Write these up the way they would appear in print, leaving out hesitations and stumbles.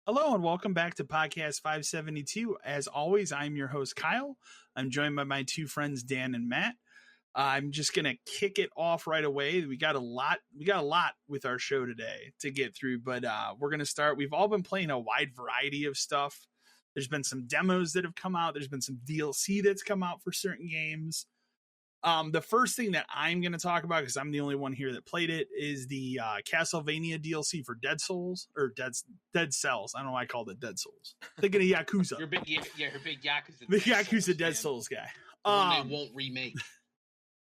Hello and welcome back to Podcast 572. As always, I'm your host, Kyle. I'm joined by my two friends, Dan and Matt. I'm just going to kick it off right away. We got a lot with our show today to get through, but we're going to start. We've all been playing a wide variety of stuff. There's been some demos that have come out. There's been some DLC that's come out for certain games. The first thing that I'm going to talk about, because I'm the only one here that played it, is the Castlevania DLC for Dead Cells. I don't know why I called it Dead Souls. Thinking of Yakuza. Your big Yakuza. The Yakuza Dead Souls guy. They won't remake.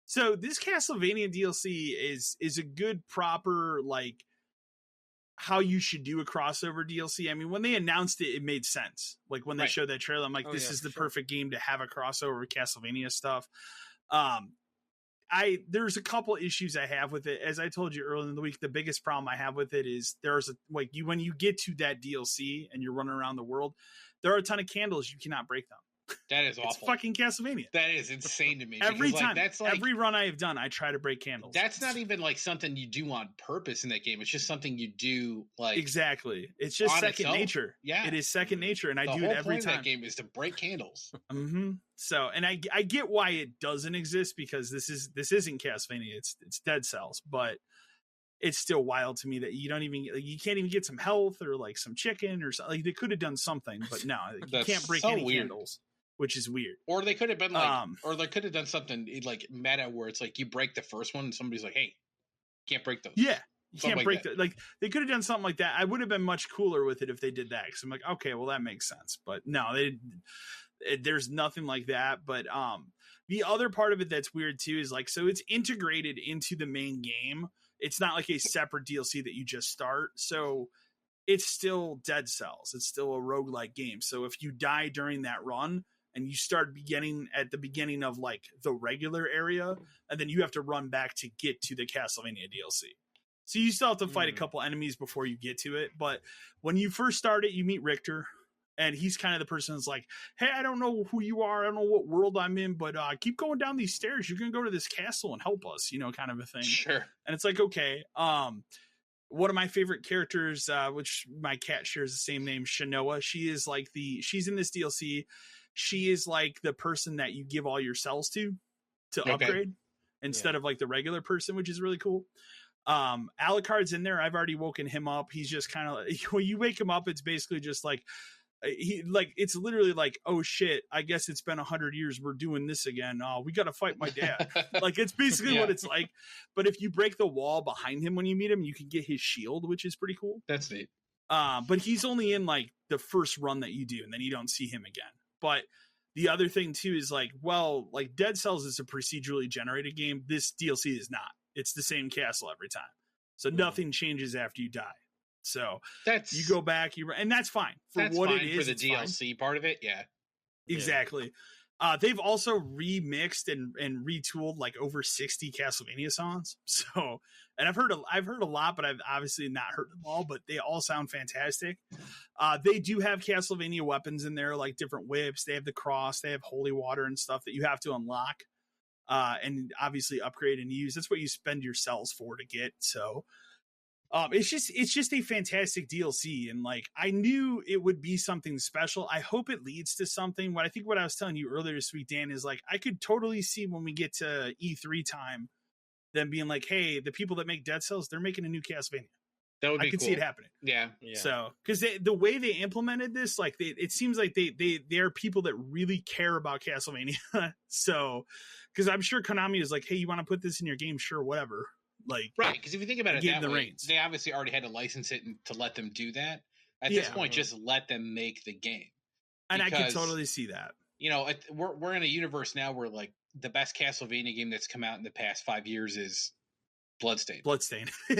So this Castlevania DLC is a good, proper, like, how you should do a crossover DLC. I mean, when they announced it, it made sense. Like, when they showed that trailer, I'm like, this is the perfect game to have a crossover with Castlevania stuff. There's a couple issues I have with it. As I told you earlier in the week, the biggest problem I have with it is when you get to that DLC and you're running around the world, there are a ton of candles. You cannot break them. That is awful. It's fucking Castlevania. That is insane to me. Every time, every run I have done, I try to break candles. That's not even like something you do on purpose in that game. It's just something you do like exactly. It's just second nature. Yeah, it is second nature, and I do it every time. The whole point of that game is to break candles. Mm-hmm. So, and I get why it doesn't exist, because this isn't Castlevania. It's Dead Cells, but it's still wild to me that you can't even get some health or like some chicken or something. Like, they could have done something, but no, you can't break any candles. Which is weird. Or they could have been like, or they could have done something like meta where it's like you break the first one and somebody's like, "Hey, can't break those." Yeah, you can't break that. Like, they could have done something like that. I would have been much cooler with it if they did that. Because I'm like, okay, well, that makes sense. But no, there's nothing like that. But the other part of it that's weird too is like, so it's integrated into the main game. It's not like a separate DLC that you just start. So it's still Dead Cells. It's still a roguelike game. So if you die during that run, and you start at the beginning of like the regular area, and then you have to run back to get to the Castlevania DLC. So you still have to fight a couple enemies before you get to it. But when you first start it, you meet Richter, and he's kind of the person that's like, "Hey, I don't know who you are. I don't know what world I'm in, but keep going down these stairs. You're going to go to this castle and help us," kind of a thing. Sure. And it's like, okay. One of my favorite characters, which my cat shares the same name, Shanoa. She's in this DLC. She is like the person that you give all your cells to upgrade instead of like the regular person, which is really cool. Alucard's in there. I've already woken him up. He's just kind of, when you wake him up, it's basically just like, it's literally like, oh shit, I guess it's been 100 years. We're doing this again. Oh, we got to fight my dad. Like, it's basically what it's like. But if you break the wall behind him when you meet him, you can get his shield, which is pretty cool. That's neat. But he's only in like the first run that you do, and then you don't see him again. But the other thing too is like, well, like Dead Cells is a procedurally generated game. This DLC is not. It's the same castle every time. So nothing changes after you die. So you go back, and that's fine for what it is. For the DLC part of it, yeah. Exactly. They've also remixed and retooled like over 60 Castlevania songs. So, and I've heard a lot, but I've obviously not heard them all, but they all sound fantastic. They do have Castlevania weapons in there, like different whips. They have the cross, they have holy water and stuff that you have to unlock, and obviously upgrade and use. That's what you spend your cells for to get. So, it's just a fantastic DLC, and like, I knew it would be something special. I hope it leads to something. What I was telling you earlier this week, Dan, is like, I could totally see when we get to E3 time, them being like, hey, the people that make Dead Cells, they're making a new Castlevania. That would be I could cool. see it happening. Yeah. So, because the way they implemented this, like, it seems like they are people that really care about Castlevania. So, because I'm sure Konami is like, hey, you want to put this in your game? Sure, whatever. Like, right, because if you think about it that way, they obviously already had to license it to let them do that. At this point, just let them make the game. And I can totally see that. We're in a universe now where like the best Castlevania game that's come out in the past 5 years is Bloodstained.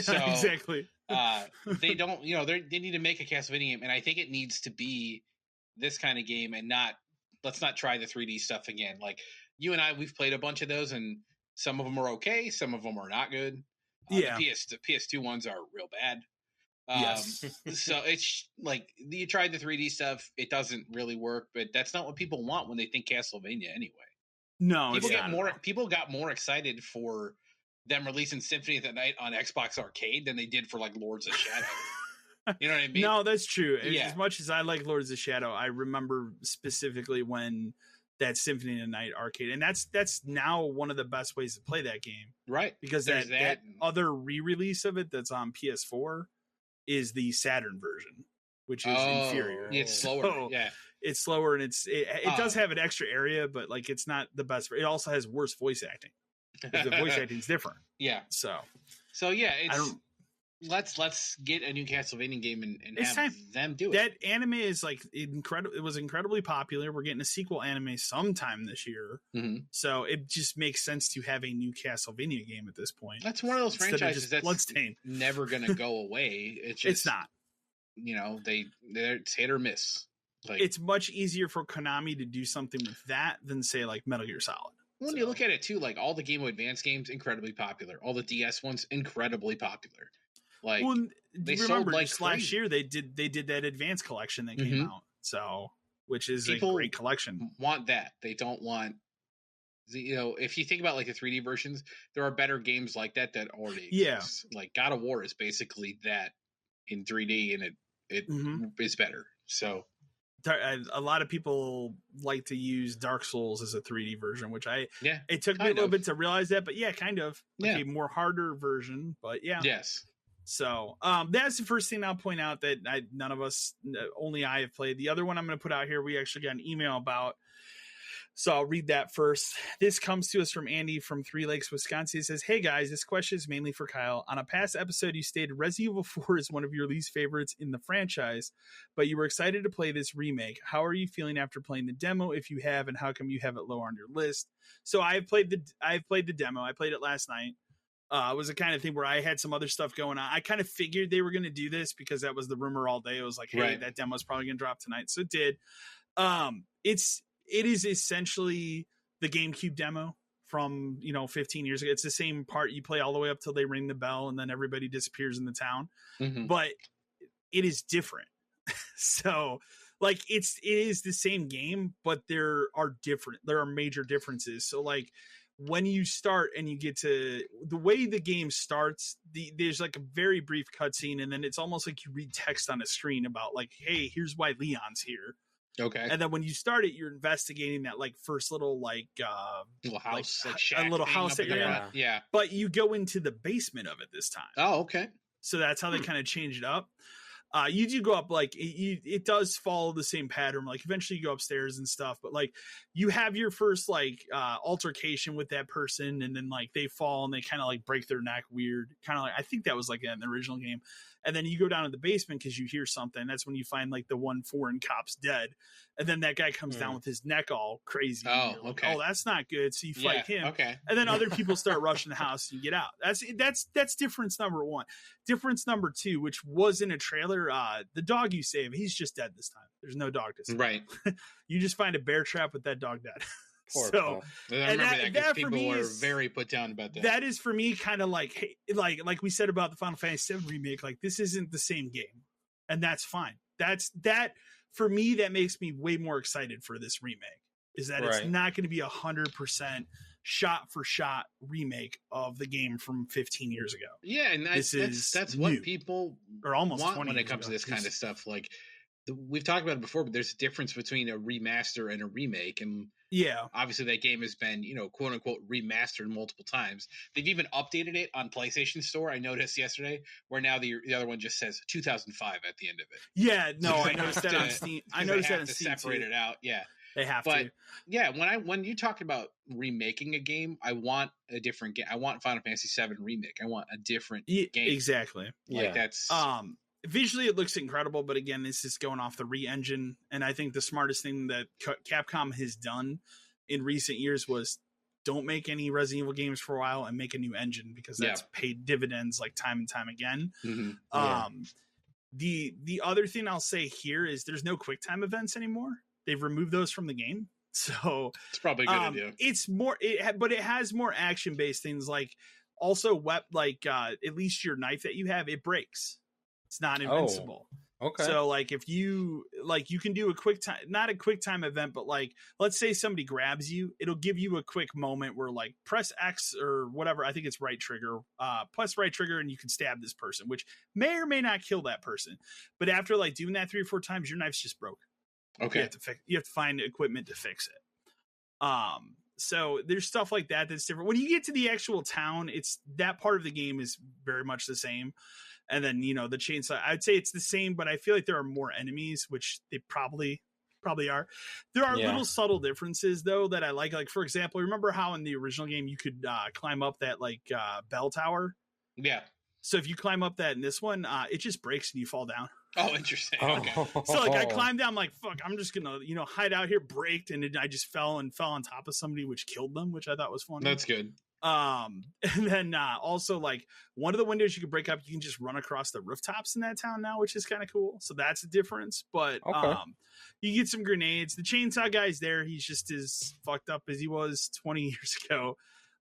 So, exactly. They don't, they need to make a Castlevania game, and I think it needs to be this kind of game, and let's not try the 3D stuff again. Like you and I, we've played a bunch of those, and some of them are okay, some of them are not good. The PS2 ones are real bad. Yes. So it's like you tried the 3D stuff, it doesn't really work, but that's not what people want when they think Castlevania anyway. No, people got more excited for them releasing Symphony of the Night on Xbox Arcade than they did for like Lords of Shadow. You know what I mean? No, that's true. Yeah. As much as I like Lords of Shadow, I remember specifically when that Symphony of the Night arcade, and that's now one of the best ways to play that game, right? Because that other re-release of it that's on PS4 is the Saturn version, which is inferior. It's slower. It's slower, and it does have an extra area, but like it's not the best. It also has worse voice acting. The voice acting is different. Yeah. So yeah, let's get a new Castlevania game and have them do it. That anime is like incredible. It was incredibly popular. We're getting a sequel anime sometime this year, so it just makes sense to have a new Castlevania game at this point. That's one of those franchises that's Bloodstained. Never going to go away. It's not. It's hit or miss. Like, it's much easier for Konami to do something with that than say like Metal Gear Solid. When you look at it too, like all the Game Boy Advance games, incredibly popular. All the DS ones, incredibly popular. Like, they remember sold like last year they did that Advance collection that came out, which is people a great collection. Want that? They don't want if you think about like the 3D versions, there are better games like that already exist. Like God of War is basically that in 3D, and it is better. So. A lot of people like to use Dark Souls as a 3D version, which it took me a little bit to realize that, but kind of a more harder version, but yes. So that's the first thing I'll point out that none of us, only I have played. The other one I'm going to put out here, we actually got an email about, so I'll read that first. This comes to us from Andy from Three Lakes, Wisconsin. He says, "Hey guys, this question is mainly for Kyle. On a past episode, you stated Resident Evil 4 is one of your least favorites in the franchise, but you were excited to play this remake. How are you feeling after playing the demo, if you have, and how come you have it low on your list?" So I've played the demo. I played it last night. It was the kind of thing where I had some other stuff going on. I kind of figured they were going to do this because that was the rumor all day. It was like, hey, that demo's probably going to drop tonight. So it did. It is essentially the GameCube demo from 15 years ago. It's the same part you play all the way up till they ring the bell and then everybody disappears in the town. But it is different. So like it is the same game, but there are major differences. So like when you start and you get to the way the game starts, there's like a very brief cutscene, and then it's almost like you read text on a screen about like, hey, here's why Leon's here. Okay. And then when you start it, you're investigating that like first little little house, like a little house that you're in. Yeah. But you go into the basement of it this time. Oh, okay. So that's how they kind of change it up. You do go up, like it does follow the same pattern. Like eventually you go upstairs and stuff, but like you have your first like altercation with that person, and then like they fall and they kind of like break their neck weird. Kind of like, I think that was like in the original game. And then you go down to the basement because you hear something. That's when you find like the one foreign cop's dead. And then that guy comes down with his neck all crazy. Oh, like, okay. Oh, that's not good. So you fight him. Okay. And then other people start rushing the house and you get out. That's difference number one. Difference number two, which was in a trailer, the dog you save, he's just dead this time. There's no dog to save. Right. You just find a bear trap with that dog dead. Poor Paul. I remember that because people were very put down about that. That is for me kind of like, hey, like we said about the Final Fantasy VII remake, like this isn't the same game, and that's fine. That for me, that makes me way more excited for this remake. Is that it's not going to be 100% shot for shot remake of the game from 15 years ago. Yeah, and that's what people or almost want when it comes to this kind of stuff. Like we've talked about it before, but there's a difference between a remaster and a remake, and obviously that game has been, quote unquote remastered multiple times. They've even updated it on PlayStation Store. I noticed yesterday where now the other one just says 2005 at the end of it. Yeah, no, I noticed that on Steam. I noticed that on Steam separate it out. Yeah, they have to. Yeah, when you talk about remaking a game, I want a different game. I want Final Fantasy VII Remake. I want a different game. Exactly. Like that's visually it looks incredible, but again, this is going off the re-engine, and I think the smartest thing that Capcom has done in recent years was don't make any Resident Evil games for a while and make a new engine, because that's paid dividends like time and time again. The other thing I'll say here is there's no QuickTime events anymore. They've removed those from the game, so it's probably a good idea. It's more, but it has more action based things, like also at least your knife that you have, it breaks. It's not invincible. Okay. So like if you can do a quick time, not a quick time event, but like let's say somebody grabs you, it'll give you a quick moment where like press X or whatever, I think it's right trigger, press right trigger, and you can stab this person, which may or may not kill that person. But after like doing that 3 or 4 times, your knife's just broke. Okay. You have to find equipment to fix it. So there's stuff like that that's different. When you get to the actual town, it's that part of the game is very much the same. And then, the chainsaw, I'd say it's the same, but I feel like there are more enemies, which they probably are. There are little subtle differences, though, that I like. Like, for example, remember how in the original game you could climb up that, bell tower? Yeah. So if you climb up that in this one, it just breaks and you fall down. Oh, interesting. Okay. So, I climbed down, I'm like, fuck, I'm just going to, hide out here, braked, and I just fell on top of somebody, which killed them, which I thought was funny. That's good. And then also like one of the windows you can break up, you can just run across the rooftops in that town now, which is kind of cool. So that's a difference. But you get some grenades. The chainsaw guy's there. He's just as fucked up as he was 20 years ago.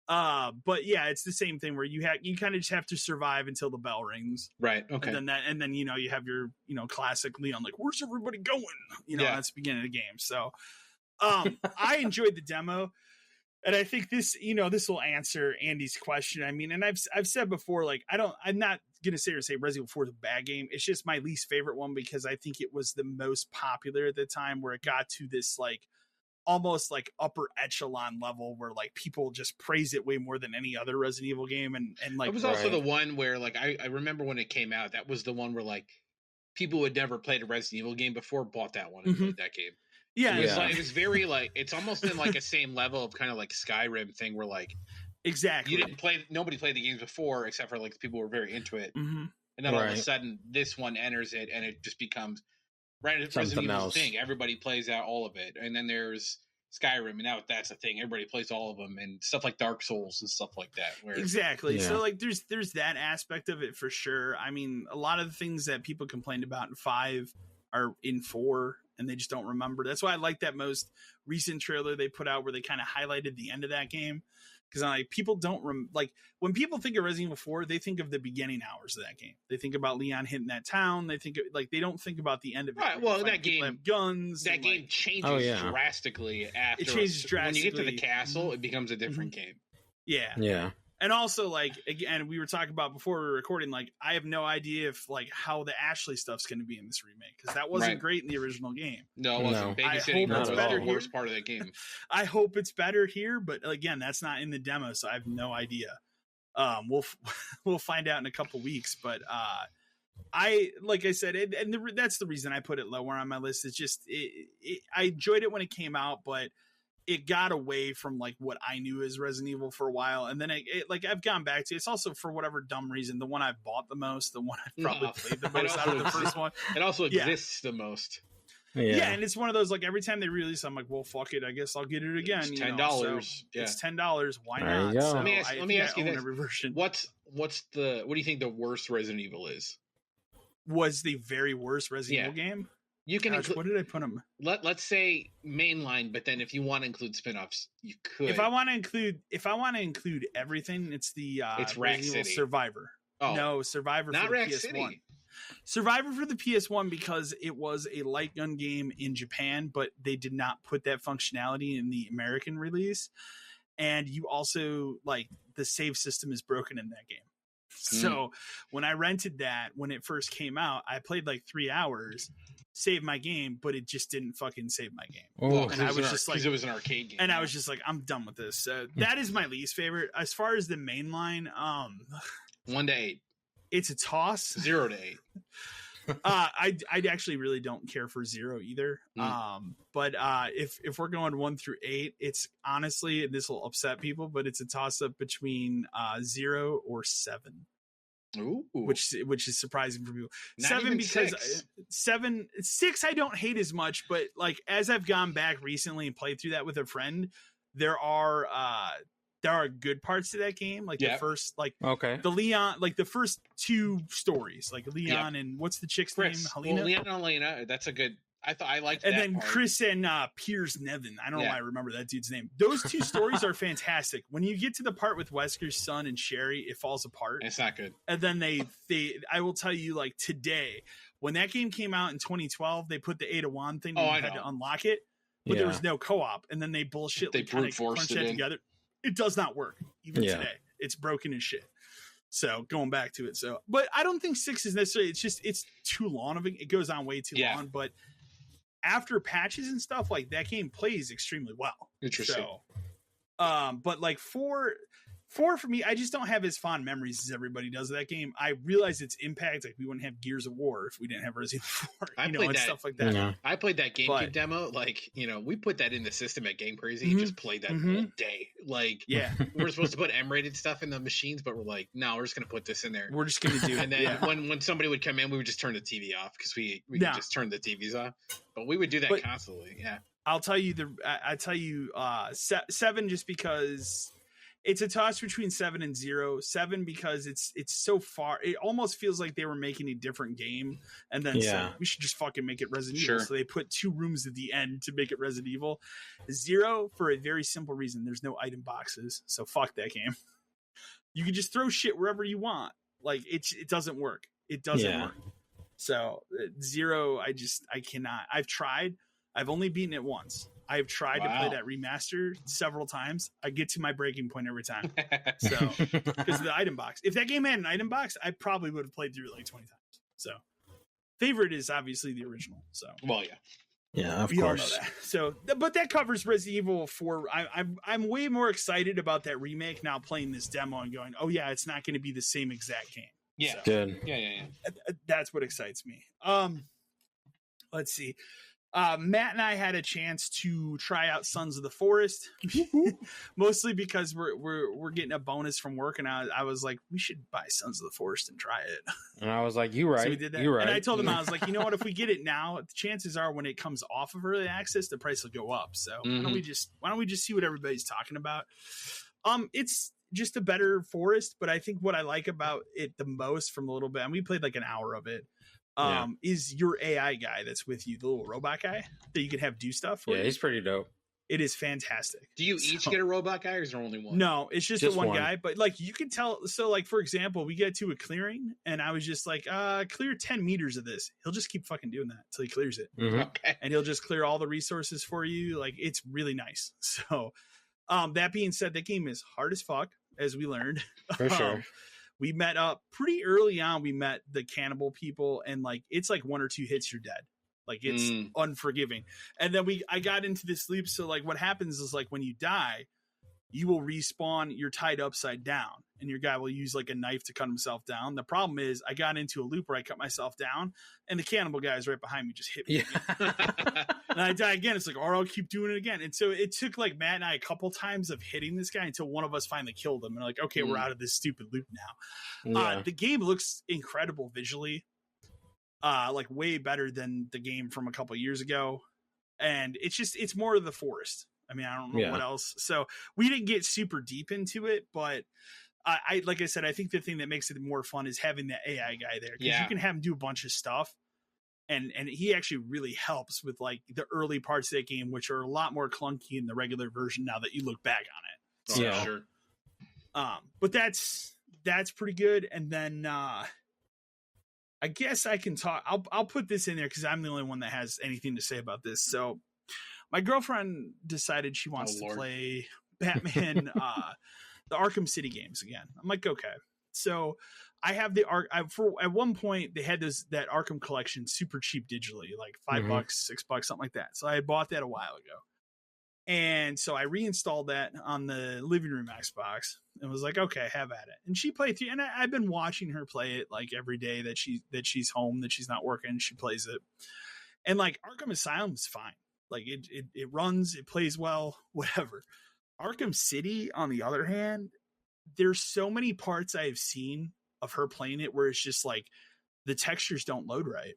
But yeah, it's the same thing where you kind of just have to survive until the bell rings. Right. Okay. And then you have your classic Leon, like, where's everybody going? That's the beginning of the game. So I enjoyed the demo. And I think this will answer Andy's question. I mean, and I've said before, like, I'm not going to say Resident Evil 4 is a bad game. It's just my least favorite one because I think it was the most popular at the time, where it got to this, like, almost like upper echelon level where like people just praise it way more than any other Resident Evil game. And like, it was also the one where like, I remember when it came out, that was the one where like people who had never played a Resident Evil game before bought that one and played that game. Yeah, it was very like, it's almost in like a same level of kind of like Skyrim thing where like exactly nobody played the games before except for like the people who were very into it, and then all of a sudden this one enters it and it just becomes Resident Evil's thing. Everybody plays out all of it, and then there's Skyrim, and now that's a thing. Everybody plays all of them, and stuff like Dark Souls and stuff like that. Exactly. So like, there's that aspect of it for sure. I mean, a lot of the things that people complained about in 5 are in 4. And they just don't remember. That's why I like that most recent trailer they put out where they kind of highlighted the end of that game. Because like people don't when people think of Resident Evil 4, they think of the beginning hours of that game. They think about Leon hitting that town. They think they don't think about the end of it. Right. Well, that game have guns. That game changes drastically after. It changes drastically. When you get to the castle, it becomes a different game. Yeah. Yeah. And also, like, again, we were talking about before we were recording, like, I have no idea if, like, how the Ashley stuff's going to be in this remake, because that wasn't great in the original game. No, it wasn't. Babysitting was the worst part of the game. I hope it's better here, but again, that's not in the demo, so I have no idea. We'll find out in a couple weeks, but like I said, that's the reason I put it lower on my list. It's just I enjoyed it when it came out, but it got away from like what I knew as Resident Evil for a while. And then I've gone back to, it's also for whatever dumb reason, the one I've bought the most, the one I've probably played the most out of the first one. It also exists the most. Yeah. And it's one of those, like, every time they release, I'm like, well, fuck it. I guess I'll get it again. It's $10. So it's $10. Why not? So let me ask you this. Every version. What do you think the worst Resident Evil is? Was the very worst Resident Evil game? You can what did I put them? Let's say mainline, but then if you want to include spin-offs, you could. If I want to include everything, it's the Rack City Survivor. Oh, no, Survivor not for the Rack PS1. City. Survivor for the PS1 because it was a light gun game in Japan, but they did not put that functionality in the American release. And you also, like, the save system is broken in that game. So when I rented that, when it first came out, I played like 3 hours, saved my game, but it just didn't fucking save my game. Oh, and I was just like, because it was an arcade game. And I was just like, I'm done with this. So that is my least favorite. As far as the main line, 1 to 8. It's a toss. 0 to 8. I actually really don't care for 0 either. But if we're going 1 through 8, it's honestly, this will upset people, but it's a toss up between 0 or 7. which is surprising for people. Not 7 because 6 I don't hate as much, but like as I've gone back recently and played through that with a friend, there are good parts to that game, like the first, like the Leon, like the first 2 stories, like Leon and what's the chick's name? Helena. Well, Leon and Helena. That's a good. I liked that. And then part. Chris and Piers Nevin. I don't know why I remember that dude's name. Those 2 stories are fantastic. When you get to the part with Wesker's son and Sherry, it falls apart. It's not good. And then I will tell you, like today, when that game came out in 2012, they put the Ada Wand thing. You had to unlock it, but there was no co-op. And then they bullshit. They brute forced it together. It does not work even today. It's broken as shit. So going back to it. So, but I don't think 6 is necessarily. It's too long of it. It goes on way too long. But after patches and stuff, like that game plays extremely well. Interesting. So, but like 4 for me, I just don't have as fond memories as everybody does of that game. I realize its impact. Like we wouldn't have Gears of War if we didn't have Resident Evil 4, and stuff like that. Yeah. I played that GameCube demo. Like, we put that in the system at Game Crazy and just played that all day. Like, we're supposed to put M-rated stuff in the machines, but we're like, no, we're just going to put this in there. We're just going to do it. And then when somebody would come in, we would just turn the TV off because we could just turn the TVs off. But we would do that constantly. Yeah. I'll tell you 7 just because it's a toss between 7 and 0. 7 because it's so far. It almost feels like they were making a different game, and then said we should just fucking make it Resident Evil. So they put 2 rooms at the end to make it Resident Evil. 0 for a very simple reason: there's no item boxes. So fuck that game. You can just throw shit wherever you want. Like it doesn't work. It doesn't work. So 0, I cannot. I've tried. I've only beaten it once. I've tried to play that remaster several times. I get to my breaking point every time. So, because of the item box. If that game had an item box, I probably would have played through it like 20 times. So, favorite is obviously the original. So, well, yeah. Yeah, of course. All know that. So, but that covers Resident Evil 4. I'm way more excited about that remake now playing this demo and going, oh yeah, it's not going to be the same exact game. Yeah. So, good. Yeah. That's what excites me. Let's see. Matt and I had a chance to try out Sons of the Forest, mostly because we're getting a bonus from work, and I was like, we should buy Sons of the Forest and try it. And I was like, you right. So we did that. You right. And I told him, I was like, you know what? If we get it now, the chances are when it comes off of early access, the price will go up. So why don't we just see what everybody's talking about? It's just a better Forest, but I think what I like about it the most from a little bit, and we played like an hour of it. Is your AI guy that's with you, the little robot guy that you can have do stuff for? Yeah, he's pretty dope. It is fantastic. Do you each get a robot guy, or is there only one? No, it's just the one guy. But like you can tell. So like for example, we get to a clearing, and I was just like, clear 10 meters of this. He'll just keep fucking doing that until he clears it. Okay. And he'll just clear all the resources for you. Like it's really nice. So, that being said, the game is hard as fuck, as we learned. For sure. We met up pretty early on. We met the cannibal people, and like it's like 1 or 2 hits, you're dead. Like it's unforgiving. And then I got into this loop. So like what happens is like when you die, you will respawn. You're tied upside down, and your guy will use like a knife to cut himself down. The problem is I got into a loop where I cut myself down, and the cannibal guys right behind me just hit me. And I die again. It's like, or I'll keep doing it again. And so it took like Matt and I a couple times of hitting this guy until one of us finally killed him. And like, okay, we're out of this stupid loop now. The game looks incredible visually. Like way better than the game from a couple of years ago. And it's more of the Forest. I mean, I don't know what else. So we didn't get super deep into it, but I like I said, I think the thing that makes it more fun is having the AI guy there. Because you can have him do a bunch of stuff. And he actually really helps with like the early parts of that game, which are a lot more clunky in the regular version now that you look back on it. So, yeah, sure. But that's pretty good. And then I guess I can talk. I'll put this in there because I'm the only one that has anything to say about this. So my girlfriend decided she wants to play Batman, the Arkham City games again. I'm like, okay. So I have at one point they had that Arkham collection super cheap digitally, like $5, $6, something like that. So I had bought that a while ago. And so I reinstalled that on the living room Xbox and was like, okay, have at it. And she played through, and I've been watching her play it like every day that she's home, that she's not working. She plays it. And like Arkham Asylum is fine. Like it runs, it plays well, whatever. Arkham City, on the other hand, there's so many parts I have seen of her playing it where it's just like the textures don't load right.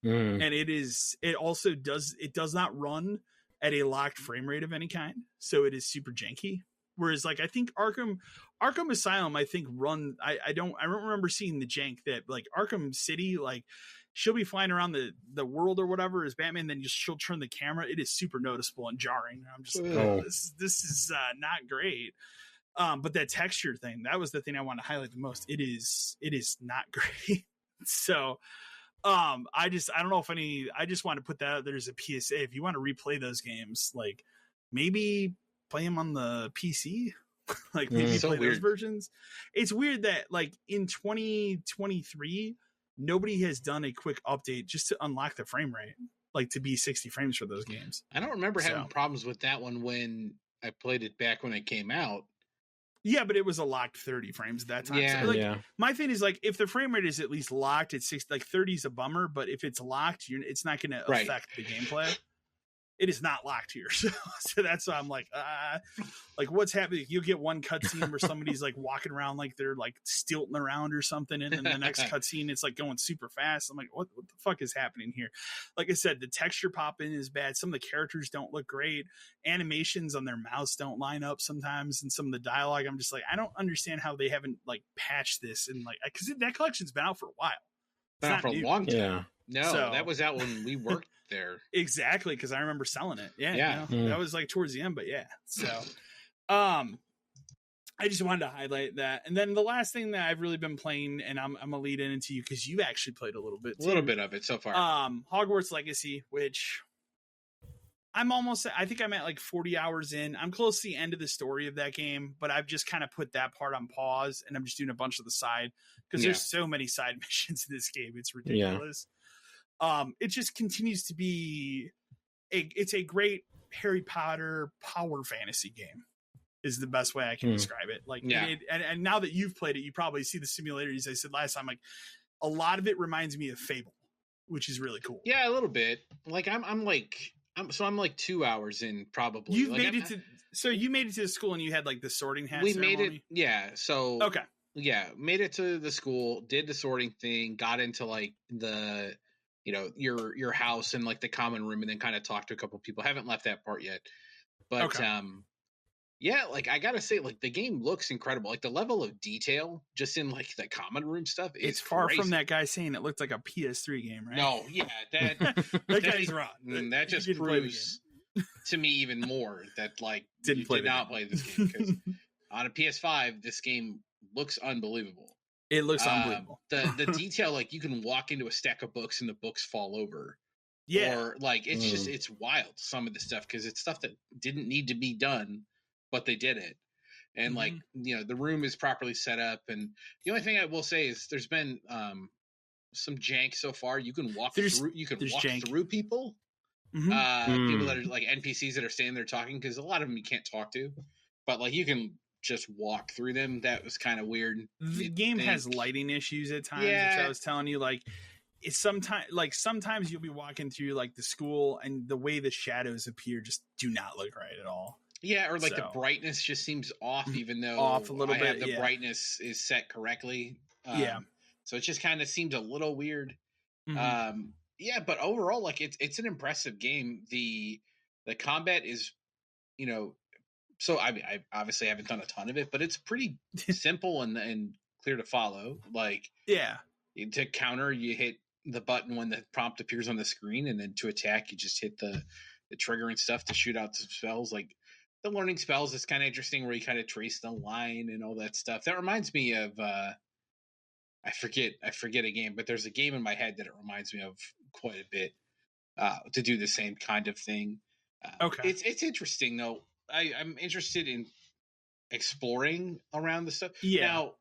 And it also does not run at a locked frame rate of any kind, so it is super janky. Whereas like I think Arkham Asylum I don't remember seeing the jank that like Arkham City, like she'll be flying around the world or whatever as Batman, then she'll turn the camera. It is super noticeable and jarring. I'm just like, this is not great. But that texture thing, that was the thing I want to highlight the most. It is not great. So I don't know I just want to put that out there as a PSA. If you want to replay those games, like maybe play them on the PC. Like maybe play those versions. It's weird that like in 2023 nobody has done a quick update just to unlock the frame rate, like to be 60 frames for those games. I don't remember having problems with that one when I played it back when it came out. Yeah, but it was a locked 30 frames at that time. Yeah, so like, my thing is like if the frame rate is at least locked at 60, like 30 is a bummer, but if it's locked, it's not going to affect the gameplay. It is not locked here, so that's why I'm like what's happening? You'll get one cutscene where somebody's like walking around like they're like stilting around or something, and then the next cutscene it's like going super fast. I'm like, what the fuck is happening here? Like I said, the texture pop in is bad. Some of the characters don't look great. Animations on their mouths don't line up sometimes, and some of the dialogue, I'm just like, I don't understand how they haven't like patched this and like because that collection's been out for a while. Been out for a long time. Yeah. No, that was out when we worked there. Exactly, because I remember selling it. Yeah. That was like towards the end, but yeah. So I just wanted to highlight that. And then the last thing that I've really been playing, and I'm gonna lead into you because you actually played a little bit too. A little bit of it so far. Hogwarts Legacy, which I think I'm at like 40 hours in. I'm close to the end of the story of that game, but I've just kind of put that part on pause and I'm just doing a bunch of the side because there's so many side missions in this game. It's ridiculous. It just continues to be it's a great Harry Potter power fantasy game is the best way I can describe it. Like, and now that you've played it, you probably see the similarities. I said last time, like a lot of it reminds me of Fable, which is really cool. Yeah, a little bit. Like I'm like 2 hours in probably. You've made it to you made it to the school and you had like the sorting hat. We made it. Yeah. So okay. Yeah, made it to the school, did the sorting thing, got into like the your house and like the common room, and then kind of talked to a couple people. Haven't left that part yet, but yeah, like I gotta say, like the game looks incredible. Like the level of detail just in like the common room stuff is it's far crazy. From that guy saying it looked like a PS3 game, right? No, yeah, that guy's wrong. That just proves to me even more that like did not play this game because on a PS5 this game looks unbelievable. It looks unbelievable. The detail, like you can walk into a stack of books and the books fall over. Yeah. Or like it's just it's wild some of the stuff because it's stuff that didn't need to be done, but they did it. And like the room is properly set up. And the only thing I will say is there's been some jank so far. You can walk through through people. People that are like NPCs that are standing there talking because a lot of them you can't talk to, but like you can just walk through them. That was kind of weird. The game has lighting issues at times, which I was telling you, like it's sometimes you'll be walking through like the school and the way the shadows appear just do not look right at all. Yeah, or like the brightness just seems off, even though off a little bit. The brightness is set correctly. So it just kind of seemed a little weird. Yeah, but overall, like it's an impressive game. The combat is, so I obviously haven't done a ton of it, but it's pretty simple and clear to follow. Like, to counter, you hit the button when the prompt appears on the screen, and then to attack, you just hit the trigger and stuff to shoot out some spells. Like the learning spells is kind of interesting, where you kind of trace the line and all that stuff. That reminds me of I forget a game, but there's a game in my head that it reminds me of quite a bit to do the same kind of thing. It's interesting though. I'm interested in exploring around the stuff. Yeah. Now,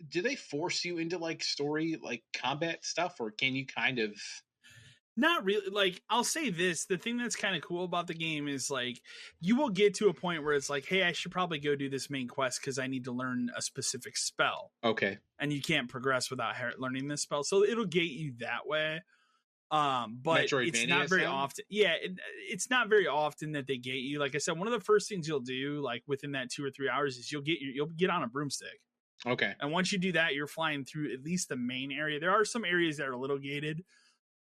do they force you into like story, like combat stuff, or can you kind of? Not really. Like, I'll say this: the thing that's kind of cool about the game is like you will get to a point where it's like, hey, I should probably go do this main quest because I need to learn a specific spell. Okay. And you can't progress without learning this spell, so it'll gate you that way. But it's not very often. Yeah, it's not very often that they gate you. Like I said, one of the first things you'll do, like within that 2 or 3 hours, is you'll get on a broomstick. Okay. And once you do that, you're flying through at least the main area. There are some areas that are a little gated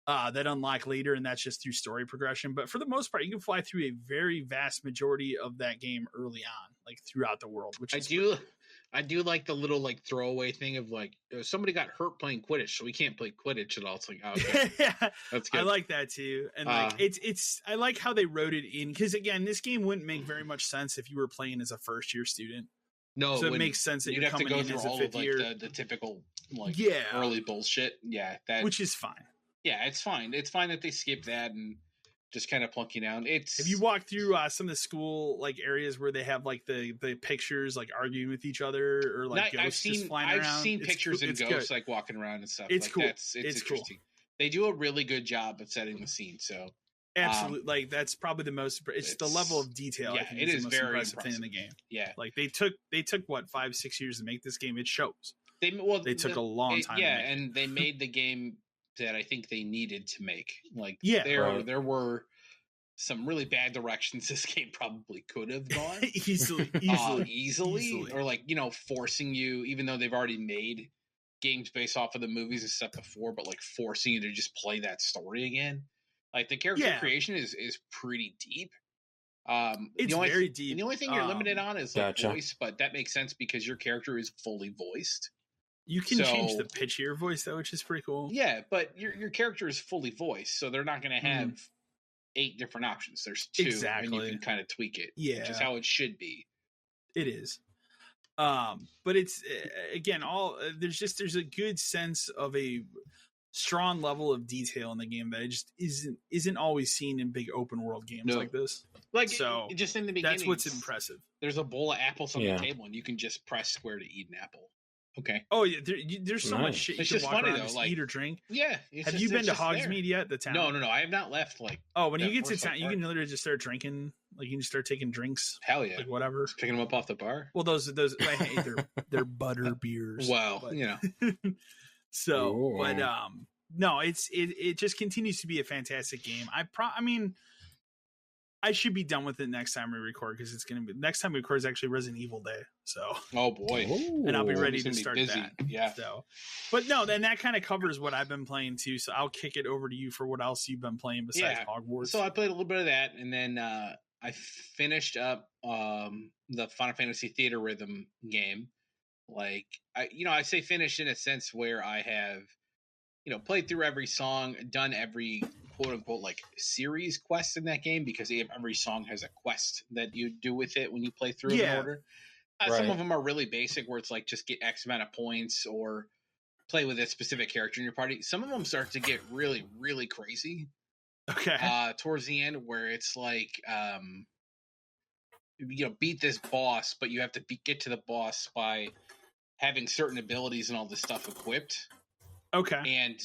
that unlock later, and that's just through story progression. But for the most part, you can fly through a very vast majority of that game early on, like throughout the world, which I do like the little like throwaway thing of like somebody got hurt playing Quidditch, so we can't play Quidditch at all. It's like, oh, okay. Yeah, that's good. I like that too, and like it's I like how they wrote it in, because again, this game wouldn't make very much sense if you were playing as a first year student. No, so it makes sense that you'd you're have to coming go in through as a all fifth of year. like the typical like Yeah, early bullshit. Yeah, that which is fine. Yeah, it's fine. It's fine that they skip that and just kind of plunk you down. Have you walked through some of the school like areas where they have like the pictures like arguing with each other, or like ghosts just flying around? I've seen pictures and ghosts like walking around and stuff. It's like, cool. It's interesting. Cool. They do a really good job of setting the scene. So absolutely, like that's probably the most. It's the level of detail. Yeah, I think it is the most very impressive thing in the game. Yeah, like they took what 5-6 years to make this game. It shows. They took a long time. Yeah, to make and they made the game that I think they needed to make. Like, there were some really bad directions this game probably could have gone easily, or like, you know, forcing you, even though they've already made games based off of the movies and stuff before, but like forcing you to just play that story again. Like the character creation is pretty deep. It's very deep. And the only thing you're limited on is like voice, but that makes sense because your character is fully voiced. You can change the pitch of your voice though, which is pretty cool. Yeah, but your character is fully voiced, so they're not going to have 8 different options. There's 2, and you can kind of tweak it, which is how it should be. It is. But it's again, there's a good sense of a strong level of detail in the game that it just isn't always seen in big open world games like this. Like, so just in the beginning, that's what's impressive. There's a bowl of apples on the table, and you can just press square to eat an apple. Okay. Oh yeah, there's so much shit you can walk around and eat or drink. Yeah. Have you been to Hogsmeade yet? The town? No. I have not left. Like, when you get to town, you can literally just start drinking. Like, you can just start taking drinks. Hell yeah, like whatever. Just picking them up off the bar. Well, those I hate they're butter beers. Well, but, you know. So, ooh. But no, it just continues to be a fantastic game. I mean, I should be done with it next time we record, because it's going to be next time we record is actually Resident Evil Day. So, oh boy, and I'll be ready to start that. Yeah. So, but no, then that kind of covers what I've been playing too. So I'll kick it over to you for what else you've been playing besides Hogwarts. So I played a little bit of that, and then I finished up the Final Fantasy Theater Rhythm game. Like, I say finished in a sense where I have, played through every song, done every quote unquote like series quest in that game, because every song has a quest that you do with it when you play through in order. Some of them are really basic, where it's like just get X amount of points or play with a specific character in your party. Some of them start to get really, really crazy. Okay. Towards the end, where it's like, beat this boss, but you have to get to the boss by having certain abilities and all this stuff equipped. Okay. And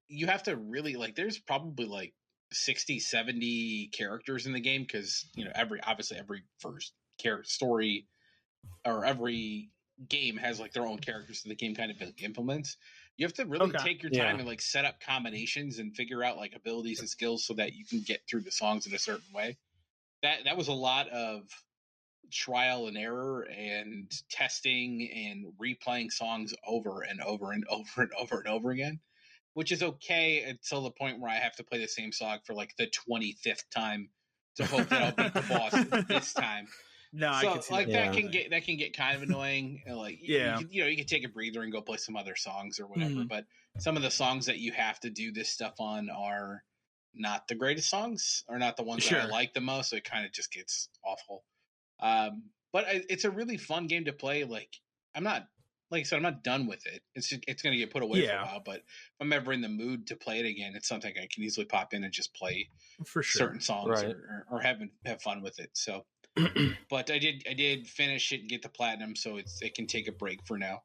you have to really, like, there's probably like 60, 70 characters in the game, because, every first character story or every game has like their own characters that the game kind of implements. You have to really take your time and like set up combinations and figure out like abilities and skills so that you can get through the songs in a certain way. That was a lot of trial and error and testing and replaying songs over and over and over and over and over again, which is okay until the point where I have to play the same song for like the 25th time to hope that I'll beat the boss this time. No, so, I can see like that can get kind of annoying. Like, you can take a breather and go play some other songs or whatever. But some of the songs that you have to do this stuff on are not the greatest songs, or not the ones that I like the most. So it kind of just gets awful. But it's a really fun game to play. Like, I'm not done with it. It's going to get put away for a while. But if I'm ever in the mood to play it again, it's something I can easily pop in and just play for certain songs or have fun with it. So. But I did finish it and get the platinum, so it can take a break for now.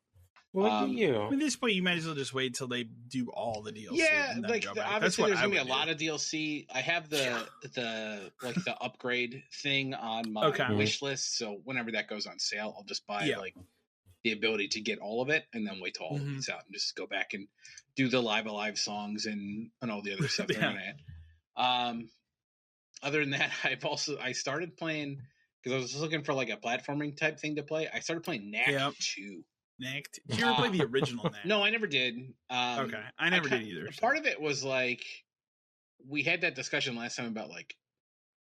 Well, look at you. At this point, you might as well just wait until they do all the DLC. Yeah, like obviously there's gonna be a lot of DLC. I have the upgrade thing on my wish list, so whenever that goes on sale, I'll just buy like the ability to get all of it, and then wait till all of it's out and just go back and do the live alive songs and all the other stuff they're gonna add. Other than that, I started playing, because I was looking for like a platforming type thing to play. I started playing Knack 2. Knack. Did you ever play the original Knack? No, I never did. Okay, I never did either. Part of it was like we had that discussion last time about like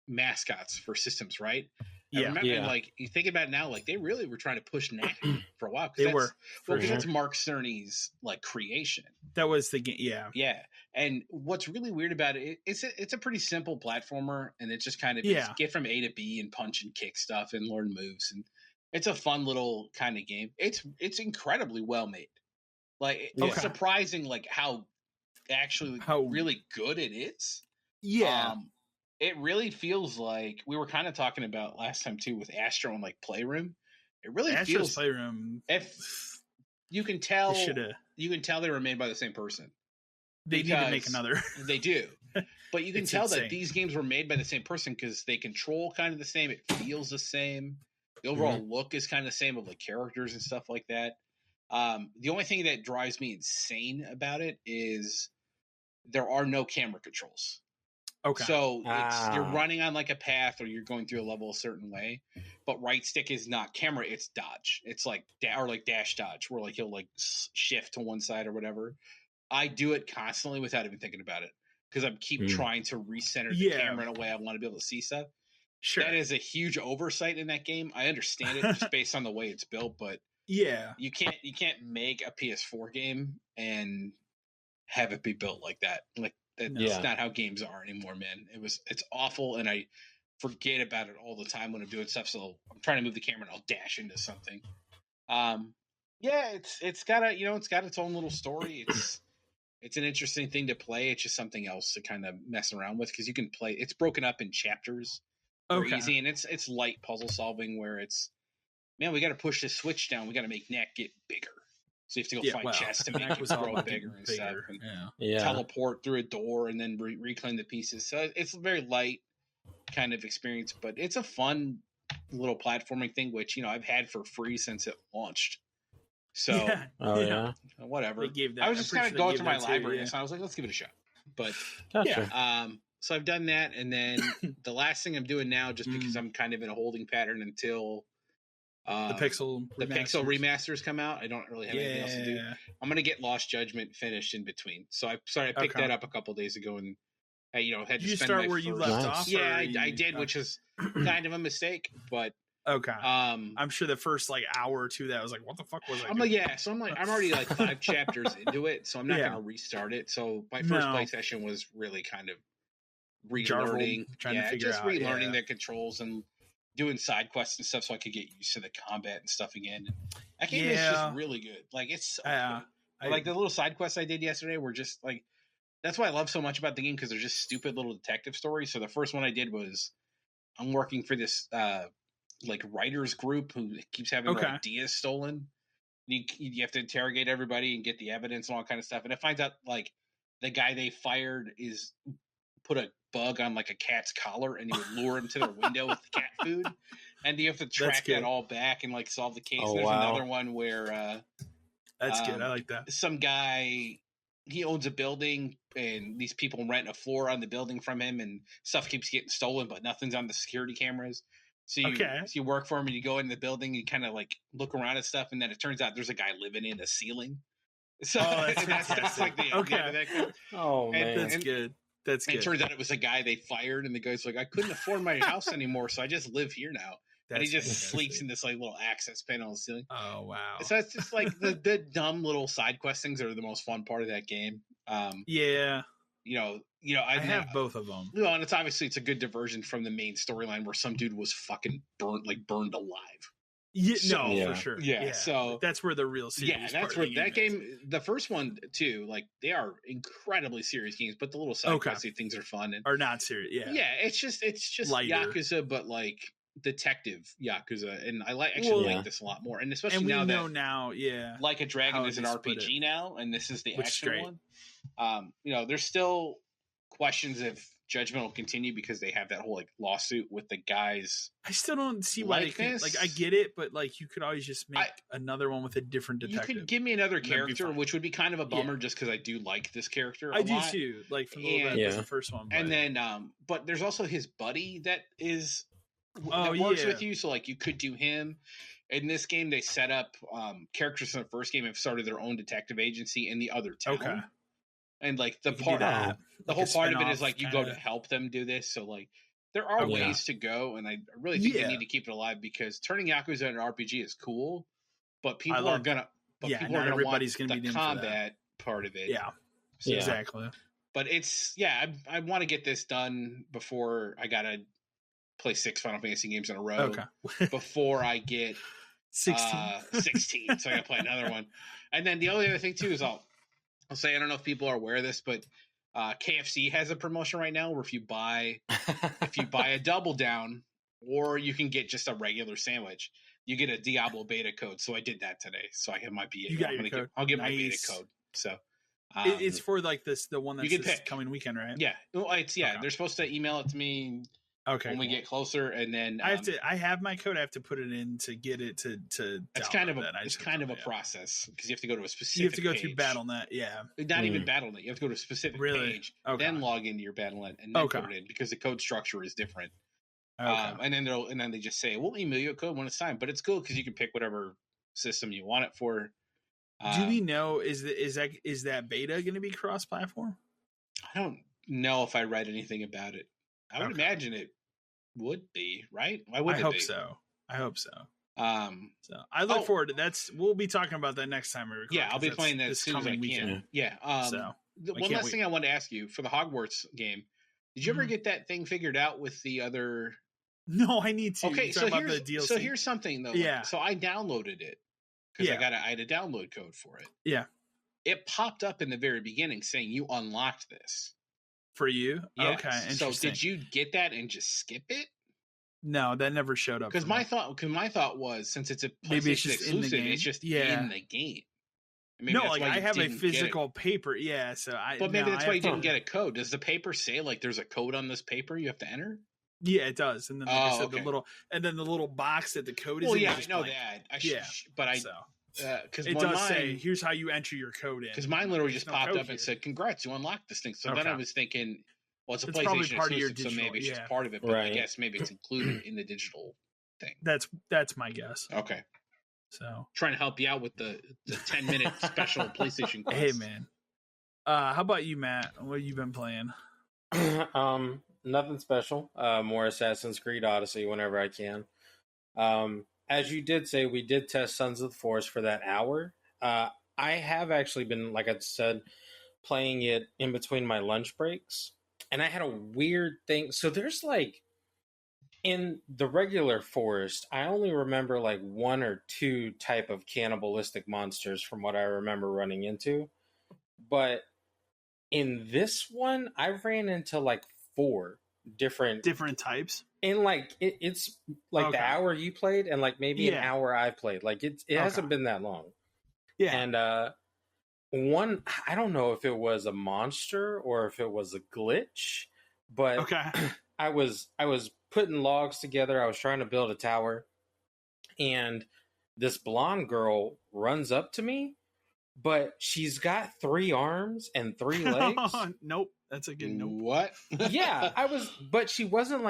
mascots for systems, right? Yeah. I remember, and like you think about it now, like they really were trying to push Knack for a while. They were. Because that's Mark Cerny's like creation. That was the game. Yeah. Yeah. And what's really weird about it, it's a pretty simple platformer, and it's just kind of get from A to B and punch and kick stuff and learn moves, and it's a fun little kind of game. It's incredibly well made. Like it's surprising, like how really good it is. Yeah. It really feels like we were kind of talking about last time too with Astro and like Playroom. It really Astro's feels Playroom. If you can tell, they were made by the same person. They need to make another. They do, but you can tell that these games were made by the same person because they control kind of the same. It feels the same. The overall look is kind of the same of like characters and stuff like that. The only thing that drives me insane about it is there are no camera controls. Okay. So you're running on like a path or you're going through a level a certain way, but right stick is not camera, it's dodge. It's like dash dodge where like you'll like shift to one side or whatever. I do it constantly without even thinking about it because I keep trying to recenter the camera in a way I want to be able to see stuff. Sure. That is a huge oversight in that game. I understand it just based on the way it's built, but you can't make a PS4 game and have it be built like that. Like that's not how games are anymore, man. It's awful, and I forget about it all the time when I'm doing stuff. So I'm trying to move the camera and I'll dash into something. It's got its own little story. It's an interesting thing to play. It's just something else to kind of mess around with because you can play. It's broken up in chapters. Easy, and it's light puzzle solving where it's, man, we got to push this switch down. We got to make Knack get bigger. So you have to go find chests to make it grow bigger and stuff. And teleport through a door and then reclaim the pieces. So it's a very light kind of experience, but it's a fun little platforming thing, which, I've had for free since it launched. So, whatever. I was just kind of going through my library, so I was like, let's give it a shot. But, so I've done that. And then the last thing I'm doing now, just because I'm kind of in a holding pattern until the Pixel remasters come out. I don't really have anything else to do. I'm gonna get Lost Judgment finished in between. So I picked that up a couple days ago and had to you spend start where you left off. Yeah, I did, which is kind of a mistake, but I'm sure the first like hour or two that I was like, what the fuck was I doing? So I'm already like 5 chapters into it, so I'm not gonna restart it. So my first play session was really kind of relearning, relearning the controls and doing side quests and stuff so I could get used to the combat and stuff again. That game is just really good. Like it's so good. Like the little side quests I did yesterday were just like, that's why I love so much about the game, because they're just stupid little detective stories. So the first one I did was I'm working for this like writers group who keeps having their ideas stolen. You have to interrogate everybody and get the evidence and all kind of stuff. And it finds out like the guy they fired is put a bug on like a cat's collar and he would lure him to their window with cat food, and you have to track that all back and like solve the case. There's another one where that's good. I like that. Some guy, he owns a building and these people rent a floor on the building from him, and stuff keeps getting stolen, but nothing's on the security cameras. So you work for him and you go in the building and you kind of like look around and stuff, and then it turns out there's a guy living in the ceiling. So that's like the that's good. That's good. It turns out it was a guy they fired, and the guy's like, I couldn't afford my house anymore, so I just live here now. And he just sleeps in this like little access panel on the ceiling. Oh wow! So it's just like the dumb little side quest things are the most fun part of that game. I have both of them. And it's a good diversion from the main storyline where some dude was fucking burned alive. For sure. Yeah, so that's where the real serious. That's where that game. The first one too, like they are incredibly serious games, but the little side questy things are fun and are not serious. Yeah, it's just lighter. Yakuza, but like detective Yakuza, and I like this a lot more, and especially now Like a Dragon is an RPG now, and this is the action one. There's still questions if Judgment will continue because they have that whole like lawsuit with the guys. I still don't see why they could, like I get it, but like you could always just make another one with a different detective. You could give me another character, which would be kind of a bummer just because I do like this character. I do too. Like from the first one, and then but there's also his buddy that is works with you, so like you could do him. In this game, they set up characters in the first game have started their own detective agency in the other town. Okay. And like the whole part of it is like you go to help them do this. So like there are ways to go, and I really think they need to keep it alive because turning Yakuza into an RPG is cool, but people are gonna want the combat part of it. Yeah. So, exactly. But it's I want to get this done before I gotta play 6 Final Fantasy games in a row. Okay. Before I get 16. So I gotta play another one. And then the only other thing too is I'll say, I don't know if people are aware of this, but KFC has a promotion right now where if you buy a double down, or you can get just a regular sandwich, you get a Diablo beta code. So I did that today. So I have my beta. I'll get my beta code. So it's for like the one that's this coming weekend, right? Yeah. Well, it's they're supposed to email it to me. Okay. When we get closer, and then I have my code. I have to put it in to get it to. It's kind of a process because you have to go to a specific. You have to go page. Through BattleNet, yeah. Not even BattleNet. You have to go to a specific page, then log into your BattleNet, and then put it in because the code structure is different. Okay. And then they just say we'll email you a code when it's time, but it's cool because you can pick whatever system you want it for. Do we know is that beta going to be cross-platform? I don't know if I read anything about it. I would imagine it would be, right? Why would it be? I hope so. So I look forward to we'll be talking about that next time we record. Yeah, I'll be playing that as soon as I can. Yeah. One last thing I wanted to ask you for the Hogwarts game. Did you ever get that thing figured out with the other? No, I need to. Okay, so here's something though. Yeah. So I downloaded it because I had a download code for it. Yeah. It popped up in the very beginning saying you unlocked this. For you? Yeah. Okay. So did you get that and just skip it? No, that never showed up. Because my thought was since it's a PlayStation exclusive, it's just in the game. Maybe no, like I have a physical paper. Yeah, so But maybe that's why you didn't get a code. Does the paper say like there's a code on this paper you have to enter? Yeah, it does. And then like I said, the little box that the code is. Well, in. Yeah, I know that. Because it does say here's how you enter your code in. Because mine literally just popped up and said, "Congrats, you unlocked this thing." So then I was thinking, well, it's a PlayStation exclusive, so maybe it's just part of it. But I guess maybe it's included in the digital thing. That's my guess. Okay. So trying to help you out with the 10-minute special PlayStation quest. Hey man, how about you, Matt? What have you been playing? Nothing special. More Assassin's Creed Odyssey whenever I can. As you did say, we did test Sons of the Forest for that hour. I have actually been, like I said, playing it in between my lunch breaks. And I had a weird thing. So there's like, in the regular forest, I only remember like 1 or 2 type of cannibalistic monsters from what I remember running into. But in this one, I ran into like 4 different types. And like it's like the hour you played and like maybe an hour I played. Like it hasn't been that long. Yeah. And one, I don't know if it was a monster or if it was a glitch, but I was putting logs together. I was trying to build a tower, and this blonde girl runs up to me, but she's got 3 arms and 3 legs. Nope. That's a good nope. What? Yeah, but she wasn't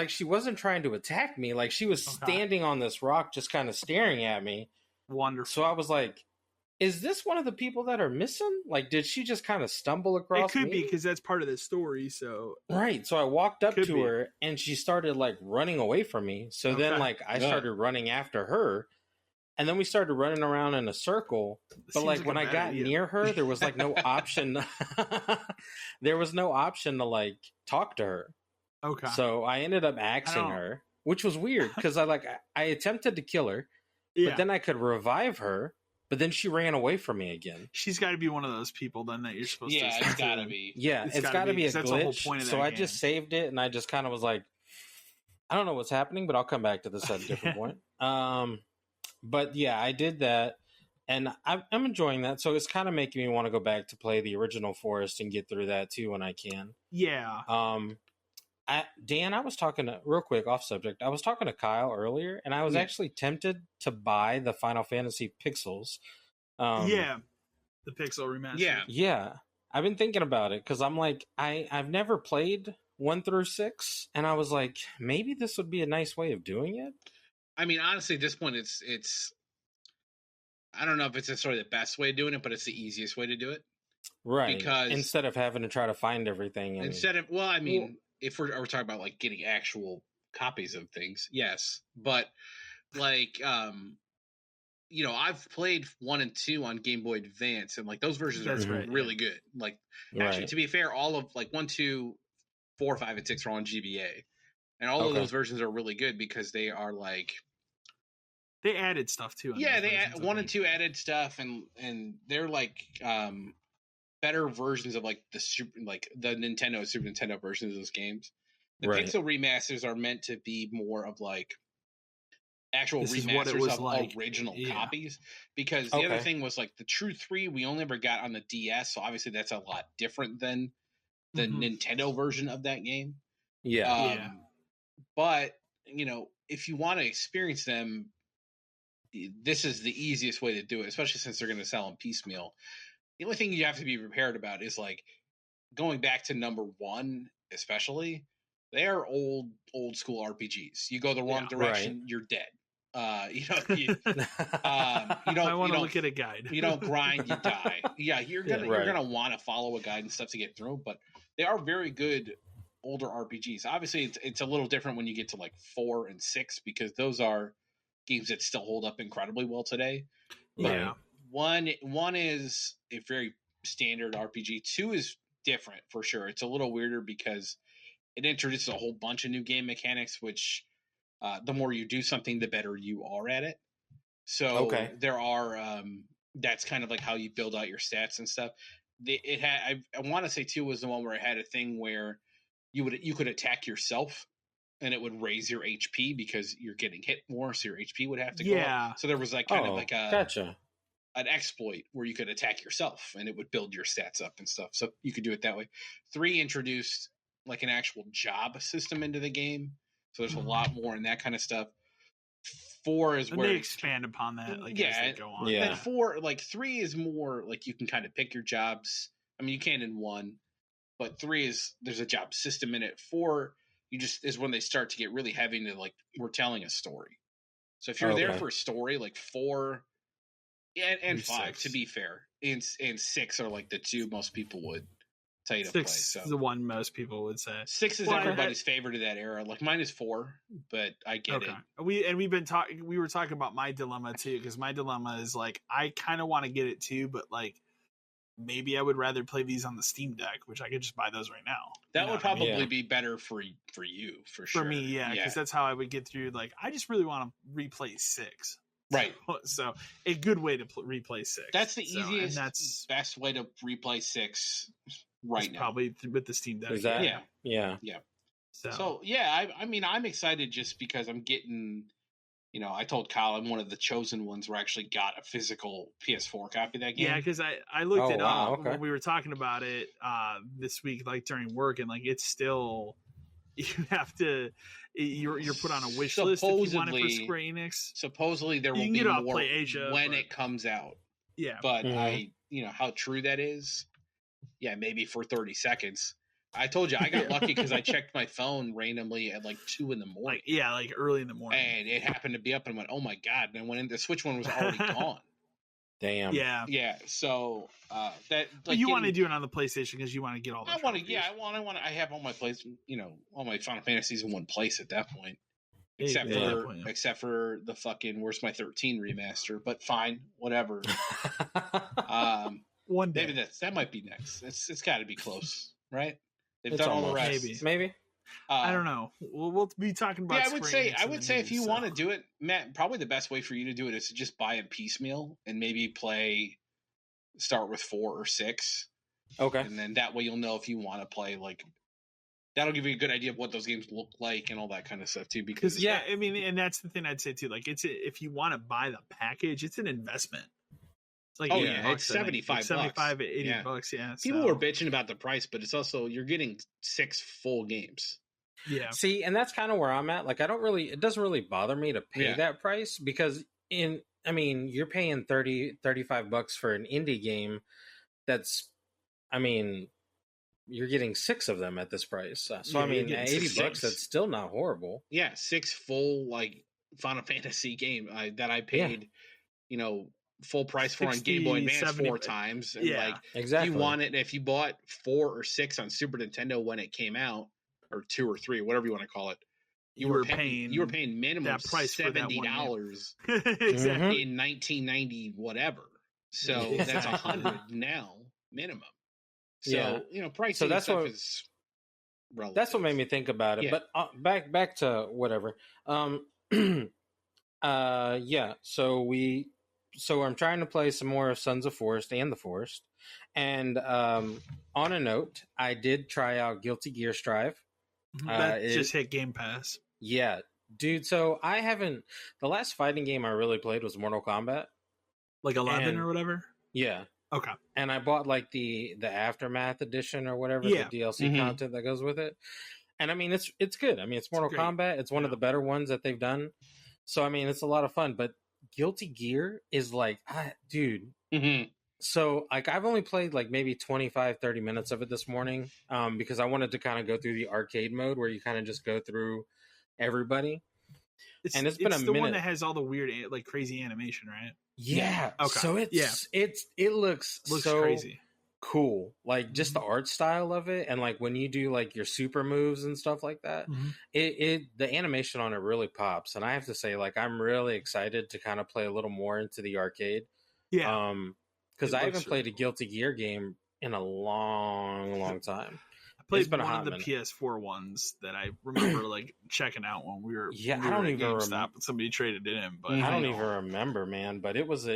she wasn't trying to attack me. Like she was standing on this rock, just kind of staring at me. Wonderful. So I was like, is this one of the people that are missing? Like, did she just kind of stumble across me? It could be, because that's part of the story, so... Right, so I walked up to her, and she started, like, running away from me. So then, like, I started running after her, and then we started running around in a circle. But, like, when I got near her, there was, like, no option. There was no option to, like, talk to her. Okay. So I ended up axing her, which was weird, because I attempted to kill her, but then I could revive her. But then she ran away from me again. She's got to be one of those people then that you're supposed to. Yeah, it's got to be. Yeah, it's got to be a glitch. That's the whole point of that game. I just saved it, and I just kind of was like, I don't know what's happening, but I'll come back to this at a different point. But yeah, I did that, and I'm enjoying that. So it's kind of making me want to go back to play the original Forest and get through that too when I can. Yeah. Dan, I was talking to, real quick off subject. I was talking to Kyle earlier, and I was actually tempted to buy the Final Fantasy Pixels. The Pixel remaster. Yeah. I've been thinking about it because I'm like, I've never played 1 through 6, and I was like, maybe this would be a nice way of doing it. I mean, honestly, at this point, it's. I don't know if it's necessarily the best way of doing it, but it's the easiest way to do it. Right. Because instead of having to try to find everything. I mean, if we're talking about like getting actual copies of things, yes. But like, I've played 1 and 2 on Game Boy Advance, and like those versions are really good. Like, actually, to be fair, all of like 1, 2, 4, 5, and 6 are on GBA, and all of those versions are really good because they are like. They added stuff too. Yeah, 1 and 2 added stuff, and they're like better versions of like the Nintendo Super Nintendo versions of those games. The Pixel remasters are meant to be more of like actual remasters of like original copies, because the other thing was like the True 3 we only ever got on the DS, so obviously that's a lot different than the Nintendo version of that game. But if you want to experience them, this is the easiest way to do it, especially since they're going to sell them piecemeal. The only thing you have to be prepared about is like going back to number 1, especially. They are old school RPGs. You go the wrong direction, you're dead. You don't look at a guide. You don't grind, you die. Yeah, you're gonna want to follow a guide and stuff to get through. But they are very good older RPGs. Obviously, it's a little different when you get to like 4 and 6, because those are games that still hold up incredibly well today. Yeah. One is a very standard RPG. 2 is different for sure. It's a little weirder because it introduces a whole bunch of new game mechanics, which the more you do something, the better you are at it. So there are that's kind of like how you build out your stats and stuff. I want to say 2 was the one where it had a thing where you could attack yourself, and it would raise your HP because you're getting hit more, so your HP would have to go up. So there was like kind of like an exploit where you could attack yourself, and it would build your stats up and stuff. So you could do it that way. 3 introduced like an actual job system into the game, so there's a lot more in that kind of stuff. 4 is where they expand upon that, as they go on. And 3 is more like you can kind of pick your jobs. I mean, you can in 1, but 3 is there's a job system in it. 4 is when they start to get really heavy into like we're telling a story. So if you're there for a story, like 4 and 5, to be fair, and 6 are like the 2 most people would tell you to play. 6 is the one most people would say. 6 is everybody's favorite of that era. Like mine is 4, but I get it. We were talking about my dilemma too, because my dilemma is like I kind of want to get it too, but like maybe I would rather play these on the Steam Deck, which I could just buy those right now. That would probably be better for you, for sure. For me, because that's how I would get through. Like, I just really want to replay 6. Right. So a good way to replay 6. That's the easiest, best way to replay 6 right now. Probably with the Steam Deck. Is that? Yeah. So I mean, I'm excited just because I'm getting. I told Kyle I'm one of the chosen ones who actually got a physical PS4 copy of that game. Yeah, because I looked it up when we were talking about it this week, like during work, and like it's still you have to you're put on a wish list if you want it for Square Enix. Supposedly there will be more when it comes out. Yeah, but how true that is. Yeah, maybe for 30 seconds. I told you I got lucky because I checked my phone randomly at like 2 in the morning. Like early in the morning, and it happened to be up, and I went, "Oh my god!" And I went in. The Switch one was already gone. Damn. Yeah. So that. But you want to do it on the PlayStation because you want to get all. I want to. Yeah, I want. I have all my place. All my Final Fantasies in one place at that point. Except for the fucking Where's My 13 remaster. But fine, whatever. One day. Maybe that might be next. It's got to be close, right? They've done all the rest. Maybe. I don't know. We'll be talking about. Yeah, I would say if you want to do it, Matt, probably the best way for you to do it is to just buy a piecemeal and maybe start with 4 or 6. Okay. And then that way you'll know if you want to play like. That'll give you a good idea of what those games look like and all that kind of stuff too. Because I mean, and that's the thing I'd say too. Like, if you want to buy the package, it's an investment. It's like it's $75, $75, $80. Yeah, people were bitching about the price, but it's also you're getting 6 full games. Yeah. See, and that's kind of where I'm at. Like, it doesn't really bother me to pay that price because you're paying $35 for an indie game. That's, you're getting 6 of them at this price. So $80, that's still not horrible. Yeah, 6 full like Final Fantasy game that I paid, full price for on Game Boy Advance 4 times. And exactly. If you want it, if you bought 4 or 6 on Super Nintendo when it came out, or 2 or 3, whatever you want to call it, you were paying minimum that price $70 exactly in 1990 whatever. So that's $100 now minimum. So pricing so that's stuff is relative. That's what made me think about it. But back to whatever. So I'm trying to play some more of Sons of Forest and the Forest. And on a note, I did try out Guilty Gear Strive. That just hit Game Pass. Yeah, dude. So the last fighting game I really played was Mortal Kombat. Like 11 or whatever? Yeah. Okay. And I bought like the Aftermath edition or whatever, the DLC content that goes with it. And I mean, it's good. I mean, it's Mortal Kombat. It's one of the better ones that they've done. So, I mean, it's a lot of fun. But Guilty Gear is like, dude. Mm-hmm. So, like, I've only played like maybe 25, 30 minutes of it this morning because I wanted to kind of go through the arcade mode where you kind of just go through everybody. It's been a minute. The one that has all the weird, like, crazy animation, right? Yeah. Okay. So it looks so crazy. Cool. Like, just the art style of it, and like when you do like your super moves and stuff like that, the animation on it really pops. And I have to say, like, I'm really excited to kind of play a little more into the arcade. Yeah. Because I haven't played a Guilty Gear game in a long time. I played one of the PS4 ones that I remember like checking out when we were I don't even GameStop and somebody traded it in. But I don't even remember, man. But it was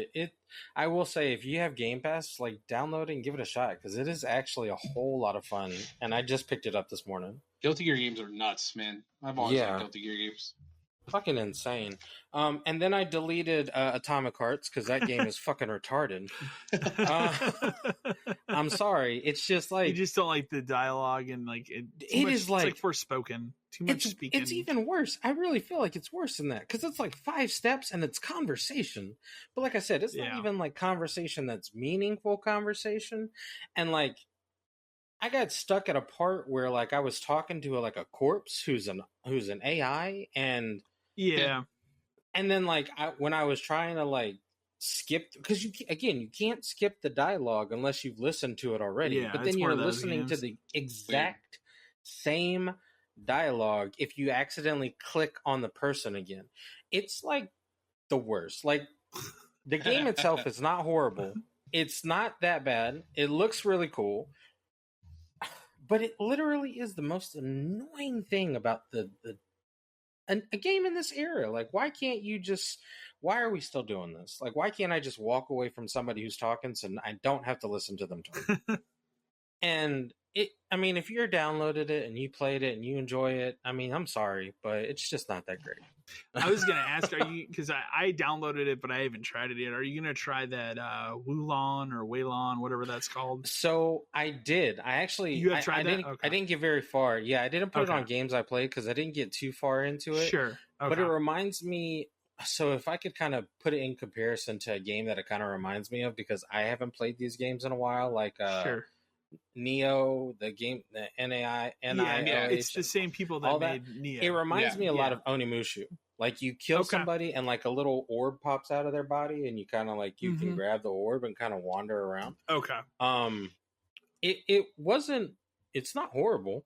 I will say, if you have Game Pass, like, download it and give it a shot because it is actually a whole lot of fun. And I just picked it up this morning. Guilty Gear games are nuts, man. I've always liked Guilty Gear games. Fucking insane. And then I deleted Atomic Hearts because that game is fucking retarded. I'm sorry. It's just like, you just don't like the dialogue and like it's like Forspoken. Too much speaking. It's even worse. I really feel like it's worse than that because it's like 5 steps and it's conversation. But like I said, it's not even like conversation that's meaningful conversation. And like, I got stuck at a part where like I was talking to a corpse who's an AI and and then like when I was trying to like skip, because you can't skip the dialogue unless you've listened to it already. But then you're listening to the exact same dialogue if you accidentally click on the person again. It's like the worst. Like, the game itself is not horrible. It's not that bad. It looks really cool. But it literally is the most annoying thing about a game in this era. Like, why are we still doing this? Like, why can't I just walk away from somebody who's talking so I don't have to listen to them talk? And I mean, if you're downloaded it and you played it and you enjoy it, I mean, I'm sorry, but it's just not that great. I was going to ask, because I downloaded it, but I haven't tried it yet. Are you going to try that Wulon or Waylon, whatever that's called? So I did. You have tried that? I didn't get very far. Yeah, I didn't put it on games I played because I didn't get too far into it. Sure. Okay. But it reminds me, so if I could kind of put it in comparison to a game that it kind of reminds me of, because I haven't played these games in a while, like sure. Neo, the game, the NIO. It's the same people that made Neo. It reminds me a lot of Onimushu. Like, you kill somebody and like a little orb pops out of their body, and you kind of like you can grab the orb and kind of wander around. Okay. It's not horrible.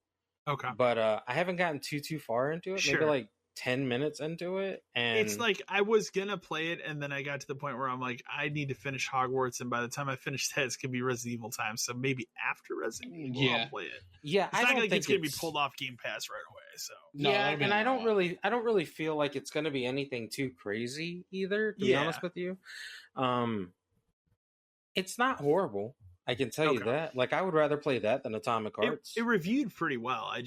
Okay. But I haven't gotten too far into it. Sure. Maybe like 10 minutes into it, and it's like I was gonna play it, and then I got to the point where I'm like, I need to finish Hogwarts, and by the time I finish that, it's gonna be Resident Evil time. So maybe after Resident Evil, I'll play it. Yeah, it's not like it's gonna be pulled off Game Pass right away. So and I don't really feel like it's gonna be anything too crazy either. To be honest with you, it's not horrible. I can tell you that. Like, I would rather play that than Atomic Hearts. It reviewed pretty well. I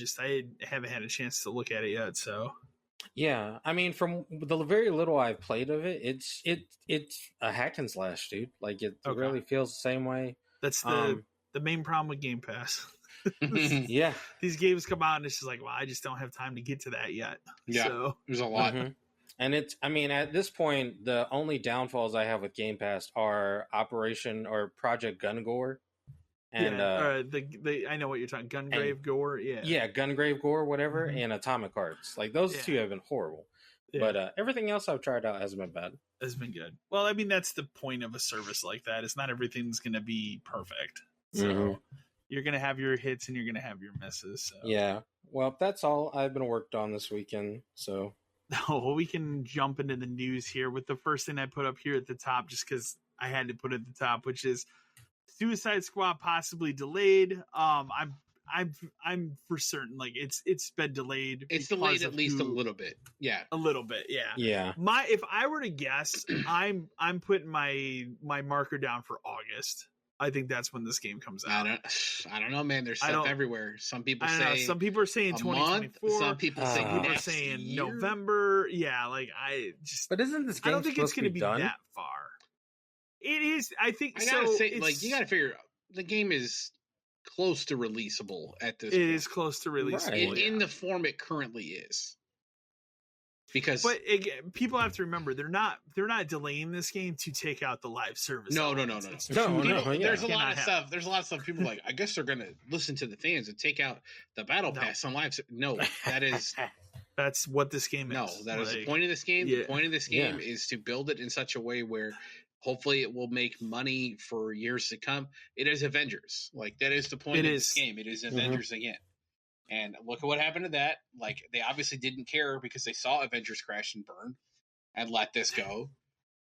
haven't had a chance to look at it yet. So. Yeah, I mean, from the very little I've played of it, it's a hack and slash, dude. Like, it really feels the same way. That's the main problem with Game Pass. Yeah, these games come out and it's just like, well, I just don't have time to get to that yet. Yeah, so there's a lot. And at this point, the only downfalls I have with Game Pass are Operation or Project Gungor. And I know what you're talking. Gungrave Gore, Gungrave Gore, whatever, and Atomic Hearts. Like, those two have been horrible. But everything else I've tried out hasn't been bad. Has been good. Well, I mean, that's the point of a service like that. It's not everything's going to be perfect. So you're going to have your hits and you're going to have your misses. So. Yeah. Well, that's all I've been worked on this weekend. So we can jump into the news here with the first thing I put up here at the top, just because I had to put it at the top, which is Suicide Squad possibly delayed. I'm for certain, like it's been delayed. It's delayed at least a little bit. Yeah, a little bit. Yeah, yeah. If I were to guess, I'm putting my marker down for August. I think that's when this game comes out. I don't know, man. There's stuff everywhere. Some people say some people are saying 2024. Some people are saying year. November. Yeah, like But isn't this game? I don't think it's going to be done? that far. It is. I think. I gotta say, like, you gotta figure the game is close to releasable at this point. It is close to releasable in the form it currently is. Because, but again, people have to remember they're not delaying this game to take out the live service. No. There's a lot of stuff. There's a lot of stuff. People are like, I guess they're gonna listen to the fans and take out the battle pass on live. No, that is that's what this game is. No, that is the point of this game. Yeah. The point of this game is to build it in such a way where hopefully it will make money for years to come. It is Avengers. Like, that is the point of this game. It is Avengers again. And look at what happened to that. Like, they obviously didn't care because they saw Avengers crash and burn and let this go.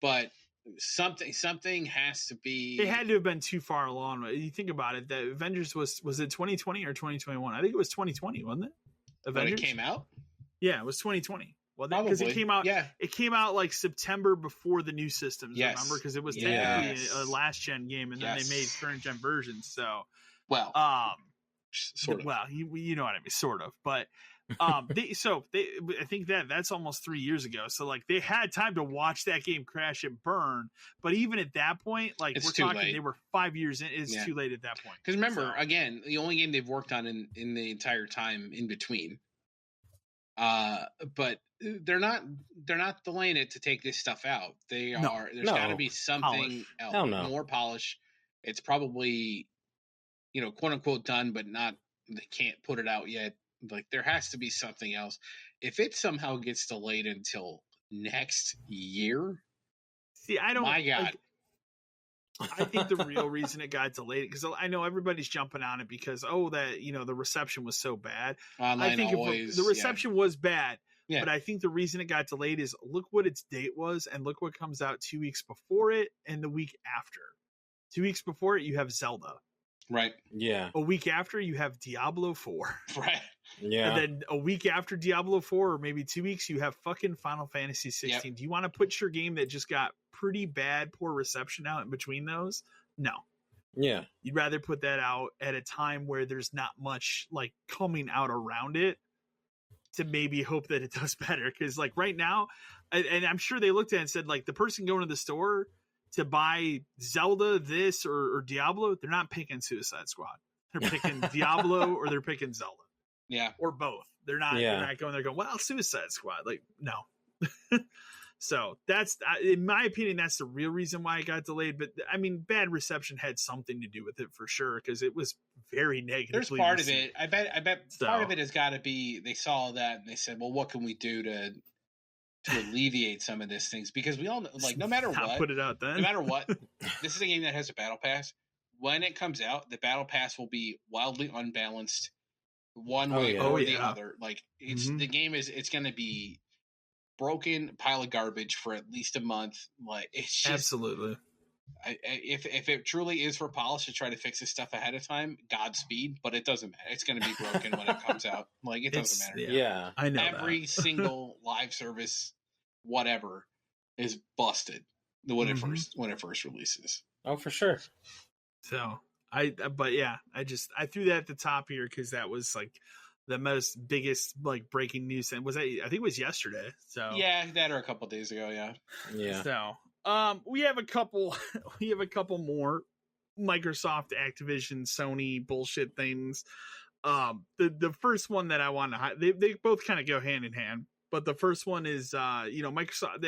But something has to be... It had to have been too far along. You think about it, the Avengers was it 2020 or 2021? I think it was 2020, wasn't it? Avengers? When it came out? Yeah, it was 2020. Well, because it came out, it came out like September before the new systems. Remember, because it was technically a last gen game, and then they made current gen versions. So, sort of. Well, you know what I mean, sort of. But I think that's almost 3 years ago. So like they had time to watch that game crash and burn. But even at that point, like we're talking, late. They were 5 years in. It's too late at that point. Because remember, again, the only game they've worked on in the entire time in between. But they're not delaying it to take this stuff out. There's got to be something else, more polish. It's probably, quote unquote done, but not. They can't put it out yet. Like, there has to be something else. If it somehow gets delayed until next year, I don't. My God. I think the real reason it got delayed, because I know everybody's jumping on it because the reception was so bad. Online I think always, the reception was bad, but I think the reason it got delayed is look what its date was and look what comes out 2 weeks before it and the week after. 2 weeks before it, you have Zelda. Right. Yeah. A week after, you have Diablo 4. Right. Yeah. And then a week after Diablo 4, or maybe 2 weeks, you have fucking Final Fantasy 16. Yep. Do you want to put your game that just got pretty bad, poor reception out in between those? No. Yeah. You'd rather put that out at a time where there's not much like coming out around it to maybe hope that it does better. Because like right now, and I'm sure they looked at it and said, like, the person going to the store to buy Zelda, this or Diablo, they're not picking Suicide Squad. They're picking Diablo or they're picking Zelda. Yeah. Or both. They're not going there going, well, Suicide Squad. Like, no. So that's, in my opinion, that's the real reason why it got delayed. But I mean, bad reception had something to do with it for sure, because it was very negative. There's part of it. I bet part of it has got to be they saw that and they said, well, what can we do to alleviate some of these things? Because we all know, like, no matter what, put it out then. No matter what, this is a game that has a battle pass. When it comes out, the battle pass will be wildly unbalanced one way or the other. Like, it's the game is, it's going to be broken pile of garbage for at least a month. Like, it's just absolutely. If it truly is for polish to try to fix this stuff ahead of time, Godspeed. But it doesn't matter. It's going to be broken when it comes out. Like, it doesn't matter. Yeah, I know. Every single live service, whatever, is busted when it first releases. Oh, for sure. So I threw that at the top here because that was like the most biggest like breaking news. And I think it was yesterday. So yeah, that or a couple days ago. Yeah. So we have a couple more Microsoft, Activision, Sony bullshit things. The first one that I want to highlight, they both kind of go hand in hand. But the first one is, Microsoft.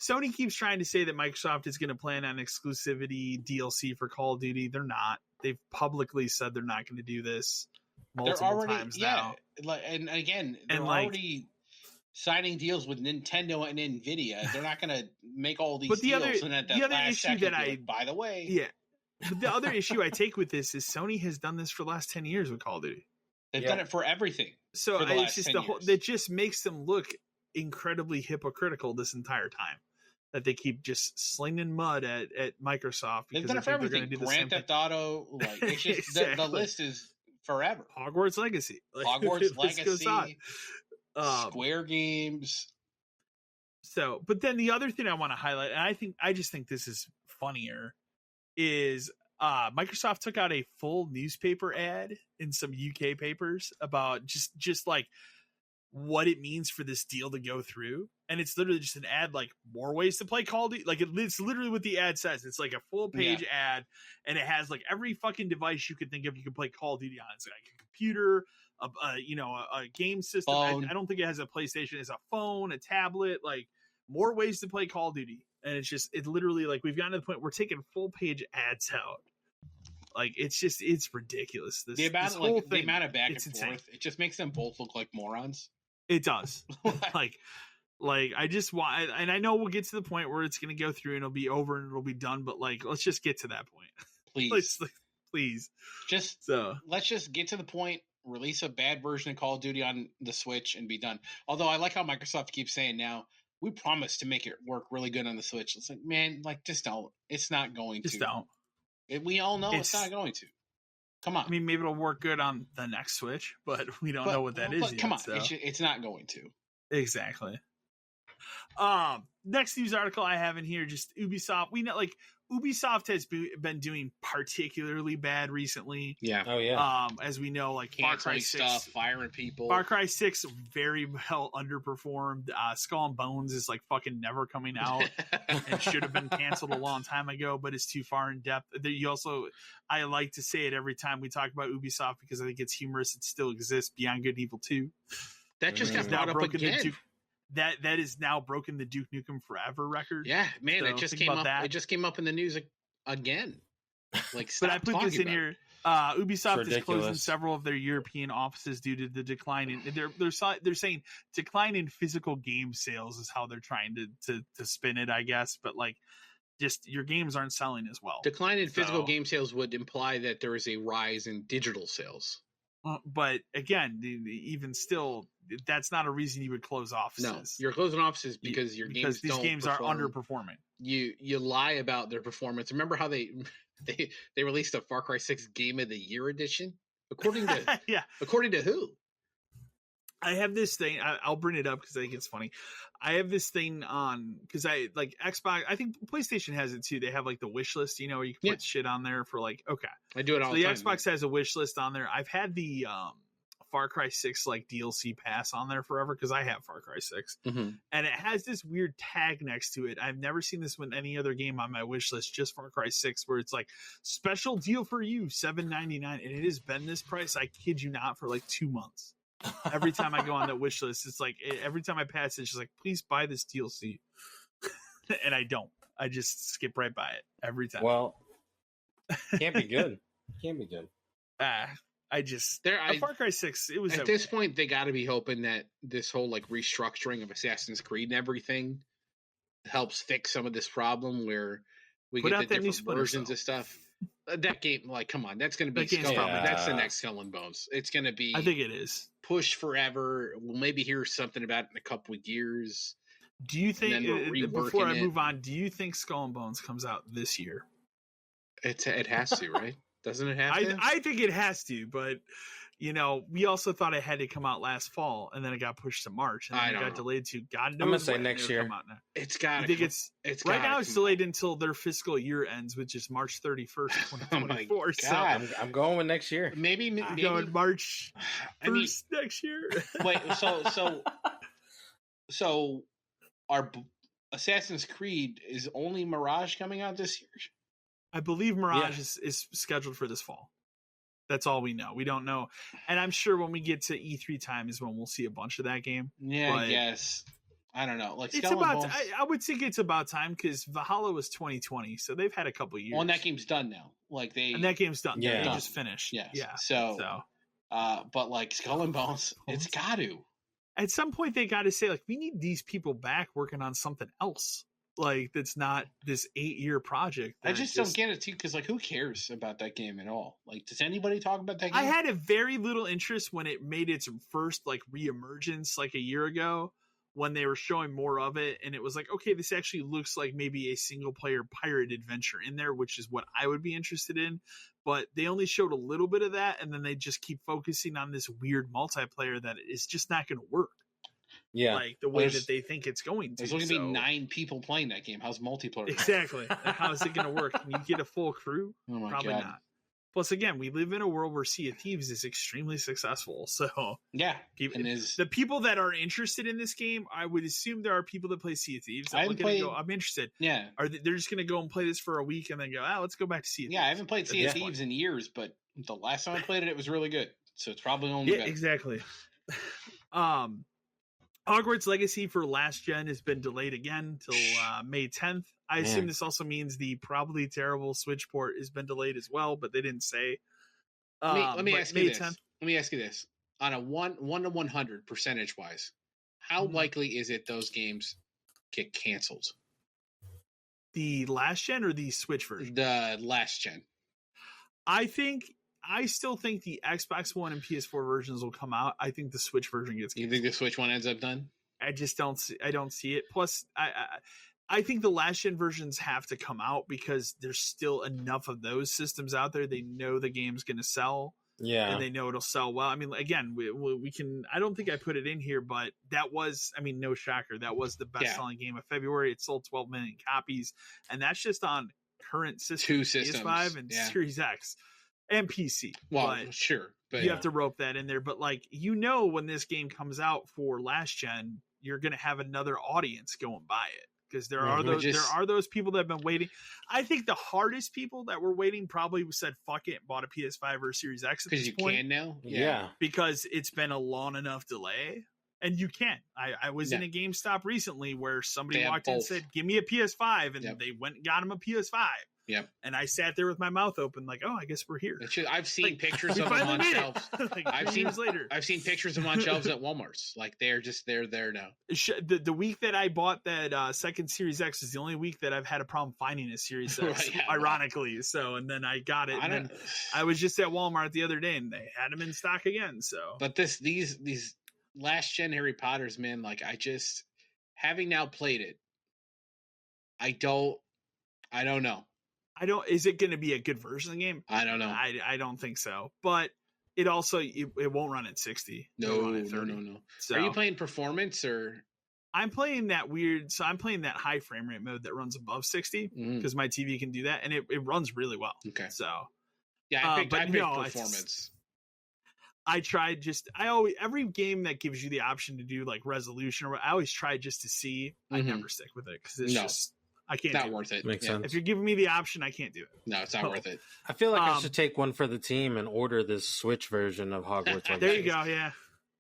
Sony keeps trying to say that Microsoft is going to plan on exclusivity DLC for Call of Duty. They're not. They've publicly said they're not going to do this multiple times now. And again, they're already signing deals with Nintendo and Nvidia. They're not going to make all these deals. And at the last second, by the way. Yeah. But the other issue I take with this is Sony has done this for the last 10 years with Call of Duty. They've done it for everything. So it's just that just makes them look incredibly hypocritical this entire time. That they keep just slinging mud at Microsoft. They've done it for everything. Grand Theft Auto, like it's just exactly. the list is forever. Hogwarts Legacy. Hogwarts Legacy. Square Games. So, but then the other thing I want to highlight, and I just think this is funnier, is Microsoft took out a full newspaper ad in some UK papers about just like what it means for this deal to go through. And it's literally just an ad, like more ways to play Call of Duty. Like it's literally what the ad says. It's like a full page ad, and it has like every fucking device you could think of you can play Call of Duty on. It's like a computer, a game system. I don't think it has a PlayStation. It's a phone, a tablet, like more ways to play Call of Duty. And it's literally like we've gotten to the point where we're taking full page ads out. Like it's ridiculous. The amount of back and forth, it just makes them both look like morons. It does. Like I just want, and I know we'll get to the point where it's going to go through and it'll be over and it'll be done. But like, let's just get to that point, please. Please. Let's just get to the point. Release a bad version of Call of Duty on the Switch and be done. Although I like how Microsoft keeps saying now, we promise to make it work really good on the Switch. It's like, man, like just don't. It's not going to. Just don't. We all know it's not going to. Come on. I mean, maybe it'll work good on the next Switch, but we don't know what that is yet. Come on, it's not going to. Exactly. Next news article I have in here, just Ubisoft. We know, like, Ubisoft has been doing particularly bad recently. Yeah. Oh yeah. As we know, like Far Cry 6, firing people. Far Cry 6 very well underperformed. Skull and Bones is like fucking never coming out and should have been canceled a long time ago, but it's too far in depth. I like to say it every time we talk about Ubisoft because I think it's humorous. It still exists. Beyond Good and Evil 2. That just got brought up again. That is now broken the Duke Nukem Forever record. Yeah, man, so it just came up. It just came up in the news again. Like, but I put this in here. Ubisoft is closing several of their European offices due to the decline in. They're saying decline in physical game sales is how they're trying to spin it, I guess. But like, just your games aren't selling as well. Decline in physical game sales would imply that there is a rise in digital sales. But again, even still, that's not a reason you would close offices. No, you're closing offices because these games are underperforming. You lie about their performance. Remember how they released a Far Cry 6 Game of the Year edition? According to according to who? I have this thing. I'll bring it up because I think it's funny. I have this thing on because I like Xbox. I think PlayStation has it too. They have like the wish list, where you can put shit on there for like, okay. I do it all the time. The Xbox has a wish list on there. I've had the Far Cry 6 like DLC pass on there forever because I have Far Cry 6. Mm-hmm. And it has this weird tag next to it. I've never seen this with any other game on my wish list, just Far Cry 6, where it's like special deal for you, $7.99. And it has been this price, I kid you not, for like 2 months. Every time I go on that wish list, it's like every time I pass it, it's just like, please buy this DLC. And I don't. I just skip right by it every time. Well, can't be good. Far Cry 6, it was at this point they got to be hoping that this whole like restructuring of Assassin's Creed and everything helps fix some of this problem where we get the different versions of stuff. That game, like, come on, that's going to be that's the next Skull and Bones. It's going to be. I think it is push forever. We'll maybe hear something about it in a couple of years. Do you think before I move on? Do you think Skull and Bones comes out this year? It has to, right? Doesn't it have to? I think it has to, but we also thought it had to come out last fall, and then it got pushed to March, and then it got delayed to God knows. I'm gonna say next year. It's got. I think it's right now. It's delayed until their fiscal year ends, which is March 31st, 2024. Oh so I'm going with next year. Maybe going March 1st next year. Wait, so our Assassin's Creed is only Mirage coming out this year? I believe Mirage is scheduled for this fall. That's all we know. We don't know. And I'm sure when we get to E3 time is when we'll see a bunch of that game. Yeah, I guess. I don't know. Like, it's about. I would think it's about time because Valhalla was 2020, so they've had a couple years. Well, and that game's done now. Like and that game's done. Yeah, they just finished. Yes. Yeah. So. But like Skull and Bones, it's got to. at some point they got to say, like, we need these people back working on something else. Like, that's not this 8-year project. I just don't get it too, because like, who cares about that game at all? Like, does anybody talk about that game? I had a very little interest when it made its first like reemergence like a year ago, when they were showing more of it, and it was like, okay, this actually looks like maybe a single player pirate adventure in there, which is what I would be interested in. But they only showed a little bit of that, and then they just keep focusing on this weird multiplayer that is just not going to work. Yeah, like the way that they think it's going to. There's only going to be 9 people playing that game. How's multiplayer? Exactly. Like, how is it going to work? Can you get a full crew? Oh my Probably God. not. Plus, again, we live in a world where Sea of Thieves is extremely successul. So yeah, the people that are interested in this game, I would assume there are people that play Sea of Thieves that look at it and go, I'm interested. Yeah, they're just going to go and play this for a week and then go, let's go back to Sea of Thieves. Yeah, I haven't played Sea of Thieves in years, but the last time I played it, it was really good. So it's probably only better. Exactly. Hogwarts Legacy for last gen has been delayed again till May 10th. I assume this also means the probably terrible Switch port has been delayed as well, but they didn't say. Let me ask you this. Let me ask you this. On a 1 to 100 percentage wise, how likely is it those games get canceled? The last gen or the Switch version? The last gen. I still think the Xbox One and PS4 versions will come out. I think the Switch version gets canceled. You think the Switch one ends up done? I just don't see it. Plus, I think the last gen versions have to come out because there's still enough of those systems out there. They know the game's going to sell. Yeah. And they know it'll sell well. I mean, again, we can, I don't think I put it in here, but that was, I mean, no shocker. That was the best selling game of February. It sold 12 million copies. And that's just on current systems. 2 systems. PS5 and Series X. And PC. Well, sure. But you have to rope that in there. But like, when this game comes out for last gen, you're going to have another audience go and buy it. Because there are those people that have been waiting. I think the hardest people that were waiting probably said, fuck it, bought a PS5 or a Series X at this point. Because you can now? Yeah. Because it's been a long enough delay. And you can. I was in a GameStop recently where somebody walked in and said, give me a PS5. And they went and got him a PS5. Yep. And I sat there with my mouth open, like, I guess we're here. I've seen pictures of them on shelves. I've seen pictures of them on shelves at Walmart's. Like they're there now. The week that I bought that second Series X is the only week that I've had a problem finding a Series X, ironically. So, and then I got it. And then I was just at Walmart the other day, and they had them in stock again. So, but these last gen Harry Potters, man, like having now played it, I don't know. Is it going to be a good version of the game? I don't know. I don't think so. But it also, it won't run at 60. No. So, are you playing performance or? I'm playing that high frame rate mode that runs above 60 because my TV can do that. And it runs really well. Okay. So. Yeah, I picked performance. Every game that gives you the option to do like resolution, I always try just to see. I never stick with it because it's just. I can't. Not worth it. Makes sense. If you're giving me the option, I can't do it. No, it's not worth it. I feel like I should take one for the team and order this Switch version of Hogwarts Legacy. There you go. Yeah.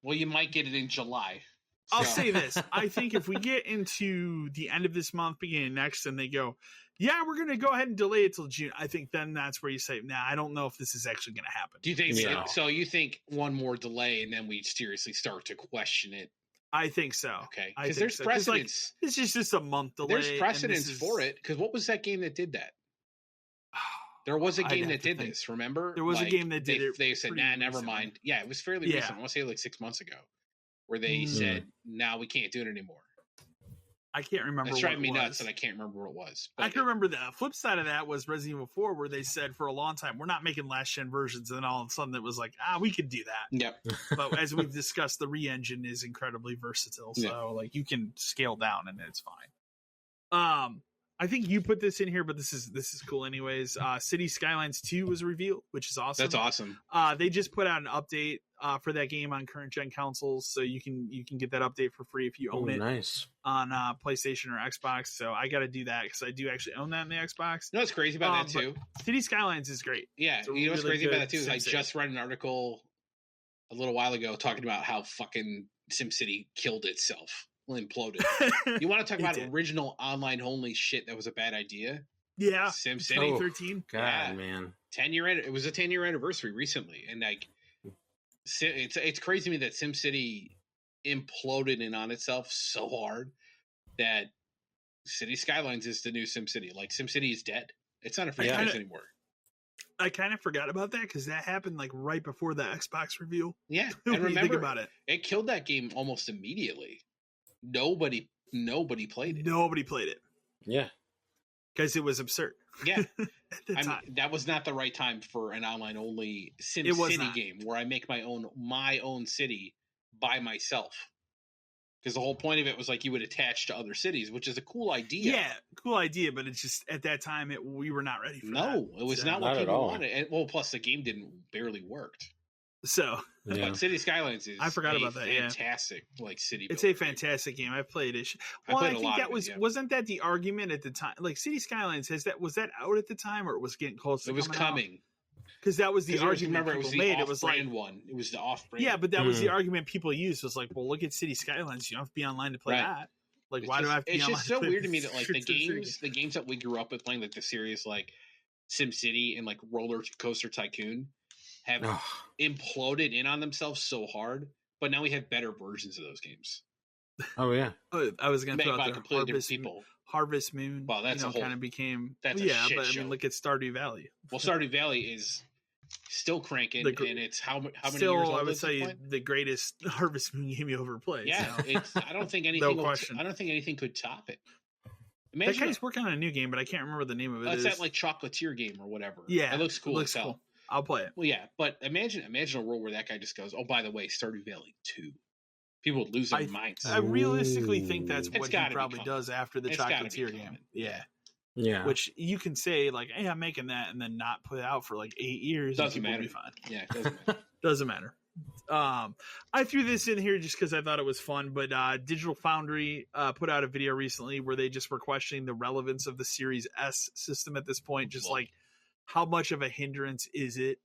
Well, you might get it in July. I'll say this. I think if we get into the end of this month, beginning next, and they go, we're going to go ahead and delay it till June. I think then that's where you say, I don't know if this is actually going to happen. Do you think so? You think one more delay and then we seriously start to question it? I think so. Okay. Because there's precedence. This is just a month delay. There's precedence for it. Because what was that game that did that? There was a game that did this, remember? There was a game that did it. They said, never mind. Yeah, it was fairly recent. I want to say like 6 months ago. Where they said, we can't do it anymore. I can't remember. It's driving me nuts that I can't remember what it was. I can remember the flip side of that was Resident Evil 4, where they said for a long time, we're not making last gen versions. And then all of a sudden it was like, we could do that. Yep. But as we've discussed, the re-engine is incredibly versatile. So like you can scale down and it's fine. I think you put this in here, but this is cool anyways. City Skylines 2 was revealed, which is awesome. That's awesome. They just put out an update for that game on current gen consoles, so you can get that update for free if you own it. Nice. On PlayStation or Xbox. So I got to do that because I do actually own that in the Xbox. You know what's crazy about that too? City Skylines is great. Yeah, you know what's crazy about that too is I just read an article a little while ago talking about how fucking SimCity killed itself. Imploded. You want to talk about original online only shit that was a bad idea? Yeah. SimCity 2013. God, man. 10-year. It was a 10-year anniversary recently, and like, it's crazy to me that SimCity imploded in on itself so hard that City Skylines is the new SimCity. Like, SimCity is dead. It's not a franchise anymore. I kind of forgot about that because that happened like right before the Xbox reveal. Yeah, and remember, think about it, it killed that game almost immediately. Nobody played it. Nobody played it. Yeah, because it was absurd. Yeah, at the time. Mean, that was not the right time for an online only SimCity game where I make my own city by myself. Because the whole point of it was like you would attach to other cities, which is a cool idea. Yeah, cool idea, but it's just at that time we were not ready for that. No, it was not what people wanted. And, well, plus the game barely worked. So, but City Skylines is I forgot about that. Fantastic, like city. It's a fantastic game. I've played it. Well, I think that wasn't that the argument at the time. Like City Skylines was that out at the time, or it was getting close? It was coming. Because that was the argument people made. It was like one. It was the off-brand. Yeah, but that was the argument people used. Was like, well, look at City Skylines. You don't have to be online to play that. Like, why do I have to be online? It's just so weird to me that like the games that we grew up with playing, like the series like SimCity and like Roller Coaster Tycoon, have imploded in on themselves so hard. But now we have better versions of those games. Oh yeah. I was going to throw out there completely different people. Harvest Moon. Well, that's kind of became. That's a shit but show. I mean, look at Stardew Valley. Well, Stardew Valley is still cranking, and it's how many still, years old? I would say the greatest Harvest Moon game you ever played. Yeah, so. I don't think anything. I don't think anything could top it. That guy's working on a new game, but I can't remember the name of it. That's that like Chocolatier game or whatever. Yeah, it looks cool. Cool. I'll play it. Well, yeah, but imagine a world where that guy just goes, "Oh, by the way, Stardew Valley 2." People would lose their minds. I realistically think that's what he probably does after the Chocolatier game. Yeah. Which you can say like, "Hey, I'm making that," and then not put it out for like 8 years. Doesn't matter. Be fine. Yeah, it doesn't matter. Doesn't matter. I threw this in here just because I thought it was fun. But Digital Foundry put out a video recently where they just were questioning the relevance of the Series S system at this point. Just like how much of a hindrance is it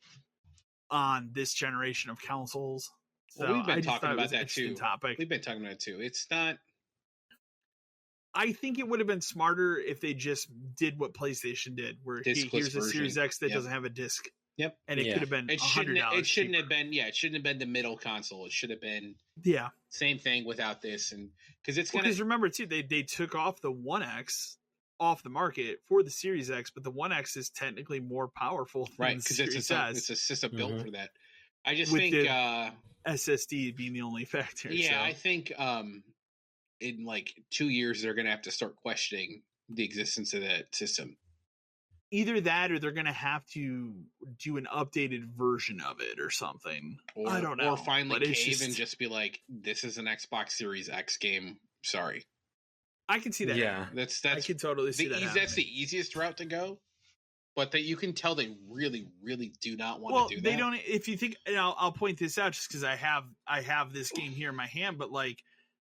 on this generation of consoles? So we've been talking about that too. We've been talking about it too. It's not. I think it would have been smarter if they just did what PlayStation did, where here's a Series X that doesn't have a disc. Yep, and it could have been $100. It shouldn't have been. Yeah, it shouldn't have been the middle console. It should have been. Yeah, same thing without this, and because because remember too, they took off the One X off the market for the Series X, but the One X is technically more powerful, than because it's a system built for that. I just think SSD being the only factor. Yeah, so. I think in like 2 years they're going to have to start questioning the existence of that system. Either that, or they're going to have to do an updated version of it or something. I don't know. Or finally cave and just be like, "This is an Xbox Series X game." Sorry, I can see that. Yeah, that's I can totally see that. That's the easiest route to go. But that you can tell they really, really do not want to do that. They don't. If you think, and I'll point this out just because I have this game here in my hand. But like,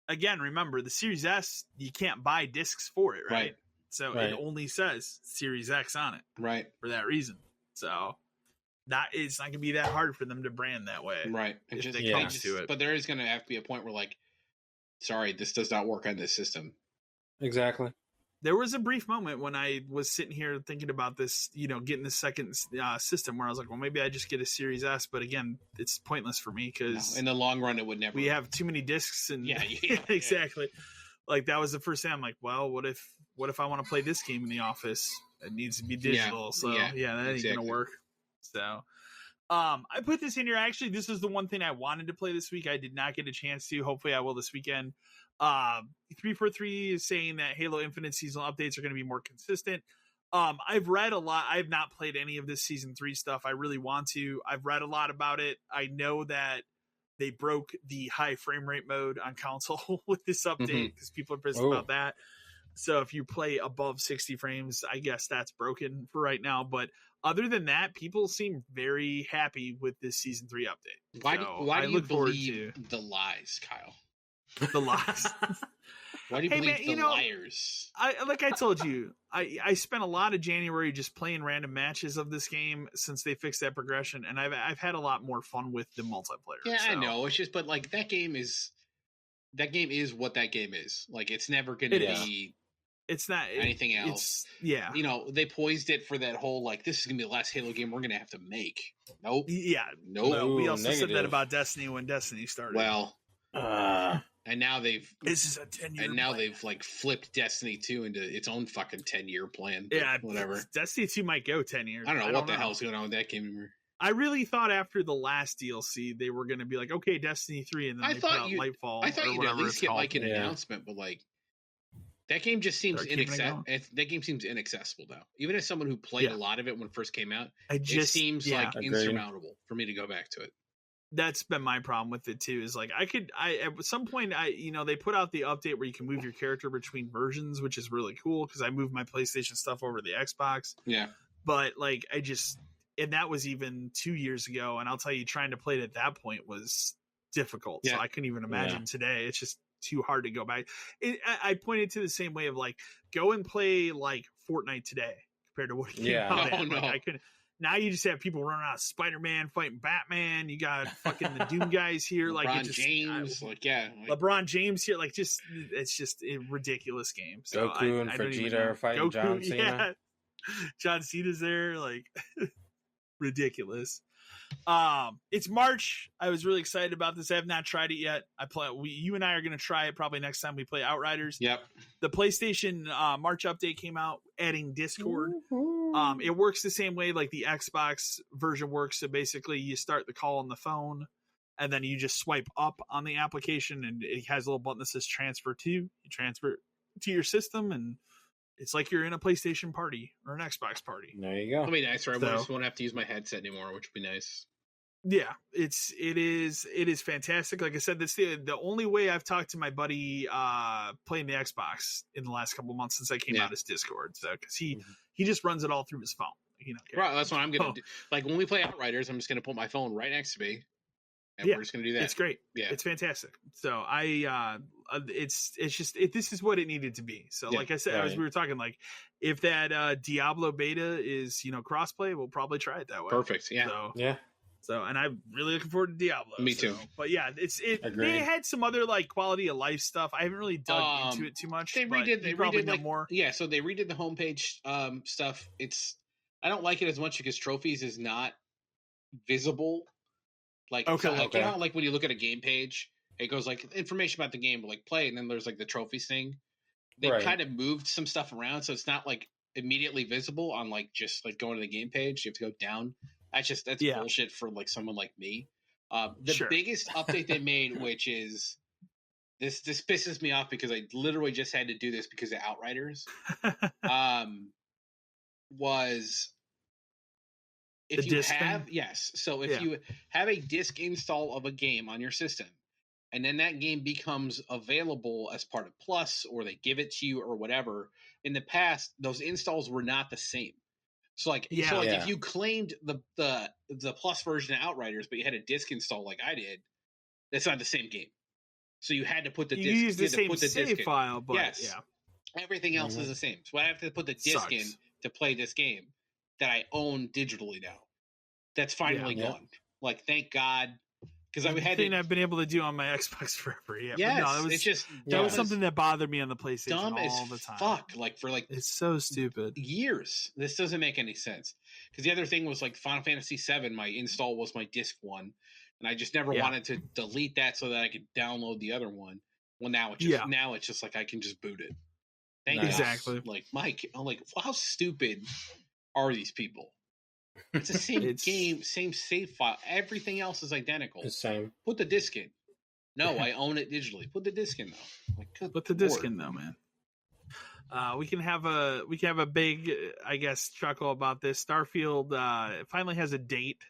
again, remember the Series S, you can't buy discs for it, right? So it only says Series X on it, right? For that reason. So it's not gonna be that hard for them to brand that way, right? If they come to it. But there is gonna have to be a point where, like, sorry, this does not work on this system. Exactly. There was a brief moment when I was sitting here thinking about this, getting the second system where I was like, well, maybe I just get a Series S. But again, it's pointless for me because in the long run, it would never. We have too many discs, and yeah, exactly. Like that was the first thing. I'm like, well, what if I want to play this game in the office? It needs to be digital. That ain't gonna work. So, I put this in here. Actually, this is the one thing I wanted to play this week. I did not get a chance to. Hopefully, I will this weekend. 343 is saying that Halo Infinite seasonal updates are going to be more consistent. I've read a lot. I've not played any of this season 3 stuff. I really want to. I've read a lot about it. I know that they broke the high frame rate mode on console with this update because people are pissed about that. So if you play above 60 frames, I guess that's broken for right now. But other than that, people seem very happy with this season 3 update. Why do you believe the lies, Kyle? The lies. Why do you believe the liars? Like I told you, I spent a lot of January just playing random matches of this game since they fixed that progression, and I've had a lot more fun with the multiplayer. Yeah, so. I know. It's just, but like that game is what that game is. Like it's never going to be. It's not anything else. They poised it for that whole like this is going to be the last Halo game we're going to have to make. Nope. Yeah. Nope. We also said that about Destiny when Destiny started. Well. And now they've this is a 10-year and now plan. they've like flipped Destiny 2 into its own fucking 10-year plan. Yeah, whatever. Destiny 2 might go 10 years. I don't know what the hell's going on with that game. I really thought after the last DLC they were going to be like, okay, Destiny 3, and then they put out Lightfall. I thought you'd at least get like an announcement, but like that game just seems inaccessible. That game seems inaccessible now. Even as someone who played a lot of it when it first came out, it seems like insurmountable for me to go back to it. That's been my problem with it too. Is like at some point they put out the update where you can move your character between versions, which is really cool because I moved my PlayStation stuff over to the Xbox. Yeah, but like and that was even 2 years ago, and I'll tell you, trying to play it at that point was difficult. Yeah. So I couldn't even imagine today. It's just too hard to go back. I pointed to the same way of like go and play like Fortnite today compared to what came out. No. Like, I couldn't. Now you just have people running out of Spider-Man fighting Batman. You got fucking the Doom guys here, LeBron James, LeBron James here. Like, it's just a ridiculous game. So Goku and Vegeta are fighting John Cena. Yeah. John Cena's there, like ridiculous. It's March. I was really excited about this. I have not tried it yet. You and I are going to try it probably next time we play Outriders. Yep. The PlayStation March update came out, adding Discord. It works the same way like the Xbox version works. So basically, you start the call on the phone, and then you just swipe up on the application, and it has a little button that says "Transfer to." You transfer it to your system, and it's like you're in a PlayStation party or an Xbox party. There you go. That'll be nice. I just won't have to use my headset anymore, which would be nice. Yeah, it is fantastic. Like I said, that's the only way I've talked to my buddy playing the Xbox in the last couple of months since I came out is Discord. So because he just runs it all through his phone. Right, that's what I'm gonna do. Like when we play Outriders, I'm just gonna put my phone right next to me, and we're just gonna do that. It's great. Yeah, it's fantastic. So this is what it needed to be. So like I said, as we were talking, like if that Diablo beta is crossplay, we'll probably try it that way. Perfect. Yeah. So, and I'm really looking forward to Diablo. Me too. But yeah, they had some other like quality of life stuff. I haven't really dug into it too much. They redid more. Yeah, so they redid the homepage stuff. I don't like it as much because trophies is not visible. Like, you know, like when you look at a game page, it goes like information about the game, but like play, and then there's like the trophies thing. They kind of moved some stuff around, so it's not like immediately visible on like just like going to the game page. You have to go down. That's bullshit for like someone like me. The biggest update they made, which is this pisses me off because I literally just had to do this because of Outriders. Was if you have you have a disk install of a game on your system, and then that game becomes available as part of Plus, or they give it to you or whatever. In the past, those installs were not the same. So if you claimed the Plus version of Outriders, but you had a disc install like I did, that's not the same game. So you had to put the disc. You use the same save file, but everything else is the same. So I have to put the disc in to play this game that I own digitally now. That's finally gone. Like, thank God. Because I had I've been able to do on my Xbox forever. Yeah, yes, no, that was something that bothered me on the PlayStation all the time. Fuck, like for like it's so stupid. Years. This doesn't make any sense. Because the other thing was like Final Fantasy VII. My install was my disc one, and I just never wanted to delete that so that I could download the other one. Well, now it's just like I can just boot it. Exactly. Like Mike, I'm like, how stupid are these people? It's the same game, same save file. Everything else is identical. The same. Put the disc in. No, I own it digitally. Put the disc in though. Like, put the disc in though, man. We can have a big, I guess, chuckle about this. Starfield finally has a date.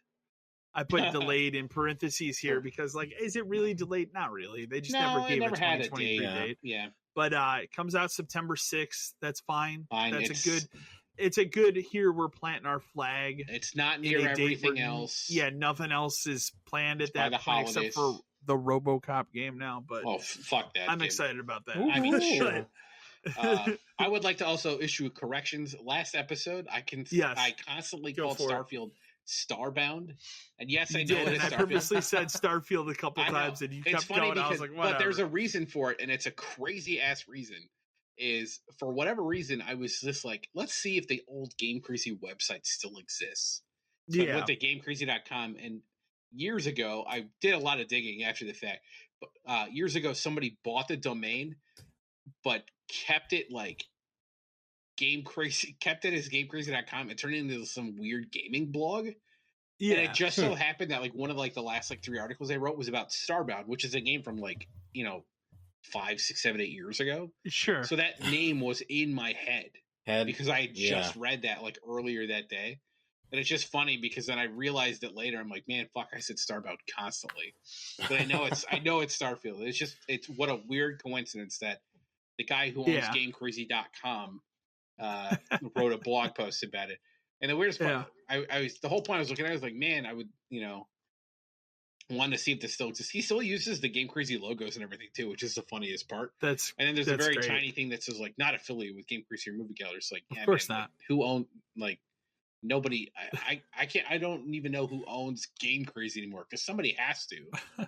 I put delayed in parentheses here because, like, is it really delayed? Not really. They just never gave a 2023 date. Yeah. But it comes out September 6th. That's fine. It's a good here we're planting our flag. It's not near everything else. Yeah, nothing else is planned at that point except for the RoboCop game now. But fuck that. I'm excited about that. I mean, sure. I would like to also issue corrections. Last episode, I constantly called Starfield Starbound, and yes, I know it is Starfield. I purposely said Starfield a couple times, and you kept going. I was like, whatever. But there's a reason for it, and it's a crazy ass reason. Is for whatever reason I was just like, let's see if the old Game Crazy website still exists. So I went to GameCrazy.com, and years ago I did a lot of digging after the fact, years ago, somebody bought the domain, but kept it like kept it as gamecrazy.com and turned it into some weird gaming blog. Yeah. And it just so happened that like one of like the last like 3 articles they wrote was about Starbound, which is a game from like, 5, 6, 7, 8 years ago. Sure. So that name was in my head because I had just read that like earlier that day. And it's just funny because then I realized it later. I'm like, man, fuck, I said Starbound constantly. But I know it's Starfield. It's what a weird coincidence that the guy who owns gamecrazy.com wrote a blog post about it. And the weirdest part, the whole point I was looking at, I was like, man, I would, want to see if this still exists. He still uses the Game Crazy logos and everything too, which is the funniest part. And then there's a very tiny thing that says like not affiliated with Game Crazy or Movie Gallery. It's like, of course not. Like, who owned like nobody? I can't. I don't even know who owns Game Crazy anymore because somebody has to,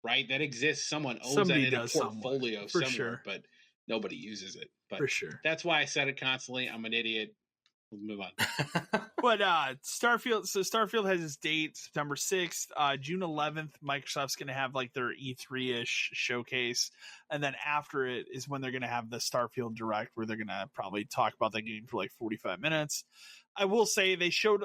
right? That exists. Someone owns somebody that in a portfolio somewhere, sure. But nobody uses it. But for sure, that's why I said it constantly. I'm an idiot. We'll move on. But Starfield has its date September 6th. June 11th, Microsoft's going to have like their E3-ish showcase. And then after it is when they're going to have the Starfield Direct, where they're going to probably talk about the game for like 45 minutes. I will say they showed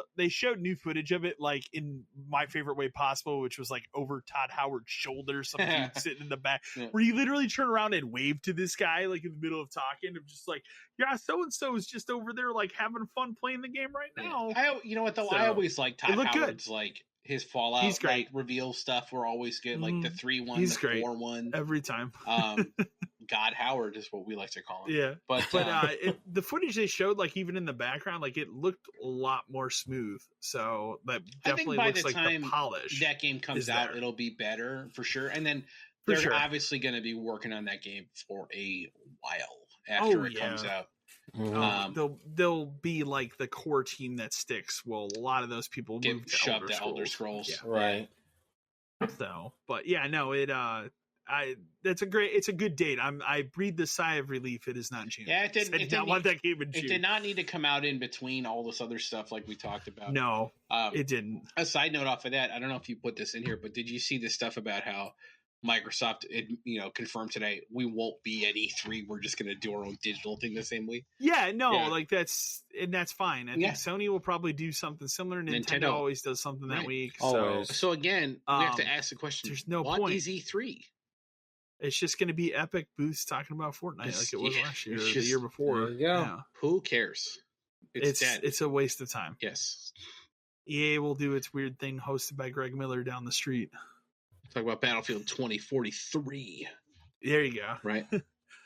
new footage of it like in my favorite way possible, which was like over Todd Howard's shoulder, some dude sitting in the back, where you literally turn around and wave to this guy like in the middle of talking, of just like, yeah, so and so is just over there like having fun playing the game right now. You know what though? So, I always like Todd Howard's good. Like his Fallout like reveal stuff were always good, like the 3-1, the 4-1 every time. God Howard is what we like to call him. Yeah, but the footage they showed, like even in the background, like it looked a lot more smooth. So that definitely looks like the polish. That game comes out, it'll be better for sure. And then they're obviously going to be working on that game for a while after it comes out. They'll be like the core team that sticks. Well, a lot of those people get shoved to Elder Scrolls, right? So, but yeah, no, it's a good date. I breathed the sigh of relief. It is not in June. Yeah, it did not need to come out in between all this other stuff like we talked about. No, it didn't. A side note off of that, I don't know if you put this in here, but did you see this stuff about how Microsoft, confirmed today we won't be at E3. We're just going to do our own digital thing the same week. Yeah, like that's fine. I think Sony will probably do something similar. Nintendo always does something that week. So again, we have to ask the question: there's no what point. Is E3? It's just going to be Epic booths talking about Fortnite like it was last year or the year before. Yeah. Who cares? It's dead. It's a waste of time. Yes. EA will do its weird thing hosted by Greg Miller down the street. Talk about Battlefield 2043. There you go. Right.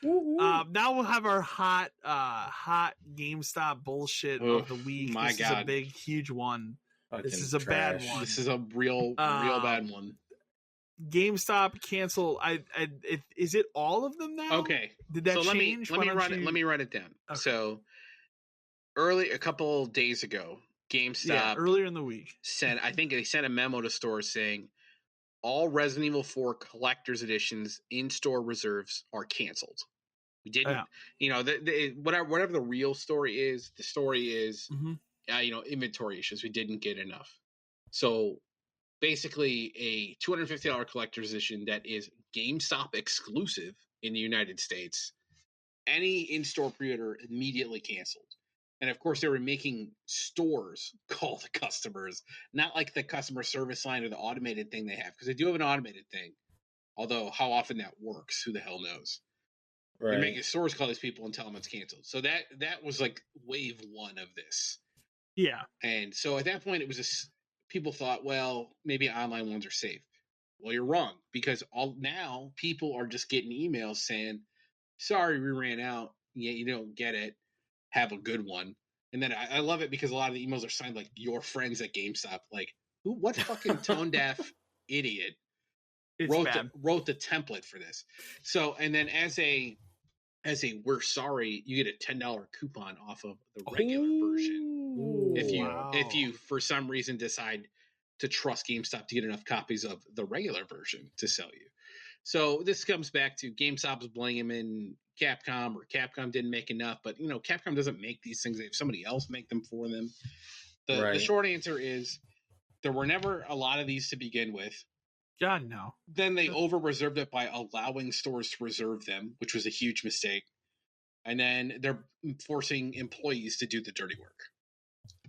Now we'll have our hot GameStop bullshit of the week. My this is a big, huge one. This is a bad one. This is a real bad one. GameStop cancel. Is it all of them now? Okay. Did that change? Let me write it down. Okay. So a couple days ago, GameStop earlier in the week I think they sent a memo to stores saying all Resident Evil 4 collector's editions in-store reserves are canceled. We didn't, whatever the real story is, the story is, inventory issues. We didn't get enough. So basically a $250 collector's edition that is GameStop exclusive in the United States, any in-store pre-order immediately canceled. And of course, they were making stores call the customers, not like the customer service line or the automated thing they have, because they do have an automated thing. Although how often that works, who the hell knows? Right. They're making stores call these people and tell them it's canceled. So that was like wave one of this. Yeah. And so at that point, it was just people thought, well, maybe online ones are safe. Well, you're wrong, because now people are just getting emails saying, sorry, we ran out. Yeah, you don't get it. Have a good one. And then I love it because a lot of the emails are signed like your friends at GameStop. Like, what fucking tone deaf idiot wrote the template for this? So, and then as a we're sorry, you get a $10 coupon off of the regular version. If you for some reason decide to trust GameStop to get enough copies of the regular version to sell you. So this comes back to GameStop's blaming Capcom, or Capcom didn't make enough, but Capcom doesn't make these things. They have somebody else make them for them. The short answer is there were never a lot of these to begin with. God, no. Then they over-reserved it by allowing stores to reserve them, which was a huge mistake. And then they're forcing employees to do the dirty work.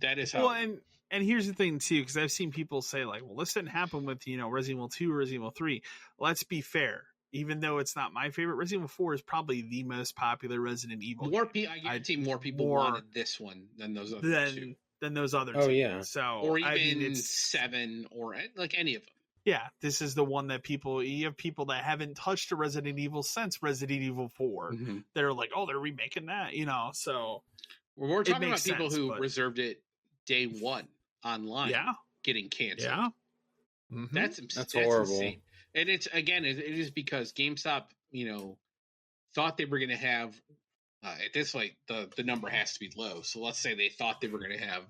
That is how. Well, and here's the thing too, because I've seen people say like, "Well, this didn't happen with Resident Evil 2, Resident Evil 3." Let's be fair. Even though it's not my favorite, Resident Evil 4 is probably the most popular Resident Evil. I guarantee more people wanted this one than those other two. Than those other two. Oh yeah. So or even 7 or like any of them. Yeah, this is the one that you have people that haven't touched a Resident Evil since Resident Evil 4. Mm-hmm. They're like, oh, they're remaking that, so. Well, we're talking about people who reserved it day one online, getting canceled. Yeah. Mm-hmm. That's horrible. Insane. And it is because GameStop, thought they were going to have, at this point, the number has to be low. So let's say they thought they were going to have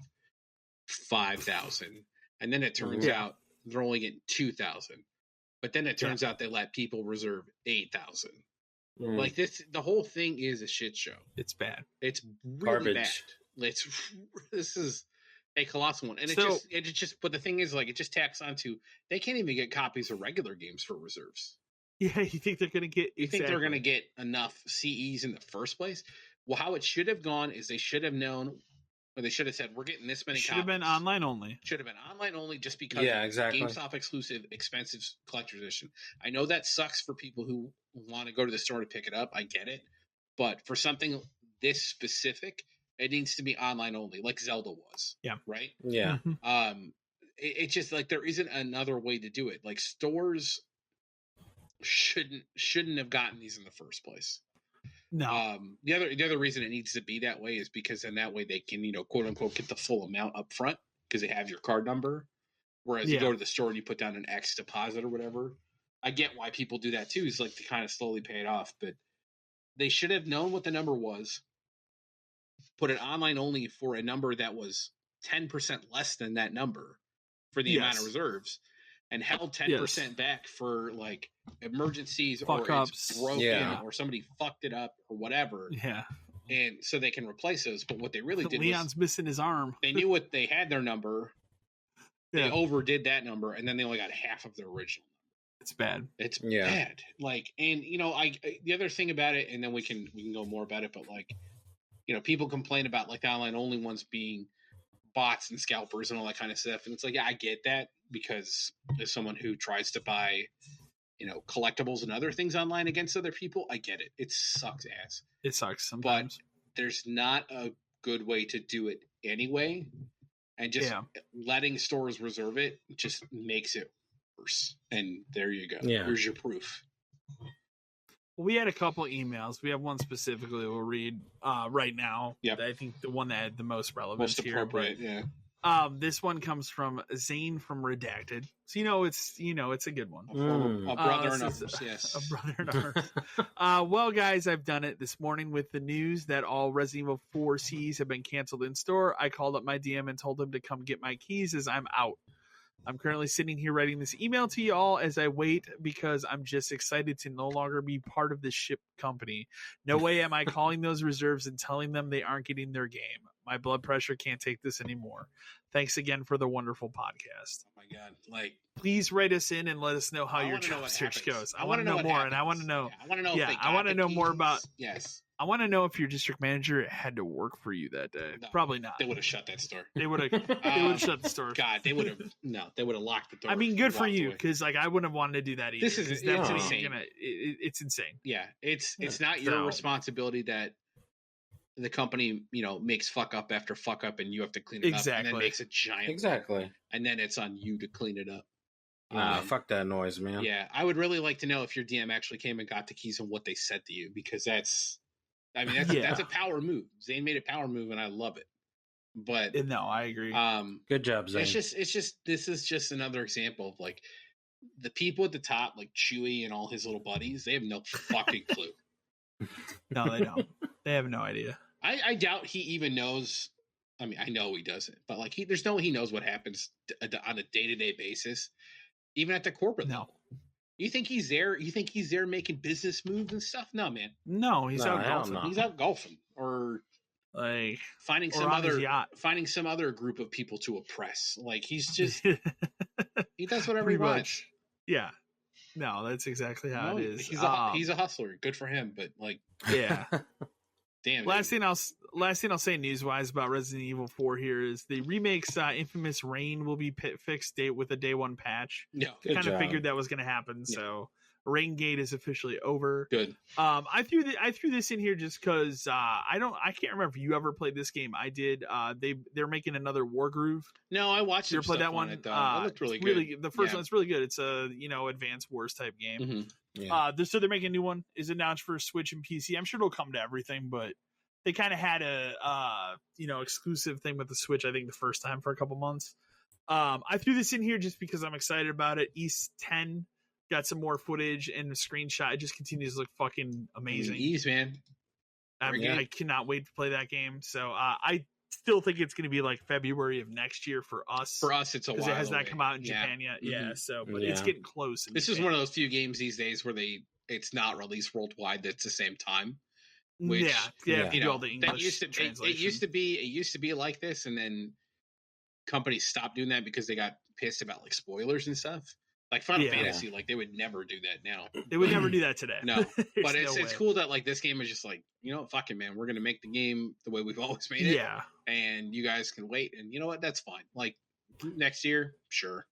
5,000. And then it turns out they're only getting 2,000. But then it turns out they let people reserve 8,000. Mm. Like the whole thing is a shit show. It's bad. It's really bad. This is a colossal one. And but the thing is, like, it just tacks onto, they can't even get copies of regular games for reserves. Yeah, you think they're going to get... You think they're going to get enough CEs in the first place? Well, how it should have gone is they should have known, or they should have said, we're getting this many copies. Should have been online only. Should have been online only just because GameStop exclusive, expensive collector's edition. I know that sucks for people who want to go to the store to pick it up. I get it. But for something this specific, it needs to be online only, like Zelda was. Yeah. Right? Yeah. It's just like there isn't another way to do it. Like stores shouldn't have gotten these in the first place. No. The other reason it needs to be that way is because then that way they can, quote unquote, get the full amount up front because they have your card number. Whereas you go to the store and you put down an X deposit or whatever. I get why people do that too, is like to kind of slowly pay it off. But they should have known what the number was, put it online only for a number that was 10% less than that number for the amount of reserves, and held 10% back for like emergencies it's broken or somebody fucked it up or whatever. Yeah. And so they can replace those. But what they really did Leon's missing his arm. They knew what they had their number. They overdid that number, and then they only got half of their original. It's bad. It's bad. Like, and the other thing about it, and then we can go more about it, but like, people complain about like the online only ones being bots and scalpers and all that kind of stuff. And it's like, yeah, I get that, because as someone who tries to buy, collectibles and other things online against other people, I get it. It sucks ass. It sucks sometimes. But there's not a good way to do it anyway. And just letting stores reserve it just makes it worse. And there you go. Yeah. Here's your proof. We had a couple emails. We have one specifically we'll read right now. Yep. I think the one that had the most relevance here. Most appropriate, yeah. This one comes from Zane from Redacted. So it's a good one. A brother in arms, yes. A brother in arms. Well, guys, I've done it this morning with the news that all Resident Evil 4 Cs have been canceled in store. I called up my DM and told him to come get my keys as I'm out. I'm currently sitting here writing this email to you all as I wait because I'm just excited to no longer be part of this ship company. No way am I calling those reserves and telling them they aren't getting their game. My blood pressure can't take this anymore. Thanks again for the wonderful podcast. Oh my God. Like, please write us in and let us know how your job search goes. I want to know more happens. And I want to know. I want to know. Yeah, I want to know more about. Yes. I want to know if your district manager had to work for you that day. No, probably not. They would have shut that store. They would have shut the store. God, they would have locked the door. I mean, good for you, because like I wouldn't have wanted to do that either. This is insane. It's insane. Yeah, it's not your responsibility that the company makes fuck up after fuck up, and you have to clean it up, and then makes a giant and then it's on you to clean it up. Fuck that noise, man. Yeah, I would really like to know if your DM actually came and got the keys and what they said to you, because that's a power move. Zane made a power move, and I love it. But no, I agree. Good job, Zane. It's just this is just another example of like the people at the top, like Chewie and all his little buddies. They have no fucking clue. No, they don't. They have no idea. I doubt he even knows. I mean, I know he doesn't, but like there's no way he knows what happens on a day-to-day basis, even at the corporate level. You think he's there? You think he's there making business moves and stuff? No, man. No, he's out golfing. He's out golfing, or like finding some other group of people to oppress. Like he's just he does whatever he wants. Yeah. No, that's exactly how it is. He's a hustler. Good for him. But like, yeah. Damn. Last thing I'll say news wise about Resident Evil 4 here is the remake's Infamous Reign will be fixed with a day one patch. Yeah, kind of figured that was going to happen. Yeah. So Reign Gate is officially over. Good. I threw this in here just because I can't remember if you ever played this game. I did. They're making another Wargroove. No, I watched. You ever played that one? It looked really good. The first one's really good. It's a Advanced Wars type game. Mm-hmm. Yeah. So they're making a new one. Is announced for Switch and PC. I'm sure it'll come to everything, but they kind of had a exclusive thing with the Switch. I think the first time for a couple months. I threw this in here just because I'm excited about it. East 10 got some more footage and the screenshot. It just continues to look fucking amazing. Ease, man. I cannot wait to play that game. So I still think it's going to be like February of next year for us. For us, it's a while because it has away. not come out in Japan yet. Mm-hmm. Yeah, so but it's getting close. This is one of those few games these days where it's not released worldwide. That's the same time. Which, all the English it used to be like this, and then companies stopped doing that because they got pissed about like spoilers and stuff. Like Final Fantasy, like they would never do that now. They would never do that today. No, but it's cool that like this game is just like, fuck it, man. We're gonna make the game the way we've always made it. Yeah, and you guys can wait, and you know what? That's fine. Like next year, sure.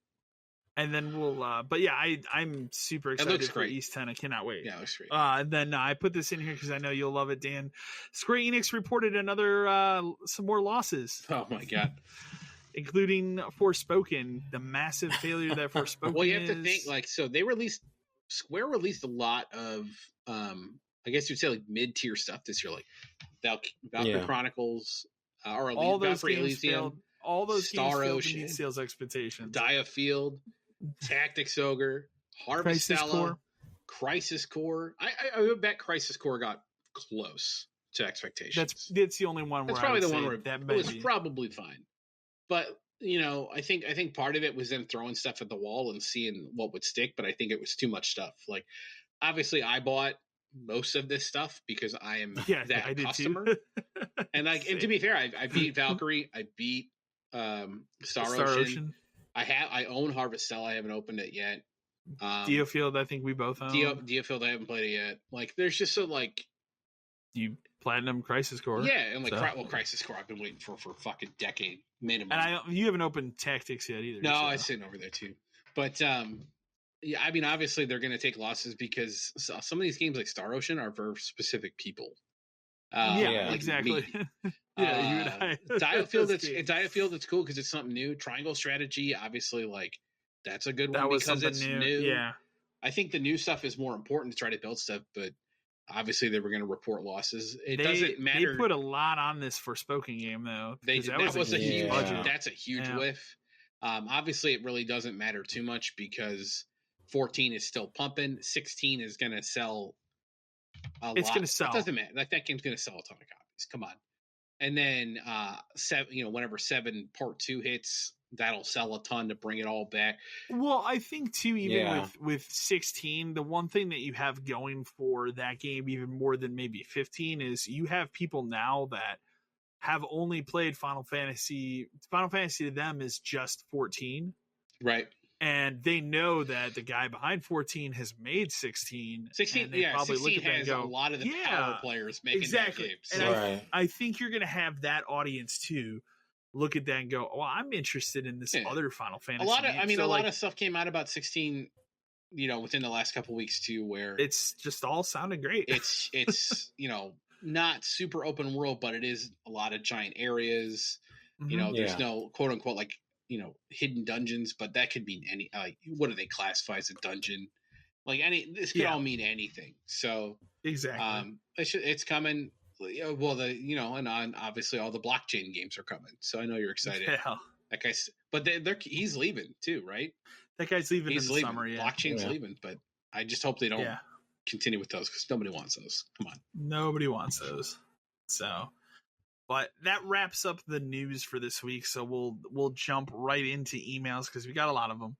And then we'll, but yeah, I'm super excited for East 10. I cannot wait. Yeah, it looks great. And then I put this in here because I know you'll love it, Dan. Square Enix reported some more losses. Oh my god. Including Forspoken, the massive failure that Forspoken Well, you have to think, like, so Square released a lot of, I guess you'd say, like, mid-tier stuff this year, like Valkyrie Chronicles, or all those Valkyrie games Elysium, failed. All those Star games Ocean, failed to meet sales expectations. Dia Field, Tactics Ogre, Harvestella, Crisis Core. I would bet Crisis Core got close to expectations. That's the only one where that's probably the one where it was probably fine. But I think part of it was them throwing stuff at the wall and seeing what would stick. But I think it was too much stuff. Like, obviously, I bought most of this stuff because I am that customer. And and to be fair, I beat Valkyrie. I beat Star Ocean. I own Harvestella. I haven't opened it yet. Dia Field, I think we both own. Dia Field, I haven't played it yet. Like, there's just so like you platinum Crisis Core. Yeah, and like Crisis Core, I've been waiting for a fucking decade minimum. And you haven't opened Tactics yet either. No, I'm sitting over there too. But I mean, obviously they're going to take losses because some of these games like Star Ocean are for specific people. Exactly. You and I. Dia Field, it's cool because it's something new. Triangle Strategy, obviously, like that's a good one because it's new. Yeah, I think the new stuff is more important to try to build stuff, but obviously they were going to report losses. Doesn't matter. They put a lot on this Forspoken game though. That's a huge whiff. Obviously, it really doesn't matter too much because 14 is still pumping. 16 is going to sell. It's going to sell. It doesn't matter. Like that game's going to sell a ton of copies. Come on. And then 7, whenever 7 Part 2 hits, that'll sell a ton to bring it all back. Well, I think too, even with 16, the one thing that you have going for that game, even more than maybe 15, is you have people now that have only played Final Fantasy. Final Fantasy to them is just 14, right? And they know that the guy behind 14 has made 16. 16, probably 16 look at has a lot of the power players making that game. So. And I think you're going to have that audience too look at that and go, well, I'm interested in this other Final Fantasy. A lot of stuff came out about 16, within the last couple of weeks too, where it's just all sounding great. It's not super open world, but it is a lot of giant areas. Mm-hmm. There's no quote unquote like hidden dungeons, but that could mean any what do they classify as a dungeon? Like this could all mean anything. So exactly, it's coming. Well, and obviously all the blockchain games are coming. So I know you're excited. Yeah. That guy's, but he's leaving too, right? That guy's leaving in the summer. Yeah, blockchain's leaving, but I just hope they don't continue with those because nobody wants those. Come on, nobody wants those. So. But that wraps up the news for this week. So we'll jump right into emails because we got a lot of them.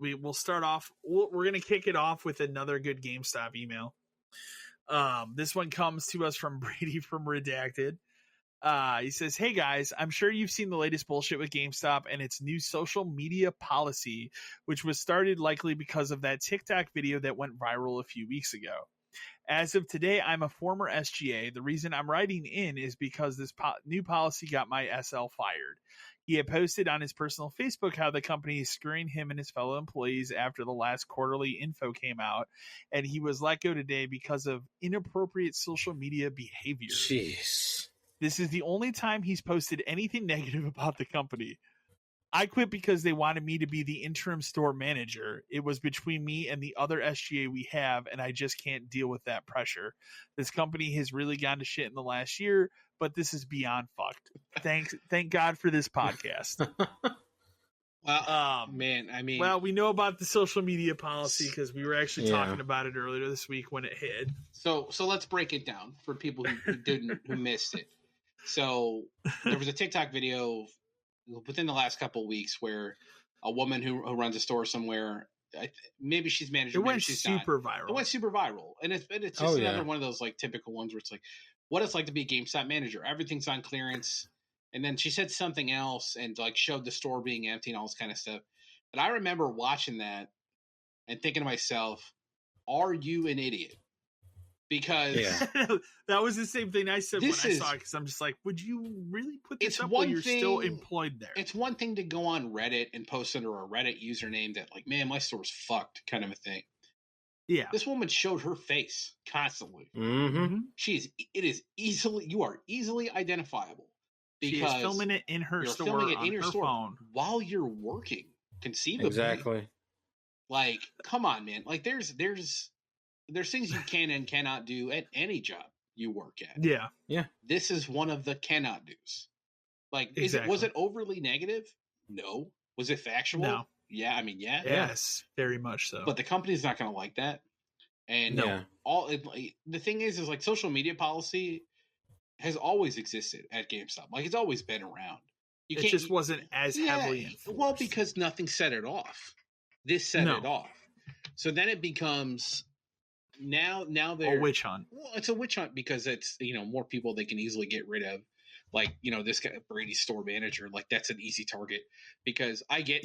We'll start off. We're gonna kick it off with another good GameStop email. This one comes to us from Brady from Redacted. He says, "Hey guys, I'm sure you've seen the latest bullshit with GameStop and its new social media policy, which was started likely because of that TikTok video that went viral a few weeks ago. As of today, I'm a former SGA. The reason I'm writing in is because this new policy got my SL fired. He had posted on his personal Facebook how the company is screwing him and his fellow employees after the last quarterly info came out, and he was let go today because of inappropriate social media behavior. Jeez. This is the only time he's posted anything negative about the company. I quit because they wanted me to be the interim store manager. It was between me and the other SGA we have, and I just can't deal with that pressure. This company has really gone to shit in the last year, but this is beyond fucked. Thank God for this podcast." Well, man, I mean, well, we know about the social media policy because we were actually talking about it earlier this week when it hit. So let's break it down for people who missed it. So there was a TikTok video within the last couple of weeks where a woman who runs a store somewhere, maybe she's manager, it went maybe she's super not. viral. It went super viral, and it's just another one of those like typical ones where it's like, what it's like to be a GameStop manager. Everything's on clearance, and then she said something else and like showed the store being empty and all this kind of stuff. But I remember watching that and thinking to myself, "Are you an idiot?" Because that was the same thing I said when I saw it, because I'm just like, would you really put this up while you're still employed there? It's one thing to go on Reddit and post under a Reddit username that like, man, my store's fucked kind of a thing. Yeah. This woman showed her face constantly. Mm-hmm. You are easily identifiable because she is filming it in her store filming it on in your her store phone while you're working, conceivably. Exactly. Like, come on, man. Like there's things you can and cannot do at any job you work at. Yeah. Yeah. This is one of the cannot do's. Like, was it overly negative? No. Was it factual? No. Yeah. I mean, yeah. Yes, very much so. But the company's not going to like that. And the thing is like social media policy has always existed at GameStop. Like it's always been around. It just wasn't as heavily enforced. Well, because nothing set it off. This set it off. So then it becomes now they're a witch hunt. Well, it's a witch hunt because it's more people they can easily get rid of. Like this guy Brady's store manager, like that's an easy target because I get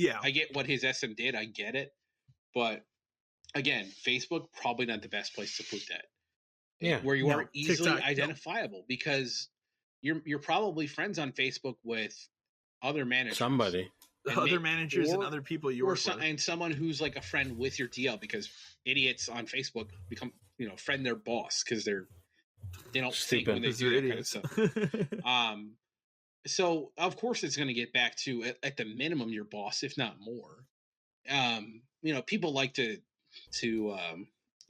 what his SM did. I get it, but again, Facebook probably not the best place to put that. Yeah, where you are easily TikTok, identifiable because you're probably friends on Facebook with other managers. Other managers and other people you work with. And someone who's like a friend with your DL because idiots on Facebook become, friend their boss because they don't think when they do that kind of stuff. So of course it's going to get back to at the minimum your boss, if not more. People like to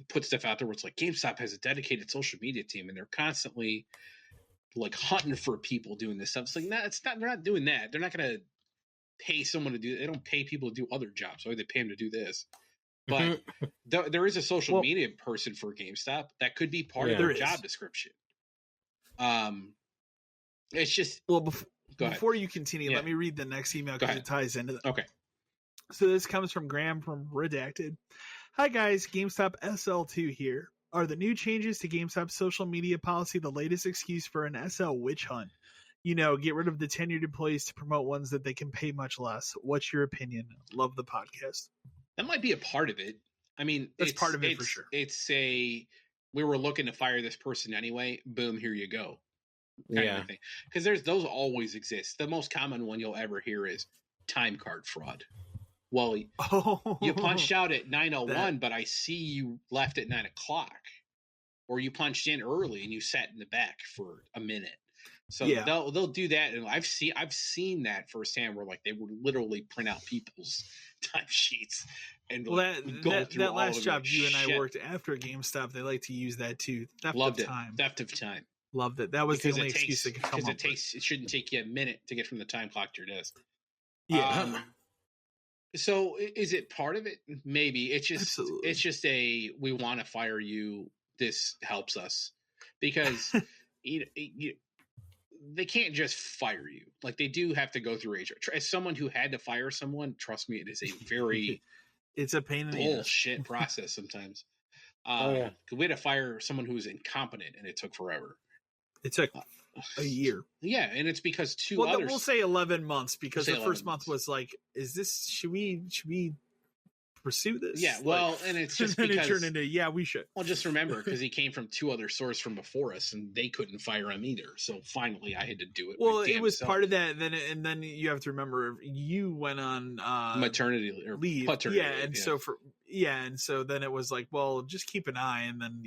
put stuff out there where it's like GameStop has a dedicated social media team and they're constantly like hunting for people doing this stuff. It's like, they're not doing that. They're not going to pay someone to do. They don't pay people to do other jobs. So they pay them to do this. But there is a social media person for GameStop that could be part of their job description. It's just before you continue, let me read the next email because it ties into that. Okay. So this comes from Graham from Redacted. Hi guys, GameStop SL2 here. Are the new changes to GameStop's social media policy the latest excuse for an SL witch hunt? Get rid of the tenured employees to promote ones that they can pay much less. What's your opinion? Love the podcast. That might be a part of it. I mean, that's part of it for sure. It's we were looking to fire this person anyway. Boom, here you go. Because those always exist. The most common one you'll ever hear is time card fraud. Well, you punched out at 9:01, but I see you left at 9:00, or you punched in early and you sat in the back for a minute. So they'll do that, and I've seen that firsthand where like they would literally print out people's timesheets and that last job you and I worked after GameStop, they like to use that too. Theft of time. Loved it. That was the only excuse they could come up with. It shouldn't take you a minute to get from the time clock to your desk. Yeah. So is it part of it? Maybe it's just we want to fire you. This helps us because they can't just fire you. Like they do have to go through HR. As someone who had to fire someone, trust me, it is a very it's a pain in the bullshit process sometimes. We had to fire someone who was incompetent, and it took forever. It took a year. Yeah, and it's because we'll say 11 months because the first month was like, should we pursue this? Yeah, well, and it's just because it turned into we should. Well, just remember, because he came from 2 other sources from before us, and they couldn't fire him either. So finally, I had to do it. Well, it was part of that. Then you have to remember you went on maternity or leave. Paternity leave, and so then it was like, well, just keep an eye, and then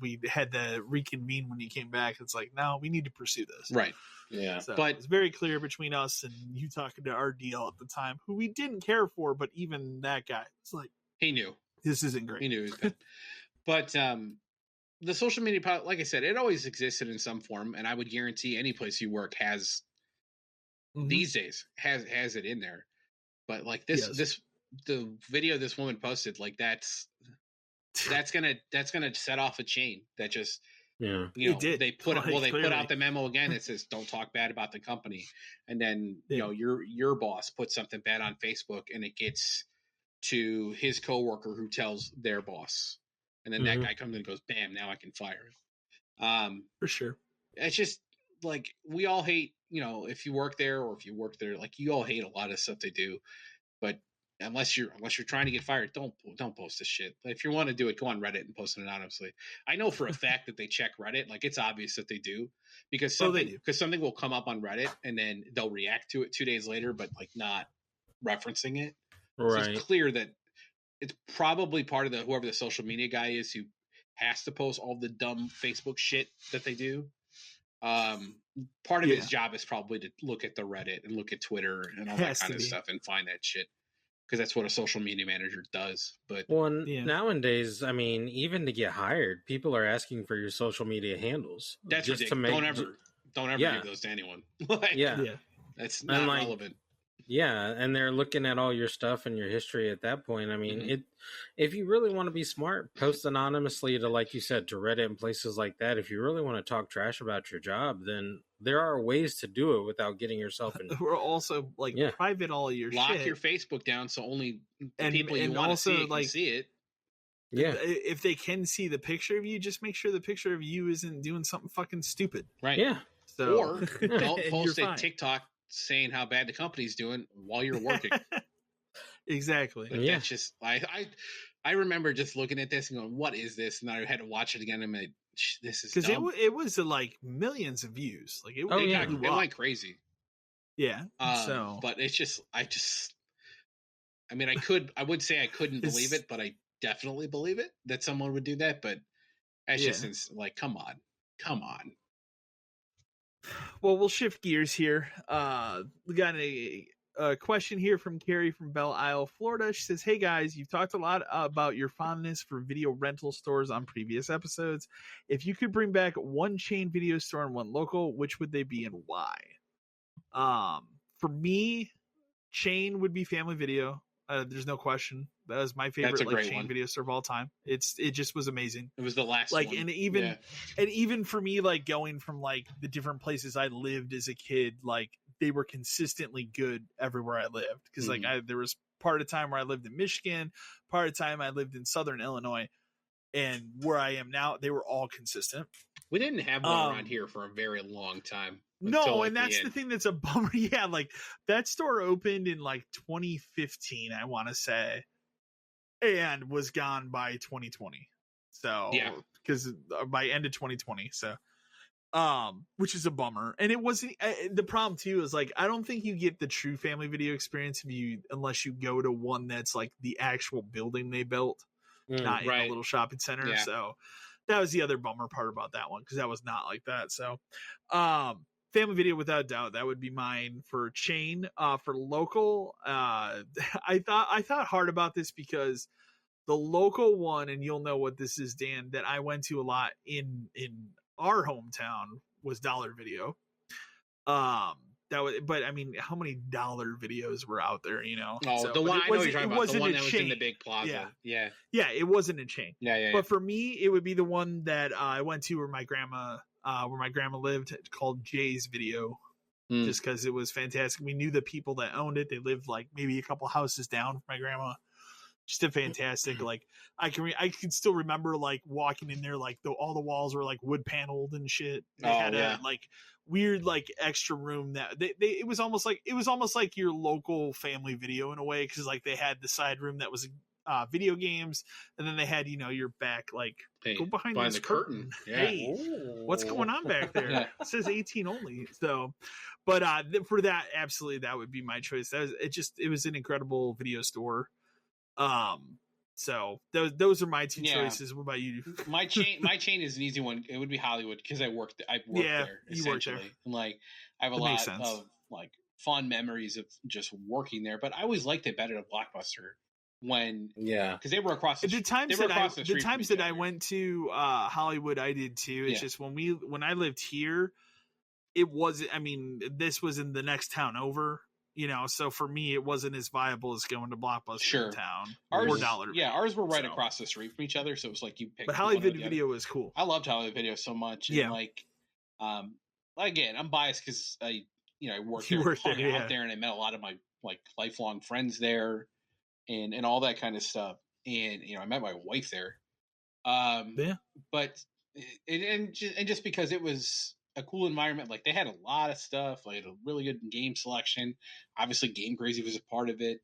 we had to reconvene when you came back. It's like, no, we need to pursue this, right? Yeah, so but it's very clear between us and you talking to our DL at the time, who we didn't care for, but even that guy, it's like he knew this isn't great. He knew it was bad. But the social media, like I said, it always existed in some form, and I would guarantee any place you work has these days has it in there. But like the video this woman posted, like that's gonna set off a chain that just they put out the memo again that says don't talk bad about the company, and then your boss puts something bad on Facebook and it gets to his coworker who tells their boss, and then that guy comes and goes, bam, now I can fire him. For sure. It's just like we all hate, if you work there or if you work there, like you all hate a lot of stuff they do, but unless you're trying to get fired, don't post this shit. If you want to do it, go on Reddit and post it anonymously. I know for a fact that they check Reddit. Like it's obvious that they do because something will come up on Reddit and then they'll react to it 2 days later, but like not referencing it. Right. So it's clear that it's probably part of whoever the social media guy is who has to post all the dumb Facebook shit that they do. Part of his job is probably to look at the Reddit and look at Twitter and all that kind of stuff and find that shit. Because that's what a social media manager does. But nowadays, I mean, even to get hired, people are asking for your social media handles. That's just ridiculous. Don't ever give those to anyone. That's not relevant. Yeah, and they're looking at all your stuff and your history at that point. I mean, if you really want to be smart, post anonymously to, like you said, to Reddit and places like that. If you really want to talk trash about your job, then there are ways to do it without getting yourself in. We're also private all your Lock shit. your Facebook down so only the people you want to see can see it. Yeah. If they can see the picture of you, just make sure the picture of you isn't doing something fucking stupid. Right. Yeah. So, or don't post a TikTok saying how bad the company's doing while you're working. Exactly. But that's just I remember just looking at this and going, what is this? And I had to watch it again and I'm like, this is because it was like millions of views. Like it went crazy. Yeah. But it's just I mean I would say I couldn't believe it, but I definitely believe it that someone would do that. But that's just like, come on. Well, we'll shift gears here. We got a question here from Carrie from Belle Isle, Florida. She says, hey guys, you've talked a lot about your fondness for video rental stores on previous episodes. If you could bring back one chain video store and one local, which would they be and why? For me, chain would be Family Video. There's no question. That was my favorite chain video store of all time. It just was amazing. It was the last one. And even for me, like going from like the different places I lived as a kid, like they were consistently good everywhere I lived. Because like there was part of time where I lived in Michigan, part of time I lived in Southern Illinois, and where I am now, they were all consistent. We didn't have one around here for a very long time. No, and that's the thing that's a bummer. Yeah, like that store opened in like 2015, I want to say, and was gone by 2020. So because by end of 2020, so which is a bummer. And it wasn't the problem too is like I don't think you get the true Family Video experience unless you go to one that's like the actual building they built, not in a little shopping center. Yeah. So that was the other bummer part about that one because that was not like that. So Family Video, without doubt, that would be mine for chain. For local, I thought hard about this because the local one, and you'll know what this is, Dan, that I went to a lot in our hometown was Dollar Video. But I mean, how many Dollar Videos were out there? Oh, so, the one I know you're talking about, the one that was in the big plaza. Yeah. It wasn't a chain. Yeah. But for me, it would be the one that I went to where my grandma lived, called Jay's Video, just because it was fantastic. We knew the people that owned it. They lived like maybe a couple houses down from my grandma. just a fantastic, like, I can still remember, like, walking in there, like, all the walls were, like, wood paneled and shit. They had a, like, weird, like, extra room that it was almost like your local Family Video in a way, because, like, they had the side room that was video games, and then they had, your back, like, go behind this the curtain. Yeah. Hey, what's going on back there? It says 18 only. So, but for that, absolutely, that would be my choice. It was an incredible video store. So those are my two choices. What about you? My chain is an easy one. It would be Hollywood, because I worked there essentially. And like, I have a lot of like fond memories of just working there, but I always liked it better at Blockbuster because they were across the street. The times that I went to Hollywood, I did too. It's just when I lived here, it wasn't, I mean, this was in the next town over. So for me, it wasn't as viable as going to Blockbuster in town. Ours were right across the street from each other, so it was like you picked. But Hollywood Video was cool. I loved Hollywood Video so much. And like, again, I'm biased because I worked there, hung out there, and I met a lot of my like lifelong friends there, and all that kind of stuff. And I met my wife there. But just because it was a cool environment, like they had a lot of stuff, like a really good game selection. Obviously, Game Crazy was a part of it.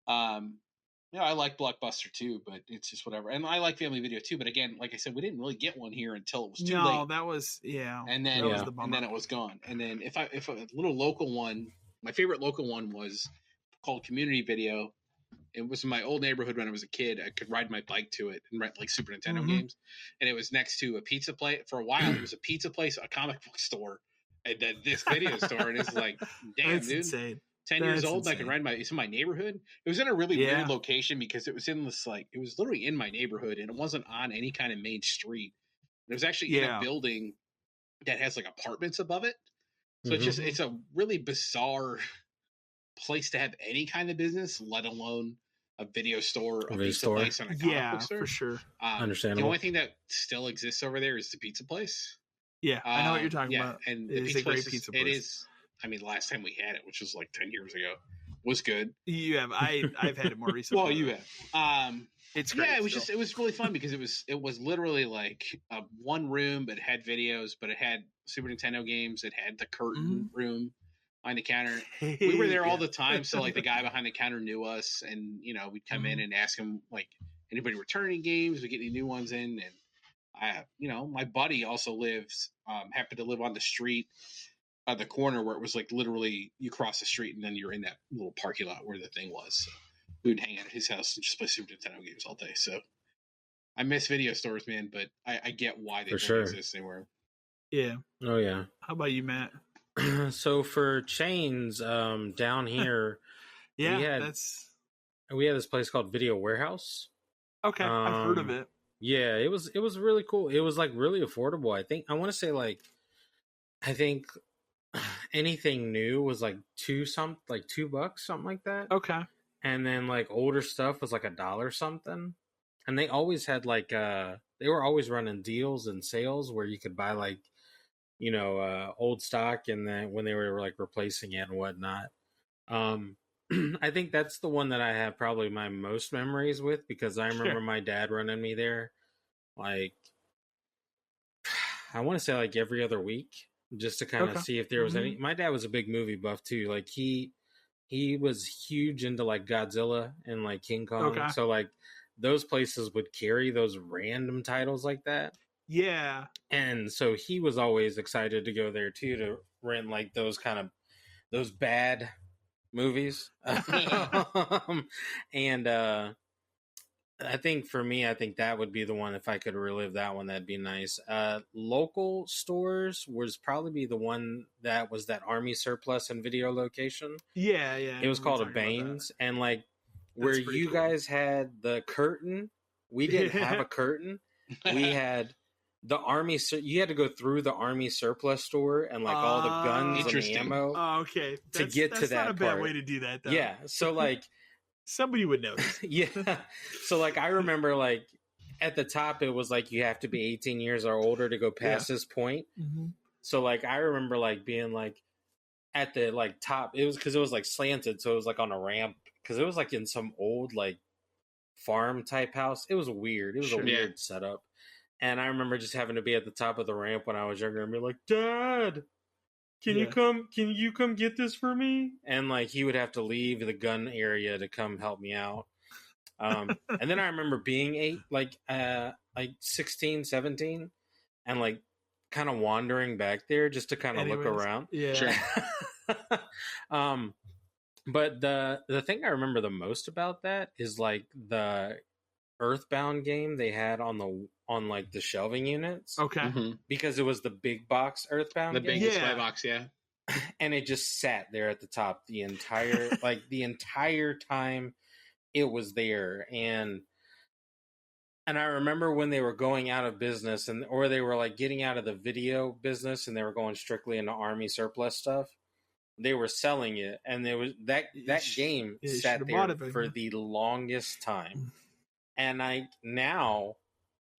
I like Blockbuster too, but it's just whatever. And I like Family Video too, but again, like I said, we didn't really get one here until it was too late. No, that was and then it was gone. And then if a little local one, my favorite local one was called Community Video. It was in my old neighborhood when I was a kid. I could ride my bike to it and rent like Super Nintendo games. And it was next to a pizza place. For a while, it was a pizza place, a comic book store, and then this video store. And it's like, damn, that's dude. Insane. 10 years old, I could ride it's in my neighborhood. It was in a really weird location because it was in this, like, it was literally in my neighborhood, and it wasn't on any kind of main street. It was actually in a building that has like apartments above it. So it's a really bizarre place to have any kind of business, let alone a video store, a pizza place, and a comic book store. For sure. Understandable. The only thing that still exists over there is the pizza place. Yeah, I know what you're talking about. And it is a great pizza place. It is. I mean, last time we had it, which was like 10 years ago, was good. You have. I've had it more recently. Well, you have. It's great. Yeah, it was really fun because it was literally like one room, but it had videos, but it had Super Nintendo games. It had the curtain room behind the counter. We were there all the time, so like the guy behind the counter knew us, and we'd come in and ask him like anybody returning games, we get any new ones in, and my buddy also happened to live on the street. The corner where it was like literally you cross the street and then you're in that little parking lot where the thing was. So we would hang out at his house and just play Super Nintendo games all day. So I miss video stores, man, but I get why they don't exist anywhere. Yeah. Oh yeah. How about you, Matt? So for chains, down here, we had this place called Video Warehouse. Okay, I've heard of it. Yeah, it was really cool. It was like really affordable. I want to say anything new was like $2, something like that. Okay. And then like older stuff was like $1 something. And they always had like they were always running deals and sales where you could buy like old stock, and then when they were like replacing it and whatnot. I think that's the one that I have probably my most memories with, because I remember my dad running me there like I want to say like every other week, just to kind of see if there was any. My dad was a big movie buff too. Like he was huge into like Godzilla and like King Kong. Okay. So like those places would carry those random titles like that. Yeah. And so he was always excited to go there too, to rent like those bad movies. And I think for me, that would be the one. If I could relive that one, that'd be nice. Local stores was probably be the one that was that Army surplus and video location. Yeah. It was called a Baines, and like where you guys had the curtain, we didn't have a curtain. We had the Army. You had to go through the Army surplus store and like all the guns and the ammo. Oh, okay. To get to that. That's not a bad way to do that, though. Yeah. So like. Somebody would know. Yeah. So like I remember like at the top it was like you have to be 18 years or older to go past this point. Mm-hmm. So like I remember like being like at the like top, it was because it was like slanted, so it was like on a ramp, because it was like in some old like farm type house. It was weird. It was a weird setup. And I remember just having to be at the top of the ramp when I was younger and be like, Dad, can you come get this for me? And like he would have to leave the gun area to come help me out. And then I remember being 16, 17 and like kind of wandering back there just to kind of look around. Yeah. Sure. But the thing I remember the most about that is like the Earthbound game they had on like the shelving units. Okay. Mm-hmm. Because it was the big box Earthbound the game. big display box, yeah. And it just sat there at the top the entire time it was there. And I remember when they were going out of business or they were like getting out of the video business and they were going strictly into army surplus stuff. They were selling it, and there was that game sat there for the longest time. And I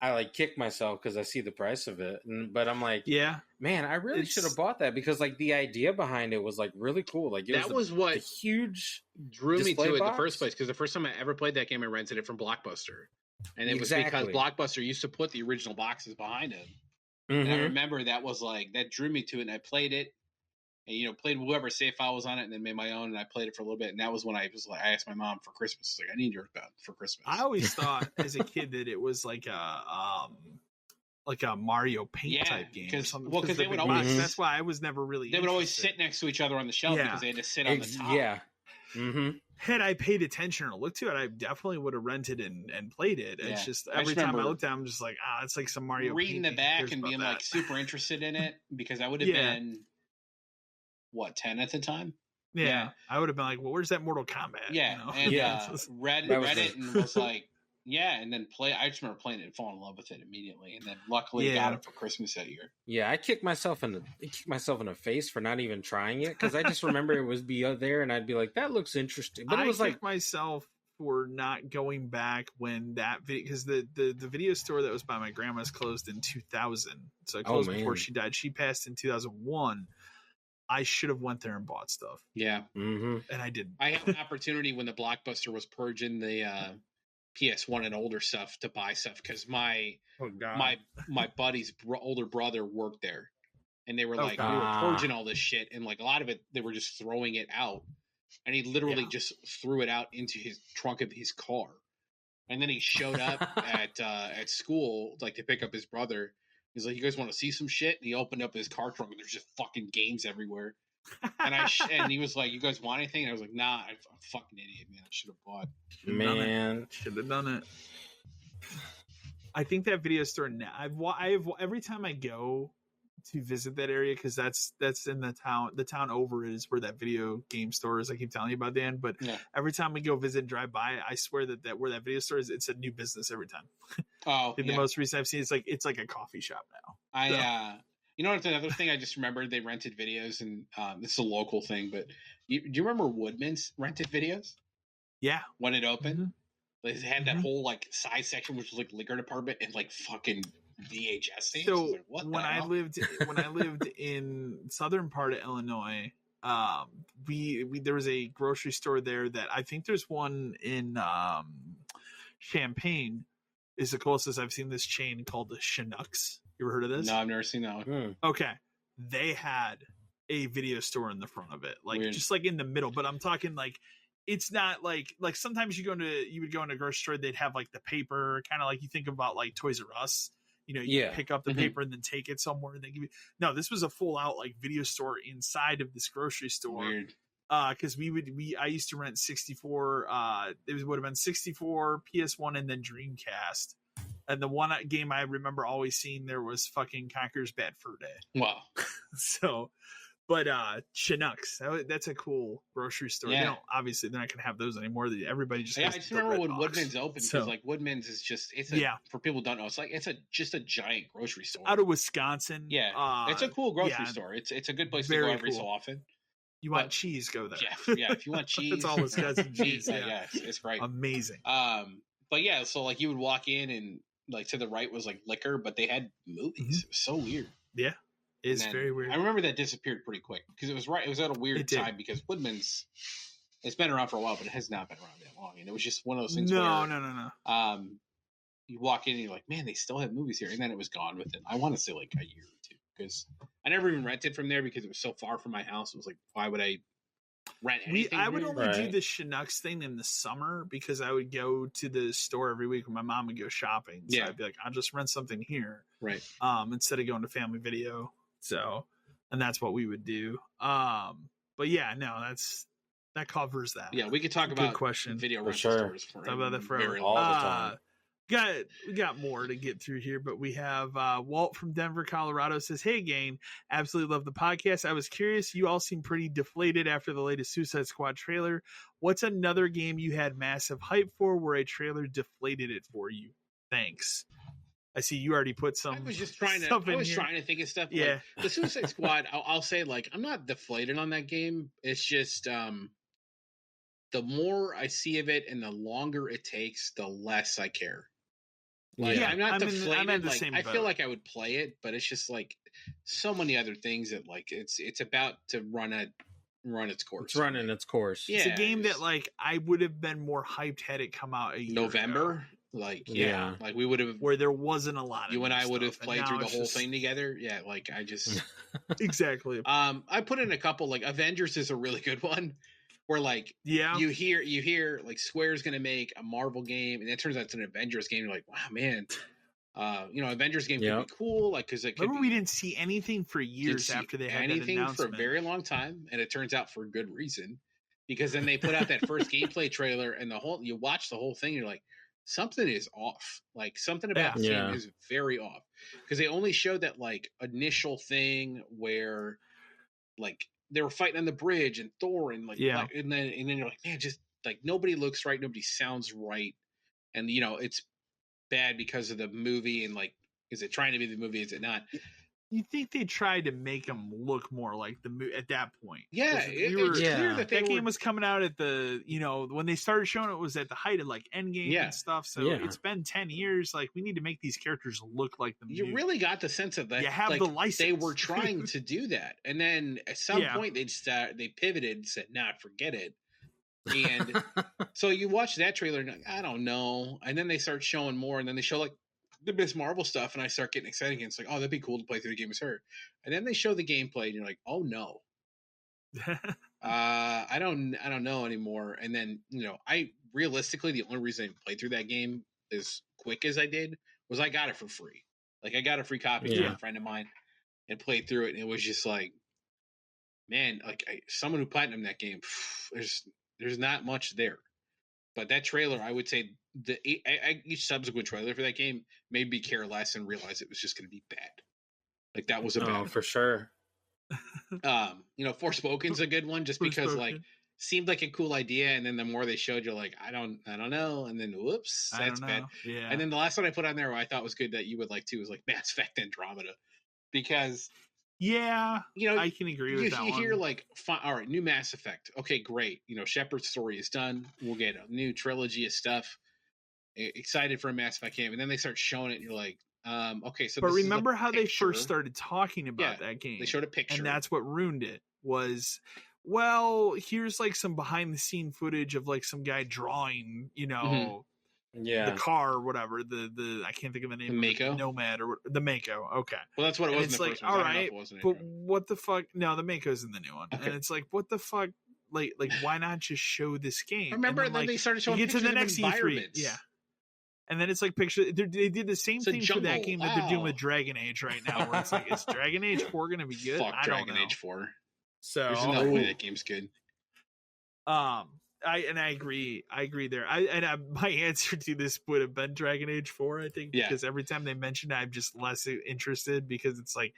like kick myself because I see the price of it, but I'm like, man, I really should have bought that because like the idea behind it was like really cool. Like that was what the huge drew me to it in the first place. Because the first time I ever played that game, I rented it from Blockbuster, and it was because Blockbuster used to put the original boxes behind it. Mm-hmm. And I remember that drew me to it, and I played it. And, played whoever save file was on it and then made my own. And I played it for a little bit. And that was when I asked my mom for Christmas. Like, I need Earthbound for Christmas. I always thought as a kid that it was like a Mario Paint type game. Because they would always. That's why I was never really. They would always sit next to each other on the shelf because they had to sit on the top. Yeah. Mm-hmm. Had I paid attention or looked to it, I definitely would have rented and played it. It's just every time I looked at it, I'm just like, it's like some Mario reading Paint the back and being like super interested in it because I would have been. 10 at the time? Yeah. I would have been like, well, where's that Mortal Kombat? Yeah. And read it and was like, and then I just remember playing it and falling in love with it immediately. And then luckily got it for Christmas that year. Yeah, I kicked myself in the face for not even trying it because I just remember it was there and I'd be like, that looks interesting. But it was like myself for not going back when that video, because the video store that was by my grandma's closed in 2000. So it closed before she died. She passed in 2001. I should have went there and bought stuff. Yeah. Mm-hmm. And I didn't. I had an opportunity when the Blockbuster was purging the PS1 and older stuff to buy stuff because my buddy's older brother worked there. And they were we were purging all this shit. And like a lot of it, they were just throwing it out. And he literally just threw it out into his trunk of his car. And then he showed up at school like to pick up his brother. He's like, you guys want to see some shit? And he opened up his car trunk and there's just fucking games everywhere. And and he was like, you guys want anything? And I was like, nah, I'm a fucking idiot, man. I should have bought. Should have done it. I think that video store now, I've every time I go to visit that area, because that's in the town over is where that video game store is. I keep telling you about, Dan, but every time we go visit and drive by, I swear that where that video store is, it's a new business every time. The most recent I've seen, it's like a coffee shop now. You know what? Another thing I just remembered, they rented videos, and this is a local thing, but do you remember Woodman's rented videos? Yeah, when it opened, they had that whole like size section, which was like liquor department and like fucking VHS tapes. So like, what when I lived in southern part of Illinois, there was a grocery store there that I think there's one in Champaign is the closest I've seen this chain called the Chinooks. You ever heard of this? No, I've never seen that one. Okay. They had a video store in the front of it, like weird. Just like in the middle, but I'm talking like it's not like sometimes you would go into a grocery store, they'd have like the paper, kind of like you think about like Toys R Us. You pick up the paper and then take it somewhere and they give you. No, this was a full out like video store inside of this grocery store. Weird. Because I used to rent 64. It would have been 64, PS1, and then Dreamcast. And the one game I remember always seeing there was fucking Conker's Bad Fur Day. Wow. So, but Chinooks, that's a cool grocery store. Yeah. Obviously they're not gonna have those anymore. Everybody just. I just remember when Woodman's opened because like Woodman's is just for people who don't know, it's like just a giant grocery store out of Wisconsin. Yeah, it's a cool grocery store. It's a good place to go every so often. You want cheese? Go there. Yeah. If you want cheese, it's all Wisconsin cheese. Yeah, it's great, amazing. But yeah, so like you would walk in and like to the right was like liquor, but they had movies. It was so weird. Yeah, it's very weird. I remember that disappeared pretty quick because it was at a weird time because Woodman's It's been around for a while, but it has not been around that long. And it was just one of those things. No. You walk in and you're like, man, they still have movies here, and then it was gone within, I want to say, like a year or two, because I never even rented from there because it was so far from my house. It was like, why would I rent anything? I would only do the Chinooks thing in the summer because I would go to the store every week when my mom would go shopping. So I'd be like, I'll just rent something here, right? Instead of going to Family Video. So, and that's what we would do. But yeah, no, that covers that. Yeah, we could talk about video rental stores for talk about that forever. All the time. We got more to get through here, but we have Walt from Denver, Colorado says, "Hey, gang, absolutely love the podcast. I was curious, you all seem pretty deflated after the latest Suicide Squad trailer. What's another game you had massive hype for where a trailer deflated it for you? Thanks." I see you already put some. I was just trying to. I was trying to think of stuff. Yeah, like, the Suicide Squad. I'll say, like, I'm not deflated on that game. It's just the more I see of it and the longer it takes, the less I care. Like, I'm not deflated. I'm in the same boat. I feel like I would play it, but it's just like so many other things that like it's about to run its course. It's running its course. Yeah, it's a game that like I would have been more hyped had it come out a year November. Ago. Like like we would have where there wasn't a lot of you and I would have played through the whole thing together. Yeah, like I just exactly. I put in a couple, like Avengers is a really good one. Where like you hear like Square's gonna make a Marvel game, and it turns out it's an Avengers game. You're like, wow, man, Avengers game could be cool. Like, because we didn't see anything for years after they had anything that announcement. For a very long time, and it turns out for good reason, because then they put out that first gameplay trailer, and you watch the whole thing, and you're like, something is off. Like something about the game is very off, because they only showed that like initial thing where like they were fighting on the bridge and Thor and like, and then you're like, man, just like nobody looks right, nobody sounds right, and it's bad because of the movie, and like, is it trying to be the movie? Is it not? You think they tried to make them look more like the movie at that point? Yeah, it was clear that game was coming out at the when they started showing it was at the height of like Endgame and stuff. So it's been 10 years. Like we need to make these characters look like the movie. You really got the sense of that. You have the license. They were trying to do that, and then at some point they pivoted and said, "Nah, forget it." And so you watch that trailer, and you're like, I don't know, and then they start showing more, and then they show like the Miss Marvel stuff, and I start getting excited again. It's like, oh, that'd be cool to play through the game as her. And then they show the gameplay, and you're like, oh no, I don't know anymore. And then I realistically, the only reason I played through that game as quick as I did was I got it for free. Like I got a free copy from a friend of mine and played through it, and it was just like, man, like someone who platinumed that game, there's not much there. But that trailer, I would say, each subsequent trailer for that game made me care less and realize it was just going to be bad. Like that was a bad one. For sure. Forspoken's a good one, just because like seemed like a cool idea, and then the more they showed, you're like, I don't know, and then whoops, that's bad. Yeah. And then the last one I put on there, what I thought was good that you would like too, was like Mass Effect Andromeda, because I can agree with that. You hear like, all right, new Mass Effect. Okay, great. Shepard's story is done. We'll get a new trilogy of stuff. Excited for a Mass Effect game, and then they start showing it, and you're like, okay. So, but remember how they first started talking about that game? They showed a picture, and that's what ruined it. Was well, here's like some behind the scene footage of like some guy drawing, the car or whatever. The I can't think of the name. The Mako? Nomad or the Mako. Okay. Well, that's what it was. It's in the like, first one. all right, but what the fuck? No, the Mako's in the new one, and it's like, what the fuck? Like, why not just show this game? Remember, then they started showing pictures of environments. Yeah. And then it's like picture. They did the same thing for that game that they're doing with Dragon Age right now, where it's like, is Dragon Age 4 going to be good? Fuck Dragon Age 4. So there's no way that game's good. I agree. I agree there. My answer to this would have been Dragon Age 4. I think because every time they mention it, I'm just less interested, because it's like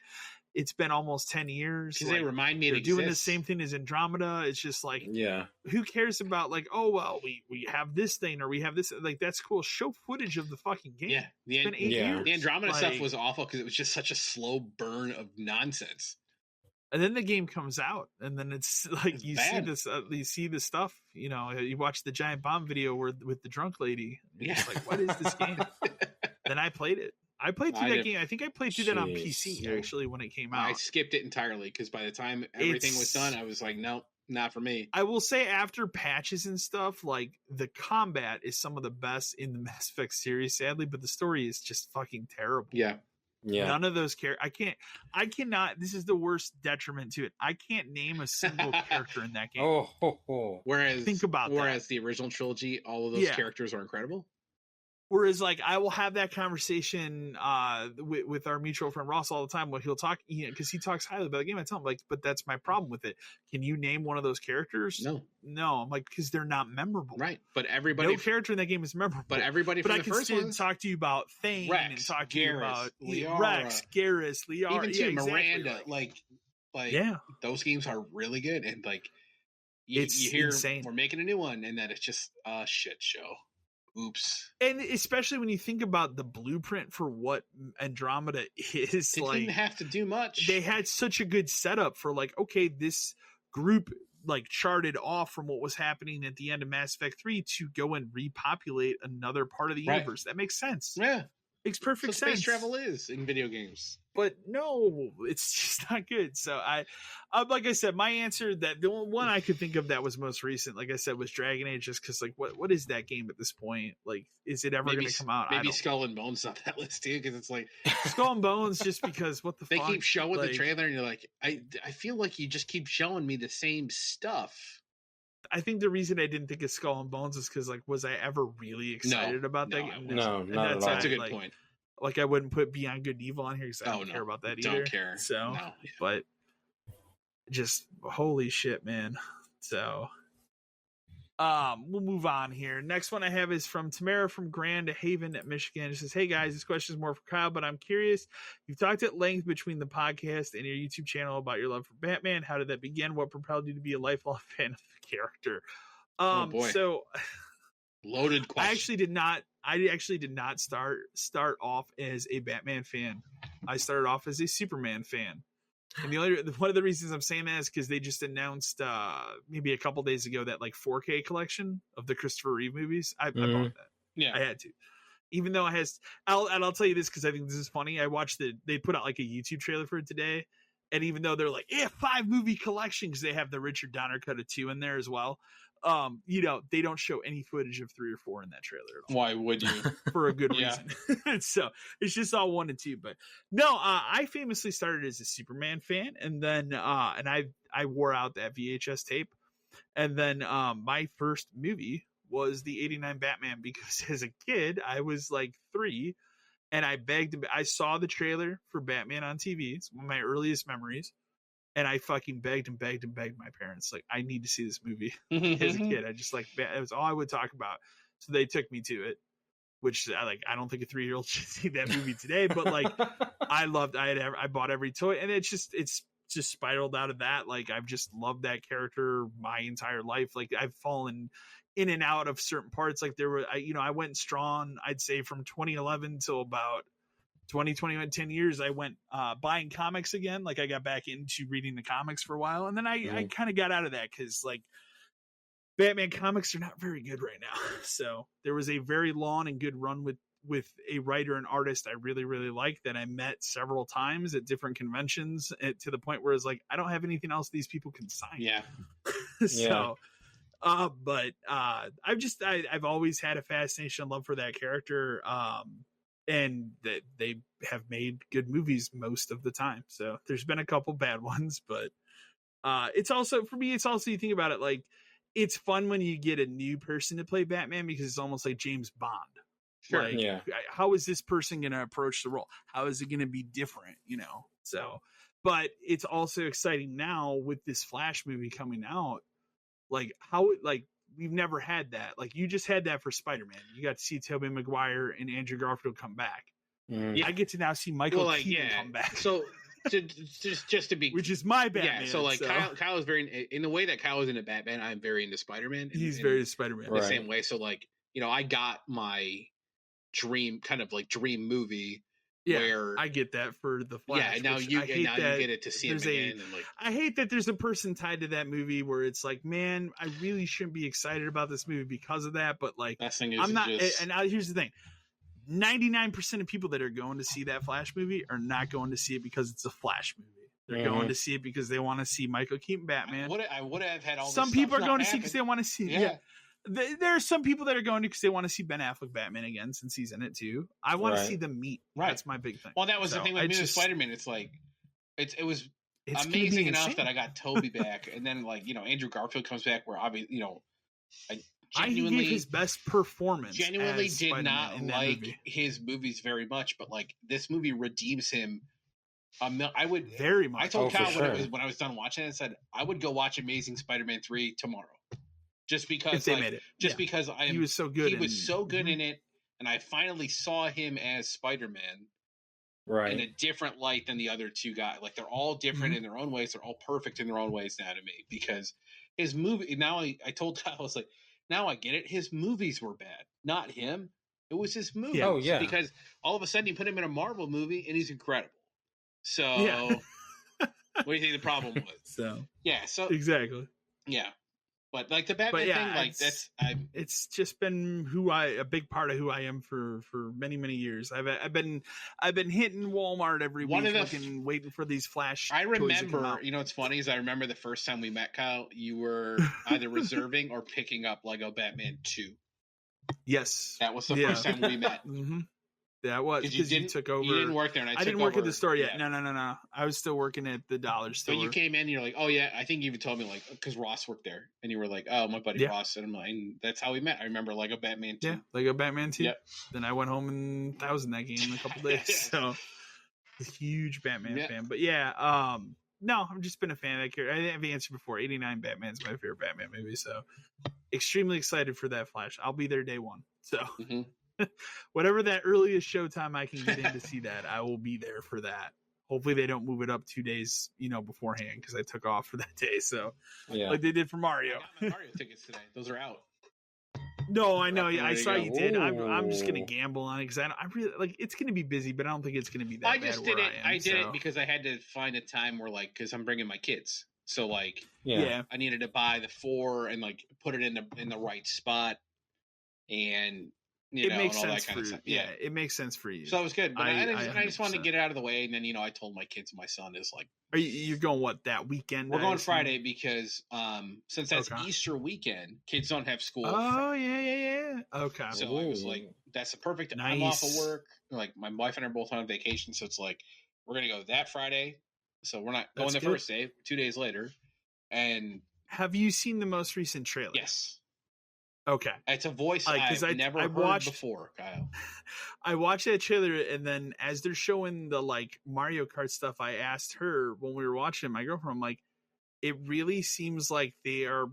it's been almost 10 years. Because they remind me they're doing the same thing as Andromeda. It's just like, who cares about like, oh well, we have this thing or we have this, like that's cool. Show footage of the fucking game. Yeah, it's been 8 years. The Andromeda stuff was awful because it was just such a slow burn of nonsense. And then the game comes out, and then it's like you see the stuff. You watch the giant bomb video with the drunk lady. You're just like, what is this game? Then I played it. I played through that game. I think I played through that on PC actually when it came out. I skipped it entirely because by the time everything was done, I was like, nope, not for me. I will say after patches and stuff, like the combat is some of the best in the Mass Effect series, sadly, but the story is just fucking terrible. Yeah. None of those characters. I cannot. This is the worst detriment to it. I can't name a single character in that game. Whereas, think about that. The original trilogy, all of those characters are incredible. Whereas, like, I will have that conversation with our mutual friend Ross all the time. Where he'll talk, because he talks highly about the game. I tell him, like, but that's my problem with it. Can you name one of those characters? No. I'm like, because they're not memorable, right? But everybody, no character in that game is memorable. But everybody, from the first one, talk to you about Thane, Rex, and talk to Garrus, you about Liara, Rex, Garrus, Liara, even Miranda. Like, those games are really good, and like, you hear insane. We're making a new one, and that it's just a shit show. Oops. And especially when you think about the blueprint for what Andromeda is, they didn't have to do much. They had such a good setup for, like, okay, this group like charted off from what was happening at the end of Mass Effect 3 to go and repopulate another part of the universe. That makes sense. Yeah. Makes perfect sense. Space travel is in video games. But no, it's just not good. So like I said, my answer, that the one I could think of that was most recent, like I said, was Dragon Age, just because, like, what is that game at this point? Like, is it ever going to come out? Maybe Skull and Bones on that list too, because it's like Skull and Bones, just because what the they fuck? keep showing the trailer, and you're like, I feel like you just keep showing me the same stuff. I think the reason I didn't think of Skull and Bones is because, like, was I ever really excited about that game? No, not at all. That's a good point. Like, I wouldn't put Beyond Good and Evil on here because I don't care about that either. Don't care. So, but just holy shit, man. So, we'll move on here. Next one I have is from Tamara from Grand Haven, Michigan. It says, "Hey guys, this question is more for Kyle, but I'm curious. You've talked at length between the podcast and your YouTube channel about your love for Batman. How did that begin? What propelled you to be a lifelong fan of the character?" Oh boy. So loaded question. I actually did not start off as a Batman fan. I started off as a Superman fan. And one of the reasons I'm saying that is because they just announced maybe a couple days ago that, like, 4K collection of the Christopher Reeve movies. I bought that. Yeah, I had to. Even though I'll tell you this because I think this is funny. I watched they put out like a YouTube trailer for it today, and even though they're like 5 movie collection because they have the Richard Donner cut of 2 in there as well. They don't show any footage of 3 or 4 in that trailer at all. Why would you? For a good reason. So it's just all 1 and 2. But no, I famously started as a Superman fan, and then and I wore out that VHS tape, and then my first movie was the '89 Batman, because as a kid I was like 3, and I saw the trailer for Batman on TV. It's one of my earliest memories. And I fucking begged my parents, like, I need to see this movie. As a kid, I just, like, it was all I would talk about. So they took me to it, which I don't think a 3-year-old should see that movie today, but, like, I bought every toy, and it's just spiraled out of that. Like, I've just loved that character my entire life. Like, I've fallen in and out of certain parts. Like, I went strong, I'd say, from 2011 till about 2021, 10 years. I went buying comics again. Like, I got back into reading the comics for a while, and then I kind of got out of that because, like, Batman comics are not very good right now. So there was a very long and good run with a writer and artist I really, really liked that I met several times at different conventions, to the point where it's like, I don't have anything else these people can sign. Yeah. So but I've always had a fascination and love for that character. And that they have made good movies most of the time. So there's been a couple bad ones, but it's also, for me, it's also, you think about it, like, it's fun when you get a new person to play Batman, because it's almost like James Bond. Sure. Like, how is this person going to approach the role? How is it going to be different? So, but it's also exciting now with this Flash movie coming out. Like, we've never had that. Like, you just had that for Spider-Man. You got to see Tobey Maguire and Andrew Garfield come back. I get to now see Michael Keaton come back. So just to be, which is my Batman. Yeah. So, like, Kyle is very, in the way that Kyle is into Batman, I'm very into Spider-Man. He's very Spider-Man. In the same way. So, like, I got my dream movie. Yeah, where I get that for the Flash. Yeah, now you get it to see him again. And, like, I hate that there's a person tied to that movie where it's like, man, I really shouldn't be excited about this movie because of that. But, like, I'm not. And here's the thing: 99% of people that are going to see that Flash movie are not going to see it because it's a Flash movie. They're going to see it because they want to see Michael Keaton Batman. I would have had all. Some people are going to see because they want to see. Yeah. There are some people that are going to because they want to see Ben Affleck Batman again since he's in it too. I want to see them meet. Right. That's my big thing. Well, that was the thing with me with Spider-Man. It's like it was amazing enough that I got Tobey back, and then Andrew Garfield comes back, where obviously I genuinely he gave his best performance. Genuinely did Spider-Man not like his movies very much, but this movie redeems him. I would very much. I told Kyle when I was done watching it, I said I would go watch Amazing Spider-Man 3 tomorrow, just because if they made it. Just because he was so good. He was so good in it, and I finally saw him as Spider-Man, in a different light than the other two guys. Like they're all different in their own ways. They're all perfect in their own ways now to me because his movie. Now I told Kyle, I was like, now I get it. His movies were bad, not him. It was his movie. Yeah. Oh yeah, because all of a sudden you put him in a Marvel movie and he's incredible. So, what do you think the problem was? So exactly. Yeah, but the Batman thing, it's just been a big part of who I am for many years. I've been hitting Walmart every week, waiting for these Flash. I remember, what's funny is I remember the first time we met, Kyle. You were either reserving or picking up Lego Batman 2. Yes, that was the first time we met. That was because you took over. You didn't work there, and I didn't work at the store yet. Yeah. No. I was still working at the dollar store. But you came in, and you're like, "Oh yeah," I think you even told me because Ross worked there, and you were like, "Oh, my buddy Ross," and I'm like, and that's how we met. I remember Lego Batman 2. Yeah, Lego Batman 2. Yep. Then I went home and thousand that game in a couple days. So, a huge Batman fan. But no, I've just been a fan of that character. I have answered before. 89 Batman's my favorite Batman movie. So, extremely excited for that Flash. I'll be there day one. So. Mm-hmm. Whatever that earliest showtime I can get in to see that, I will be there for that. Hopefully they don't move it up 2 days, beforehand because I took off for that day. So, like they did for Mario. I got my Mario tickets today. Those are out. No, I know. I saw you did. I'm just gonna gamble on it because I really it's gonna be busy, but I don't think it's gonna be that. I just did it. I did it because I had to find a time where because I'm bringing my kids, so I needed to buy the 4 and put it in the right spot and. It makes sense for you. Yeah, it makes sense for you. So it was good. But I just wanted to get it out of the way. And then, I told my kids and my son is like... You're going that weekend? We're going Friday because since that's Easter weekend, kids don't have school. Oh, yeah. Okay. So I was like, that's the perfect... Nice. I'm off of work. My wife and I are both on vacation. So it's like, we're going to go that Friday. So we're not going first day, 2 days later. And... Have you seen the most recent trailer? Yes. Okay. It's a voice I've never heard before, Kyle. I watched that trailer, and then as they're showing the Mario Kart stuff, I asked her when we were watching, my girlfriend, I'm like, it really seems like they are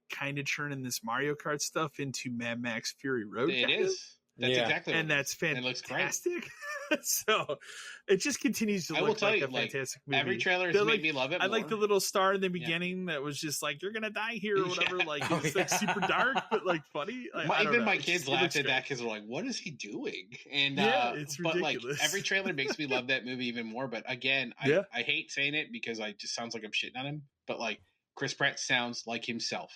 kind of turning this Mario Kart stuff into Mad Max Fury Road. It is. That's exactly and that's fantastic. It looks great. So it just continues to look like a fantastic movie. Every trailer has made me love it more. I like the little star in the beginning that was just you're gonna die here or whatever. It's super dark but funny. Even my kids laughed at that because they're like, "What is he doing?" And it's ridiculous. But every trailer makes me love that movie even more. But again, I hate saying it because I just sounds like I'm shitting on him. But Chris Pratt sounds like himself.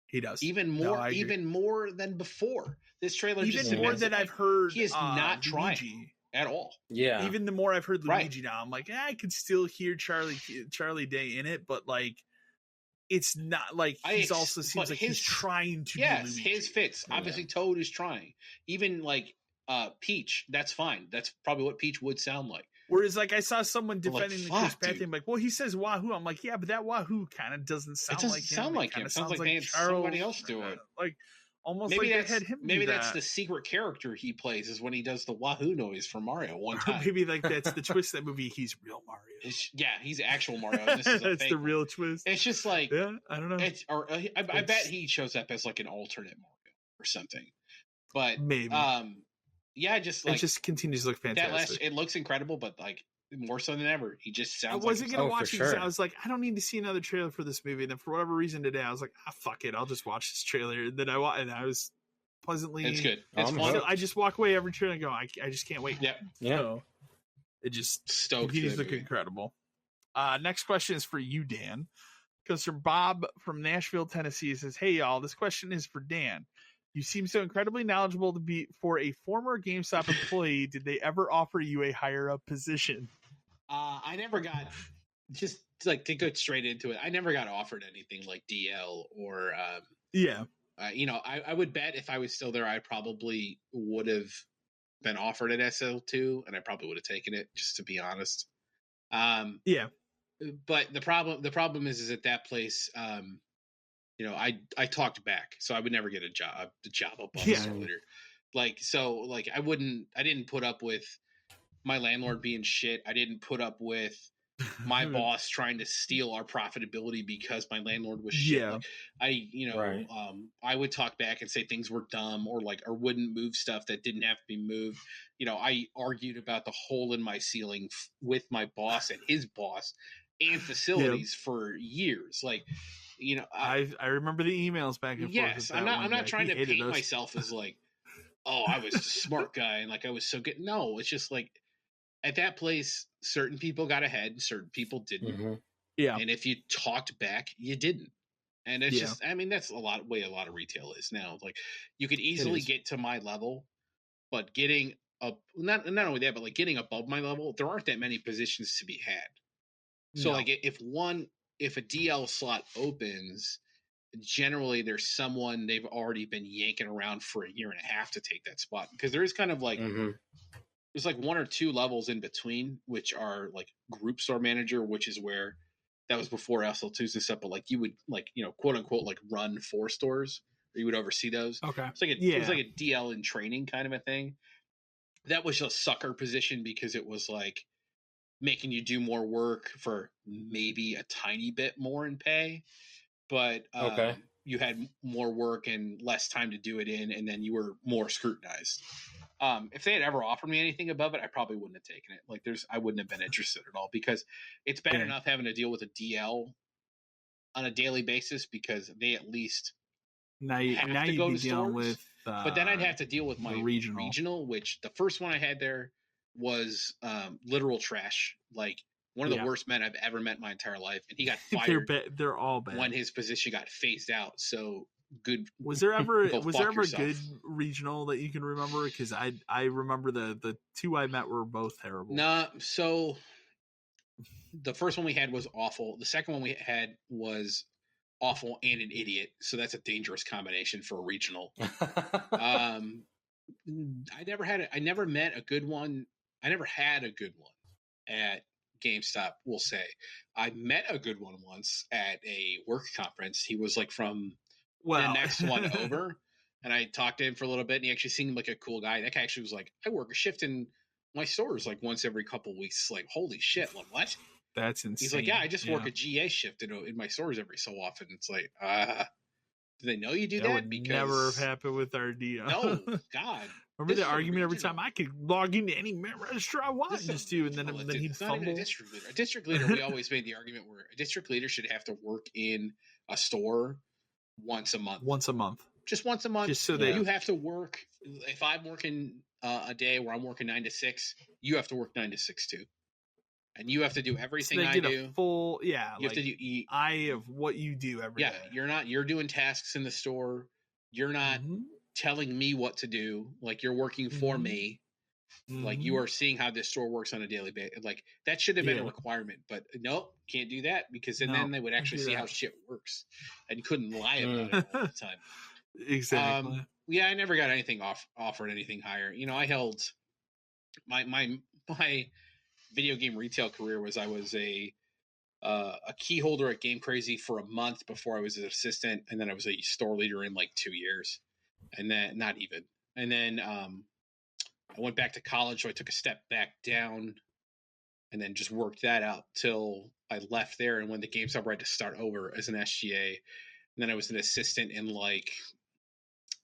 He does even more than before. This trailer even more than I've heard. He is not trying at all. Yeah. Even the more I've heard Luigi now, I'm like, I could still hear Charlie Day in it, but it's not he's also seems like he's trying to. Yes, do Luigi. His fits. Obviously, Toad is trying. Even Peach, that's fine. That's probably what Peach would sound like. Whereas, I saw someone defending the Chris Pratt thing, well, he says Wahoo. I'm like, yeah, but that Wahoo kind of doesn't sound like him. Sound like him. It sounds like they had somebody else do it. Almost maybe they had him. Maybe that's the secret character he plays is when he does the Wahoo noise for Mario one time. Maybe that's the twist of that movie. He's real Mario. He's actual Mario. This is that's the real twist. It's just I don't know. I bet he shows up as an alternate Mario or something. But maybe. It just continues to look fantastic. It looks incredible, but more so than ever, he just sounds. I wasn't gonna watch it. Sure. I was like, I don't need to see another trailer for this movie. And then for whatever reason today, I was like, fuck it, I'll just watch this trailer. And then I was pleasantly. It's good. It's fun. I just walk away every trailer and go, I just can't wait. Yeah. So it just continues to look incredible. Next question is for you, Dan. Comes from Bob from Nashville, Tennessee. He says, "Hey y'all, this question is for Dan. You seem so incredibly knowledgeable for a former GameStop employee. Did they ever offer you a higher up position?" I never got just like to go straight into it, I never got offered anything like DL or I would bet if I was still there, I probably would have been offered an SL2, and I probably would have taken it, just to be honest. But the problem is at that place, I talked back, so I would never get a job above store leader. Like, I didn't put up with my landlord being shit. I didn't put up with my boss trying to steal our profitability because my landlord was shit. Like, I would talk back and say things were dumb or wouldn't move stuff that didn't have to be moved. I argued about the hole in my ceiling with my boss and his boss and facilities for years. Like, I remember the emails back and forth. Yes, I'm not trying to paint myself as like, oh, I was a smart guy and like I was so good. No, it's just like at that place, certain people got ahead and certain people didn't. Mm-hmm. Yeah. And if you talked back, you didn't. And it's just, I mean, that's a lot of retail is now. Like, you could easily get to my level, but getting up, not only that, but like getting above my level, there aren't that many positions to be had. So like if a DL slot opens, generally there's someone they've already been yanking around for a year and a half to take that spot, because there is kind of like there's like one or two levels in between, which are like group store manager, which is where that was before SL2s and stuff, but like you would quote unquote like run 4 stores, or you would oversee those. Okay. It was like a DL in training kind of a thing. That was a sucker position because it was like making you do more work for maybe a tiny bit more in pay, but you had more work and less time to do it in, and then you were more scrutinized. If they had ever offered me anything above it, I probably wouldn't have taken it. Like, I wouldn't have been interested at all, because it's bad enough having to deal with a DL on a daily basis, because they at least now you'd be dealing with. But then I'd have to deal with my regional, which the first one I had there was literal trash. Like, one of the worst men I've ever met in my entire life, and he got fired. They're all bad when his position got phased out. So good. Was there ever a good regional that you can remember? Because I remember the 2 I met were both terrible. Nah, so the first one we had was awful. The second one we had was awful and an idiot. So that's a dangerous combination for a regional. I never met a good one. I never had a good one at GameStop, we'll say. I met a good one once at a work conference. He was like from the next one over, and I talked to him for a little bit, and he actually seemed like a cool guy. That guy actually was like, I work a shift in my stores like once every couple of weeks. Like, holy shit, like, what? That's insane. He's like, yeah, I just work a GA shift in my stores every so often. It's like, do they know you do that? Would because never have happened with our DL. No, God. Remember the argument every time I could log into any register I want just to, and then he'd fumble. Not even a district leader. We always made the argument where a district leader should have to work in a store once a month. Just once a month. Just so that you have to work. If I'm working a day where I'm working 9 to 6, you have to work 9 to 6 too. And you have to do everything I do. You have to do eye of what you do every day. You're doing tasks in the store. You're not telling me what to do. Like, you're working for me. Like, you are seeing how this store works on a daily basis. Like, that should have been a requirement, but nope, can't do that, because then they would actually see how shit works and couldn't lie about it all the time. Exactly. I never got anything offered anything higher. I held my video game retail career was I was a key holder at Game Crazy for a month before I was an assistant, and then I was a store leader in like 2 years, and then not even. And then I went back to college, so I took a step back down, and then just worked that out till I left there and went to GameStop right to start over as an SGA. And then I was an assistant in I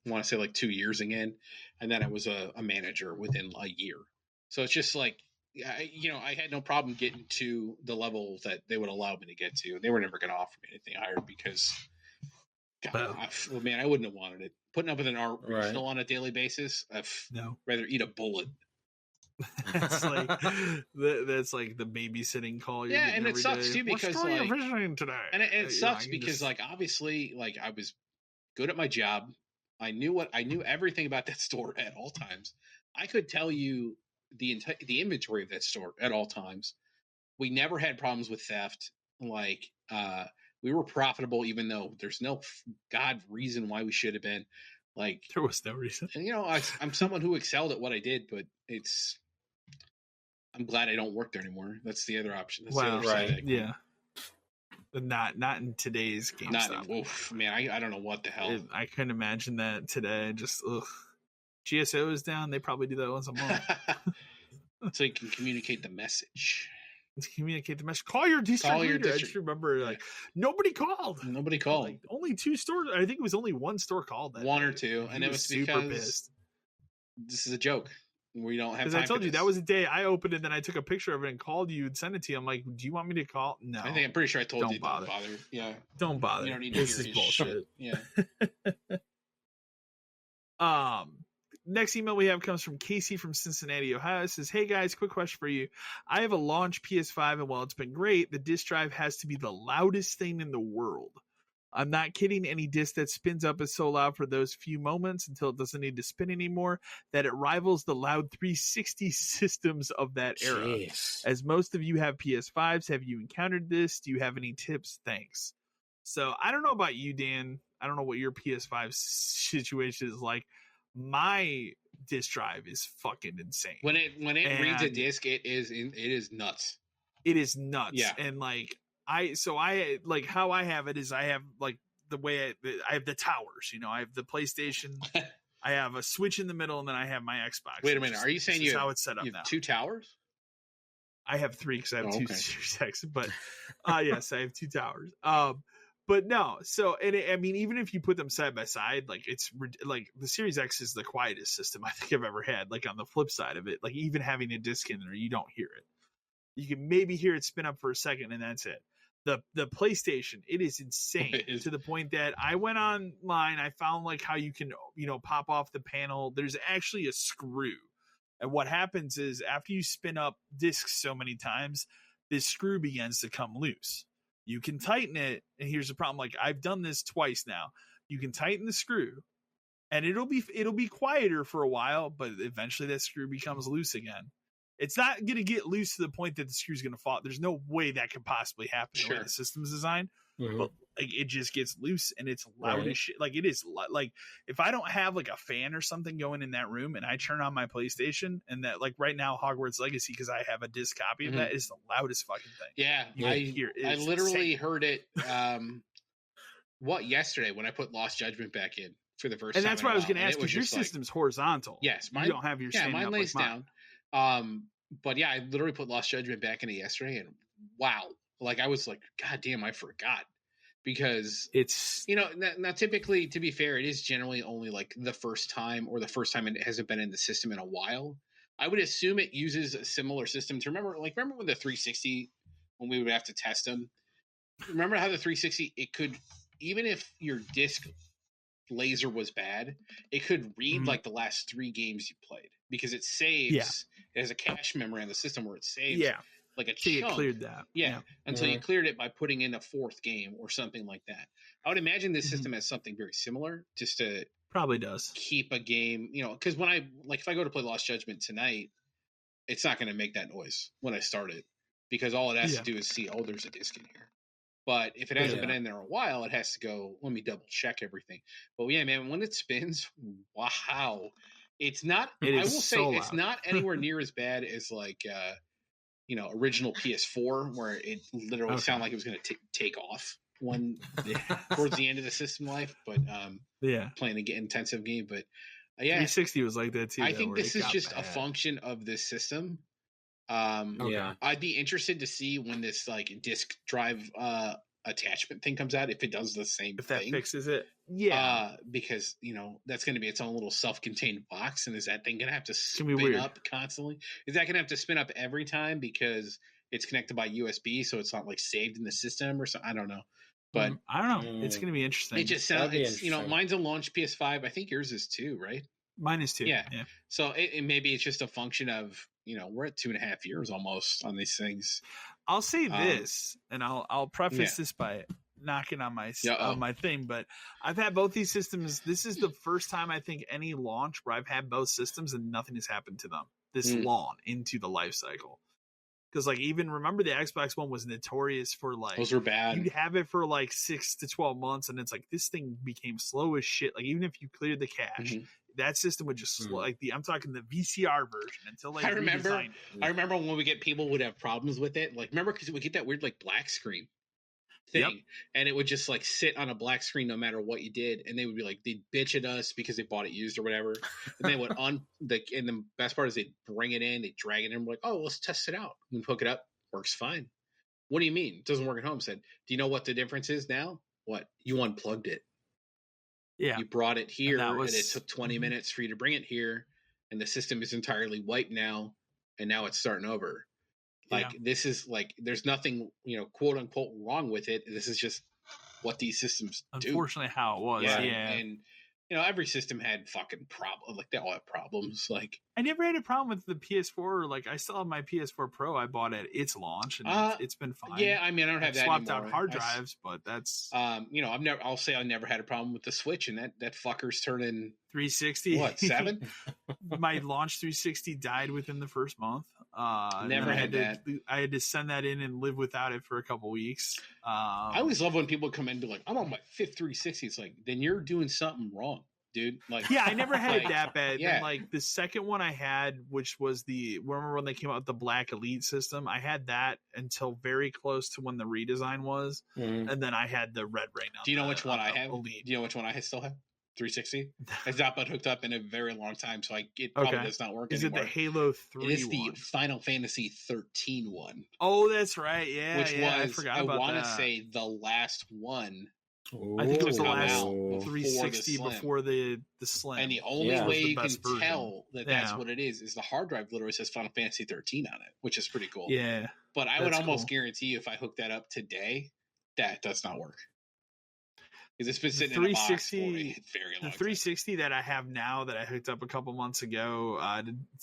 want to say 2 years again, and then I was a manager within a year. So it's just like, I had no problem getting to the level that they would allow me to get to. They were never going to offer me anything higher because, I wouldn't have wanted it. Putting up with an art regional on a daily basis, I'd rather eat a bullet. That's like the babysitting call. And it sucks too, because today? And it sucks because obviously I was good at my job. I knew everything about that store at all times. I could tell you the inventory of that store at all times. We never had problems with theft. Like, we were profitable, even though there's no God reason why we should have been. Like, there was no reason. And, I'm someone who excelled at what I did, but I'm glad I don't work there anymore. That's the other option. That's the other side. Yeah. Not in today's GameStop. Man, I don't know what the hell. I couldn't imagine that today. Just GSO is down. They probably do that once a month. So you can communicate the message. Call your district leader. I just remember nobody called. Like, only 2 stores. I think it was only 1 store called that. 1 or 2, and it was super pissed. This is a joke. We don't have. Because I told you that was the day I opened it, then I took a picture of it and called you and sent it to you. I'm like, do you want me to call? No. I'm pretty sure I told you. Don't bother. Yeah. Don't bother. You don't need to this is bullshit. Yeah. Next email we have comes from Casey from Cincinnati, Ohio. It says, hey guys, quick question for you. I have a launch PS5, and while it's been great, the disc drive has to be the loudest thing in the world. I'm not kidding. Any disc that spins up is so loud for those few moments until it doesn't need to spin anymore that it rivals the loud 360 systems of that era. Jeez. As most of you have PS5s, have you encountered this? Do you have any tips? Thanks. So I don't know about you, Dan. I don't know what your PS5 situation is like. My disc drive is fucking insane. When it reads a disc, it is nuts. It is nuts. Yeah. And I like how I have it is I have like the way I have the towers, I have the PlayStation, I have a Switch in the middle, and then I have my Xbox. Wait a minute. Are you saying how it's set up now? 2 towers? I have 3 because I have 2 Series X, but yes, I have 2 towers. But no, so even if you put them side by side, like it's like the Series X is the quietest system I think I've ever had. Like on the flip side of it, like even having a disc in there, you don't hear it. You can maybe hear it spin up for a second, and that's it. The PlayStation, it is insane to the point that I went online. I found like how you can pop off the panel. There's actually a screw, and what happens is after you spin up discs so many times, this screw begins to come loose. You can tighten it, and here's the problem. Like I've done this twice now. You can tighten the screw, and it'll be quieter for a while, but eventually that screw becomes loose again. It's not going to get loose to the point that the screw's going to fall. There's no way that could possibly happen the way the system's designed. Mm-hmm. But like it just gets loose, and it's loud as shit. Like it is like if I don't have like a fan or something going in that room, and I turn on my PlayStation, and that like right now Hogwarts Legacy, because I have a disc copy of that, is the loudest fucking thing. Yeah, I literally heard it. Yesterday when I put Lost Judgment back in for the first time, and that's what I was going to ask, because your system's horizontal. Yes, you don't have your mine lays down. But yeah, I literally put Lost Judgment back in it yesterday, and wow, like I was like, God damn, I forgot, because it's now typically, to be fair, it is generally only like the first time it hasn't been in the system in a while. I would assume it uses a similar system to remember when the 360, when we would have to test them. Remember how the 360, it could, even if your disc laser was bad, it could read like the last 3 games you played, because it saves. It has a cache memory on the system where it saves like a chunk. You cleared that. And so you cleared it by putting in a 4th game or something like that. I would imagine this system has something very similar, just to probably does keep a game, because when if I go to play Lost Judgment tonight, it's not going to make that noise when I start it, because all it has to do is see, there's a disc in here. But if it hasn't been in there a while, it has to go, let me double check everything. But yeah, man, when it spins, wow. It's not, I will say, it's not anywhere near as bad as like, original PS4, where it literally sounded like it was going to take off towards the end of the system life. But playing an intensive game. But 360 was like that too. I think this is just a function of this system. I'd be interested to see when this like disc drive attachment thing comes out, if it does the same thing. If that fixes it. Because that's going to be its own little self-contained box, and is that thing going to have to spin up constantly? Is that going to have to spin up every time because it's connected by USB, so it's not like saved in the system or something? I don't know. But I don't know. It's going to be interesting. It just sounds, mine's a launch PS5. I think yours is too, right? Mine is too. Yeah. So maybe it's just a function of, we're at 2.5 years almost on these things. I'll say this, and I'll preface this by knocking on my thing, but I've had both these systems. This is the first time I think any launch where I've had both systems and nothing has happened to them this long into the life cycle. Because like even remember the Xbox One was notorious for like those were bad. You'd have it for like 6 to 12 months, and it's like this thing became slow as shit. Like even if you cleared the cache, that system would just slow. Like I'm talking the VCR version until they redesigned it. I remember when people would have problems with it. Like remember because we get that weird like black screen thing, and it would just like sit on a black screen no matter what you did, and they would be like they'd bitch at us because they bought it used or whatever, and they would and the best part is they'd bring it in, they drag it in, we're like, oh, let's test it out, and hook it up, works fine. What do you mean it doesn't work at home? Said, do you know what the difference is now? What, you unplugged it? You brought it here, and it took 20 minutes for you to bring it here, and the system is entirely wiped now, and now it's starting over. Like this is like there's nothing, quote unquote wrong with it. This is just what these systems do. Unfortunately, how it was. And every system had fucking problems. Like they all have problems. Like I never had a problem with the PS4. Like I still have my PS4 Pro. I bought at its launch, and it's been fine. Yeah, I mean I don't have that swapped anymore. out hard drives, but that's I'll say I never had a problem with the Switch, and that fucker's turning 360. What, 7? My launch 360 died within the first month. Never had that. I had to send that in and live without it for a couple weeks. I always love when people come in and be like, I'm on my 5th 360. It's like, then you're doing something wrong, dude. Like, yeah, I never had it that bad. Yeah. Then, like the second one I had, which was remember when they came out with the Black Elite system? I had that until very close to when the redesign was, and then I had the Red Ring. Do you know which one I have? Elite. Do you know which one I still have? 360. It's not been hooked up in a very long time, so it probably does not work anymore. Is it the Halo 3 It is the Final Fantasy 13 one. Oh, that's right. Yeah, which was, I forgot about that. I want to say the last one. I think it was the last 360 before the Slim. And the only way you can tell that that's what it is the hard drive literally says Final Fantasy 13 on it, which is pretty cool. Yeah. But I would almost guarantee you if I hook that up today, that does not work. Because it's been sitting in a box for a very long time. The 360 that I have now that I hooked up a couple months ago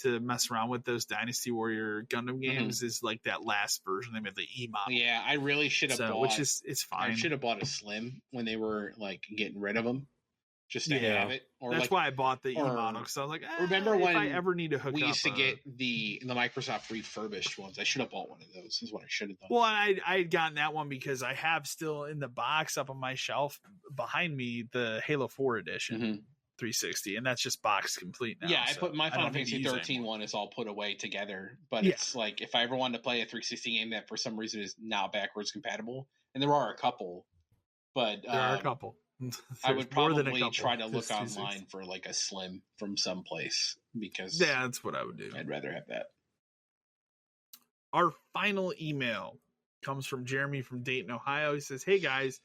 to mess around with those Dynasty Warrior Gundam games is like that last version. They made the E model. Yeah, I really should have bought. Which is it's fine. I should have bought a Slim when they were like getting rid of them, just to have it. Or that's why I bought the E model because I was like, remember when if I ever need to hook up, we used to get the Microsoft refurbished ones. I should have bought one of those. Is what I should have done. Well, I had gotten that one because I have still in the box up on my shelf behind me the Halo 4 edition 360, and that's just box complete now. Yeah, I put my Final Fantasy 13 one is all put away together, but it's like if I ever wanted to play a 360 game that for some reason is now backwards compatible, and there are a couple, but there are a couple. I would probably try to look online for like a Slim from someplace because that's what I would do. I'd rather have that. Our final email comes from Jeremy from Dayton, Ohio. He says, "Hey guys,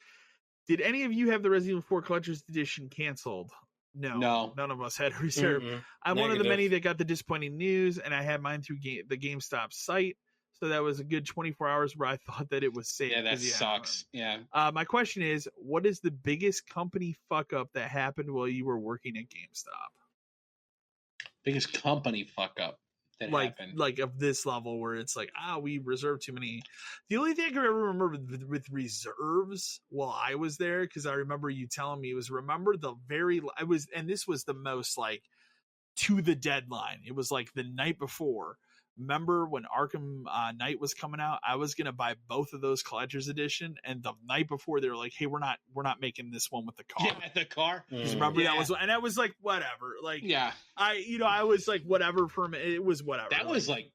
did any of you have the Resident Evil 4 Collector's Edition canceled?" No, none of us had a reserve. I'm one of the many that got the disappointing news, and I had mine through the GameStop site. So that was a good 24 hours where I thought that it was safe. Yeah, that sucks. Yeah. My question is, what is the biggest company fuck up that happened while you were working at GameStop? Biggest company fuck up that happened? Like of this level where it's like, we reserved too many. The only thing I can ever remember with reserves while I was there, because I remember you telling me, was and this was the most like to the deadline. It was like the night before. Remember when Arkham Knight was coming out? I was gonna buy both of those collector's edition, and the night before they were like, "Hey, we're not making this one with the car." Yeah, the car. Remember that was, and I was like, "Whatever." Like, I was like, "Whatever." For me, it was whatever. That was like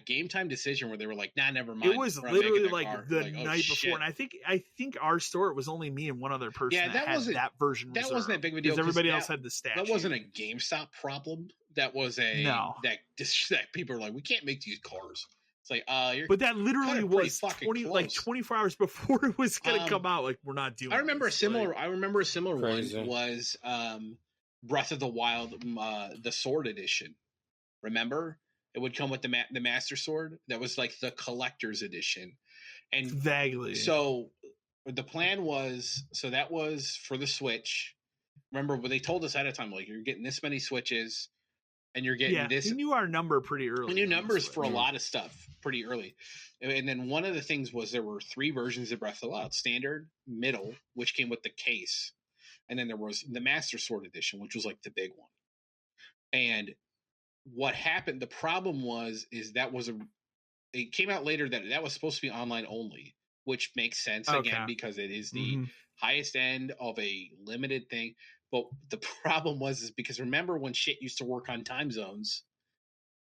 game time decision where they were like, "Nah, never mind." It was literally like the night before, and I think our store, it was only me and one other person that had that version. That wasn't that big of a deal because everybody else had the statue. That wasn't a GameStop problem. That was that people are like, we can't make these cars. It's like, but that literally was 24 hours before it was gonna come out. Like, we're not doing. I remember a similar one was Breath of the Wild, the Sword Edition. Remember, it would come with the Master Sword. That was like the collector's edition, and vaguely. So the plan was, that was for the Switch. Remember, what they told us ahead of time, like, you're getting this many Switches. And you're getting this. We knew our number pretty early. We knew numbers for a lot of stuff pretty early. And then one of the things was there were 3 versions of Breath of the Wild: standard, middle, which came with the case, and then there was the Master Sword Edition, which was like the big one. And what happened? The problem was that was it came out later that was supposed to be online only, which makes sense again because it is the highest end of a limited thing. But the problem was because remember when shit used to work on time zones,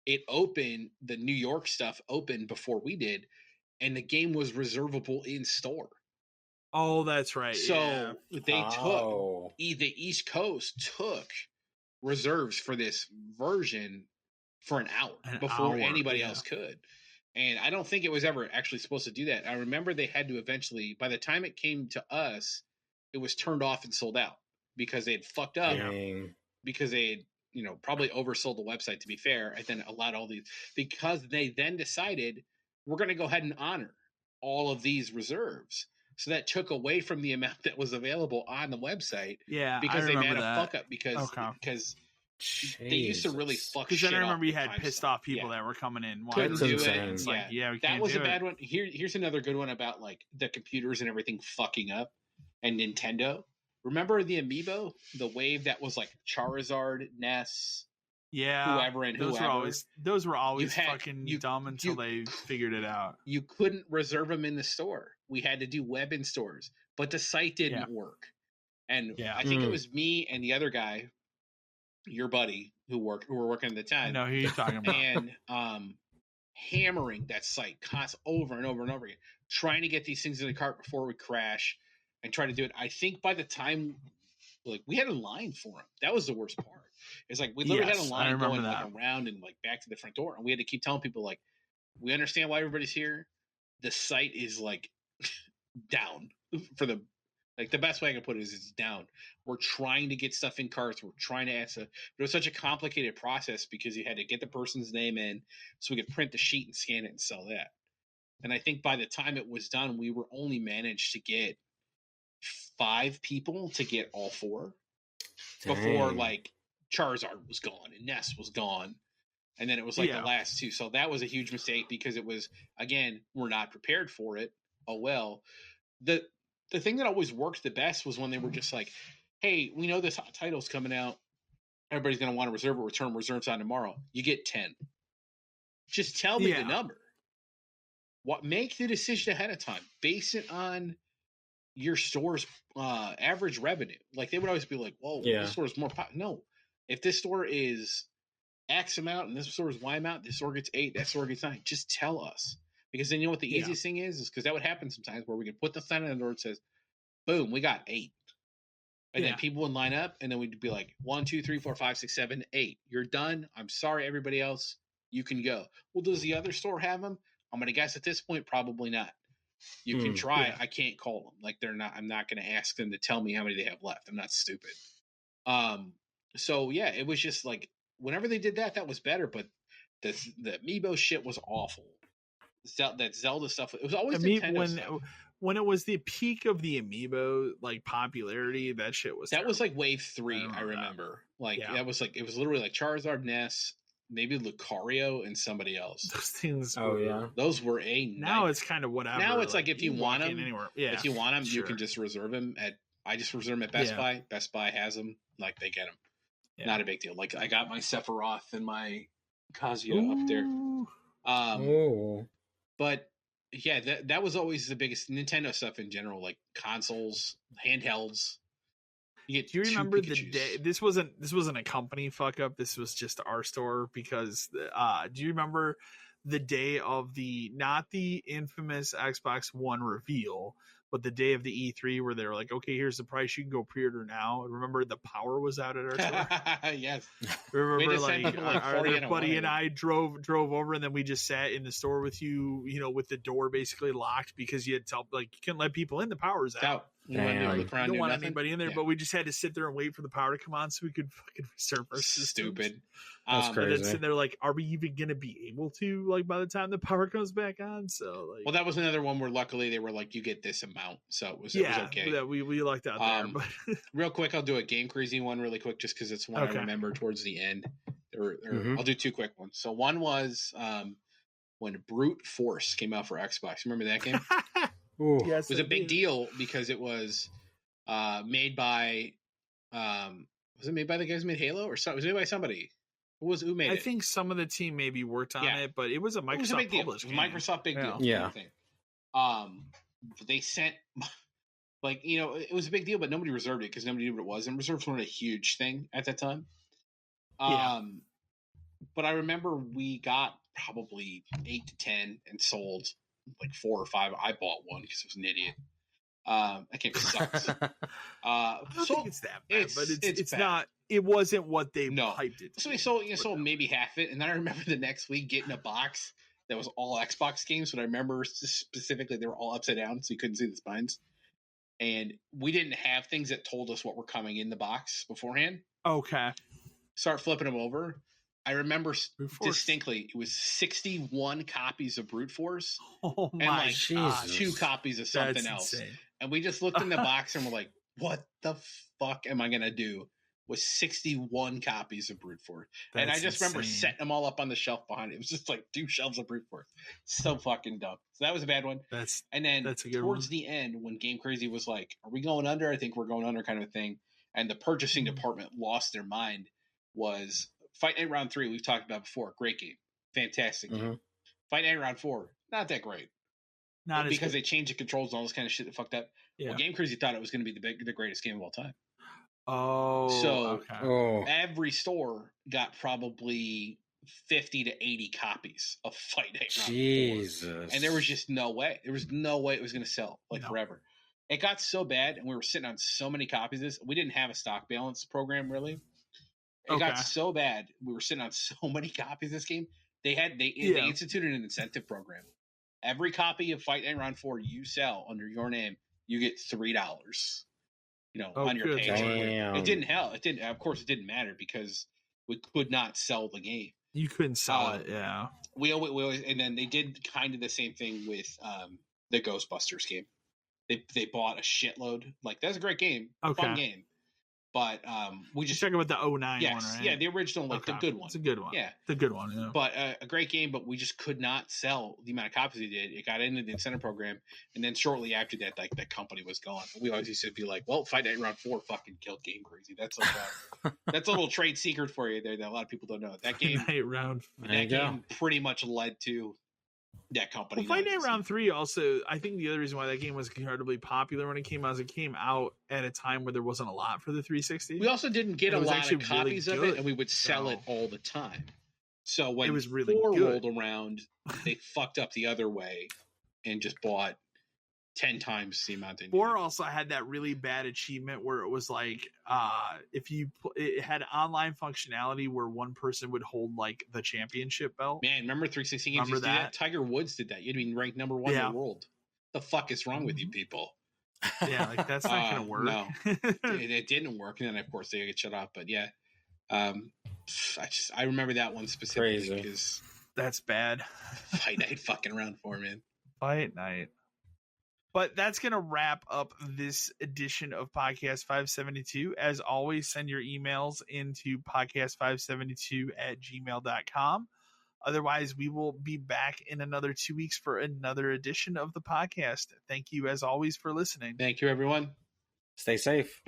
it opened, the New York stuff opened before we did, and the game was reservable in store. Oh, that's right. So they took the East Coast took reserves for this version for an hour before anybody else could. And I don't think it was ever actually supposed to do that. I remember they had to eventually, by the time it came to us, it was turned off and sold out because they had fucked up because they had, probably oversold the website, to be fair, and then allowed all these, because they then decided we're going to go ahead and honor all of these reserves. So that took away from the amount that was available on the website. Yeah, because they made a fuck up because they used to really fuck shit up. Because I remember you had pissed off people that were coming in. Couldn't do it. It's like, that was a bad one. Here's another good one about like the computers and everything fucking up, and Nintendo. Remember the Amiibo, the wave that was like Charizard, Ness, whoever. Those were always fucking dumb until they figured it out. You couldn't reserve them in the store. We had to do web in stores, but the site didn't work. And I think it was me and the other guy, your buddy, who were working at the time. I know who you're talking about. And hammering that site over and over and over again, trying to get these things in the cart before we crash, and try to do it. I think by the time, like, we had a line for them. That was the worst part. It's like we literally had a line going like around and like back to the front door, and we had to keep telling people like, we understand why everybody's here. The site is like down for the. Like, the best way I can put it is it's down. We're trying to get stuff in carts. We're trying to add stuff. But it was such a complicated process because you had to get the person's name in so we could print the sheet and scan it and sell that. And I think by the time it was done, we were only managed to get 5 people to get all 4 before, like, Charizard was gone and Ness was gone. And then it was, like, the last 2. So that was a huge mistake because it was, again, we're not prepared for it. Oh, well. The thing that always worked the best was when they were just like, hey, we know this hot title's coming out. Everybody's going to want to reserve it. Return reserves on tomorrow. You get 10. Just tell me the number. Make the decision ahead of time. Base it on your store's average revenue. Like, they would always be like, whoa, this store is more No. If this store is X amount and this store is Y amount, this store gets 8, that store gets 9. Just tell us. Because then you know what the easiest thing is because that would happen sometimes where we could put the sign on the door that says, boom, we got 8. And then people would line up and then we'd be like, 1, 2, 3, 4, 5, 6, 7, 8. You're done. I'm sorry, everybody else. You can go. Well, does the other store have them? I'm going to guess at this point, probably not. You can try. I can't call them. Like, they're not. I'm not going to ask them to tell me how many they have left. I'm not stupid. So yeah, it was just like whenever they did that, that was better. But the Amiibo shit was awful. That Zelda stuff. It was always Nintendo stuff. When it was the peak of the Amiibo like popularity, that shit was. That was like wave 3. I remember. Like that was like it was literally like Charizard, Ness, maybe Lucario, and somebody else. Those things. Those were now it's kind of whatever. Now it's like if you want them anywhere, if you want them, you can just reserve them at. I just reserve them at Best Buy. Best Buy has them. Like they get them. Not a big deal. Like I got my Sephiroth and my Kazuya up there. But yeah, that was always the biggest Nintendo stuff in general, like consoles, handhelds. Do you remember the day? This wasn't a company fuck up. This was just our store because. Do you remember the day of not the infamous Xbox One reveal, but the day of the E3 where they were like, okay, here's the price. You can go pre-order now. Remember the power was out at our store? Yes. Remember like our buddy and I drove over and then we just sat in the store with you, with the door basically locked because you had to you couldn't let people in. The power's out. You don't want anybody in there, but we just had to sit there and wait for the power to come on so we could fucking reserve our systems. Stupid. That's crazy. And then sitting there like, are we even going to be able to, like, by the time the power comes back on? So, like, well, that was another one where luckily they were like, you get this amount. So it was okay. Yeah, we lucked out there. But real quick, I'll do a Game Crazy one really quick just because it's one I remember towards the end. I'll do 2 quick ones. So one was when Brute Force came out for Xbox. Remember that game? Yes, it was a big deal because it was made by was it made by the guys who made Halo or something? It was made by somebody. Who made it? I think some of the team maybe worked on it, but it was a Microsoft published game. Microsoft big deal. Yeah. They sent it was a big deal, but nobody reserved it because nobody knew what it was, and reserves weren't a huge thing at that time. But I remember we got probably 8 to 10 and sold like 4 or 5. I bought one because I was an idiot. That game sucks. I don't think it's that bad, but it's not. It wasn't what they hyped it. So we sold maybe half it, and then I remember the next week getting a box that was all Xbox games. But I remember specifically they were all upside down, so you couldn't see the spines. And we didn't have things that told us what were coming in the box beforehand. Okay. Start flipping them over. I remember distinctly it was 61 copies of Brute Force. Oh my and like 2 copies of something else. Insane. And we just looked in the box and we're like, what the fuck am I going to do with 61 copies of Brute Force? And I just remember setting them all up on the shelf behind it. It was just like 2 shelves of Brute Force. So fucking dumb. So that was a bad one. That's a good towards the end, when Game Crazy was like, are we going under? I think we're going under kind of a thing. And the purchasing department lost their mind. Was Fight Night Round 3, we've talked about before. Great game. Fantastic game. Fight Night Round 4, not that great. Not because they changed the controls and all this kind of shit that fucked up. Yeah. Well, Game Crazy thought it was going to be the greatest game of all time. Every store got probably 50 to 80 copies of Fight Night Round 4. And there was just no way. There was no way it was going to sell forever. It got so bad, and we were sitting on so many copies of this. We didn't have a stock balance program, really. It got so bad. We were sitting on so many copies of this game. They instituted an incentive program. Every copy of Fight Night Round 4 you sell under your name, you get $3. On your paycheck. It didn't help. It didn't. Of course, it didn't matter because we could not sell the game. You couldn't sell it. Yeah. We always, and then they did kind of the same thing with the Ghostbusters game. They bought a shitload. Like, that's a great game, fun game. But we just talking about the 09 one, right? Yeah, the original, the good one. It's a good one. Yeah, the good one. Yeah. But a great game, but we just could not sell the amount of copies we did. It got into the incentive program, and then shortly after that, like, that company was gone. We always used to be like, "Well, Fight Night Round 4 fucking killed Game Crazy." That's like that's a little trade secret for you there that a lot of people don't know. That game, game pretty much led to that company. Well, Fight Night Round 3 also, I think the other reason why that game was incredibly popular when it came out is it came out at a time where there wasn't a lot for the 360. We also didn't get a lot of copies of it, and we would sell it all the time. So when it was really 4 rolled around, they fucked up the other way and just bought 10 times the amount they needed. 4 also had that really bad achievement where it was like it had online functionality where one person would hold like the championship belt. Man, remember 360 games used to do that? Tiger Woods did that. You'd be ranked number 1 in the world. The fuck is wrong with you people? Yeah, like, that's not gonna work. No, it didn't work, and then of course they get shut off. But yeah, I remember that one specifically because that's bad. Fight Night fucking round 4, man. Fight Night. But that's going to wrap up this edition of Podcast 572. As always, send your emails into podcast572@gmail.com. Otherwise, we will be back in another 2 weeks for another edition of the podcast. Thank you, as always, for listening. Thank you, everyone. Stay safe.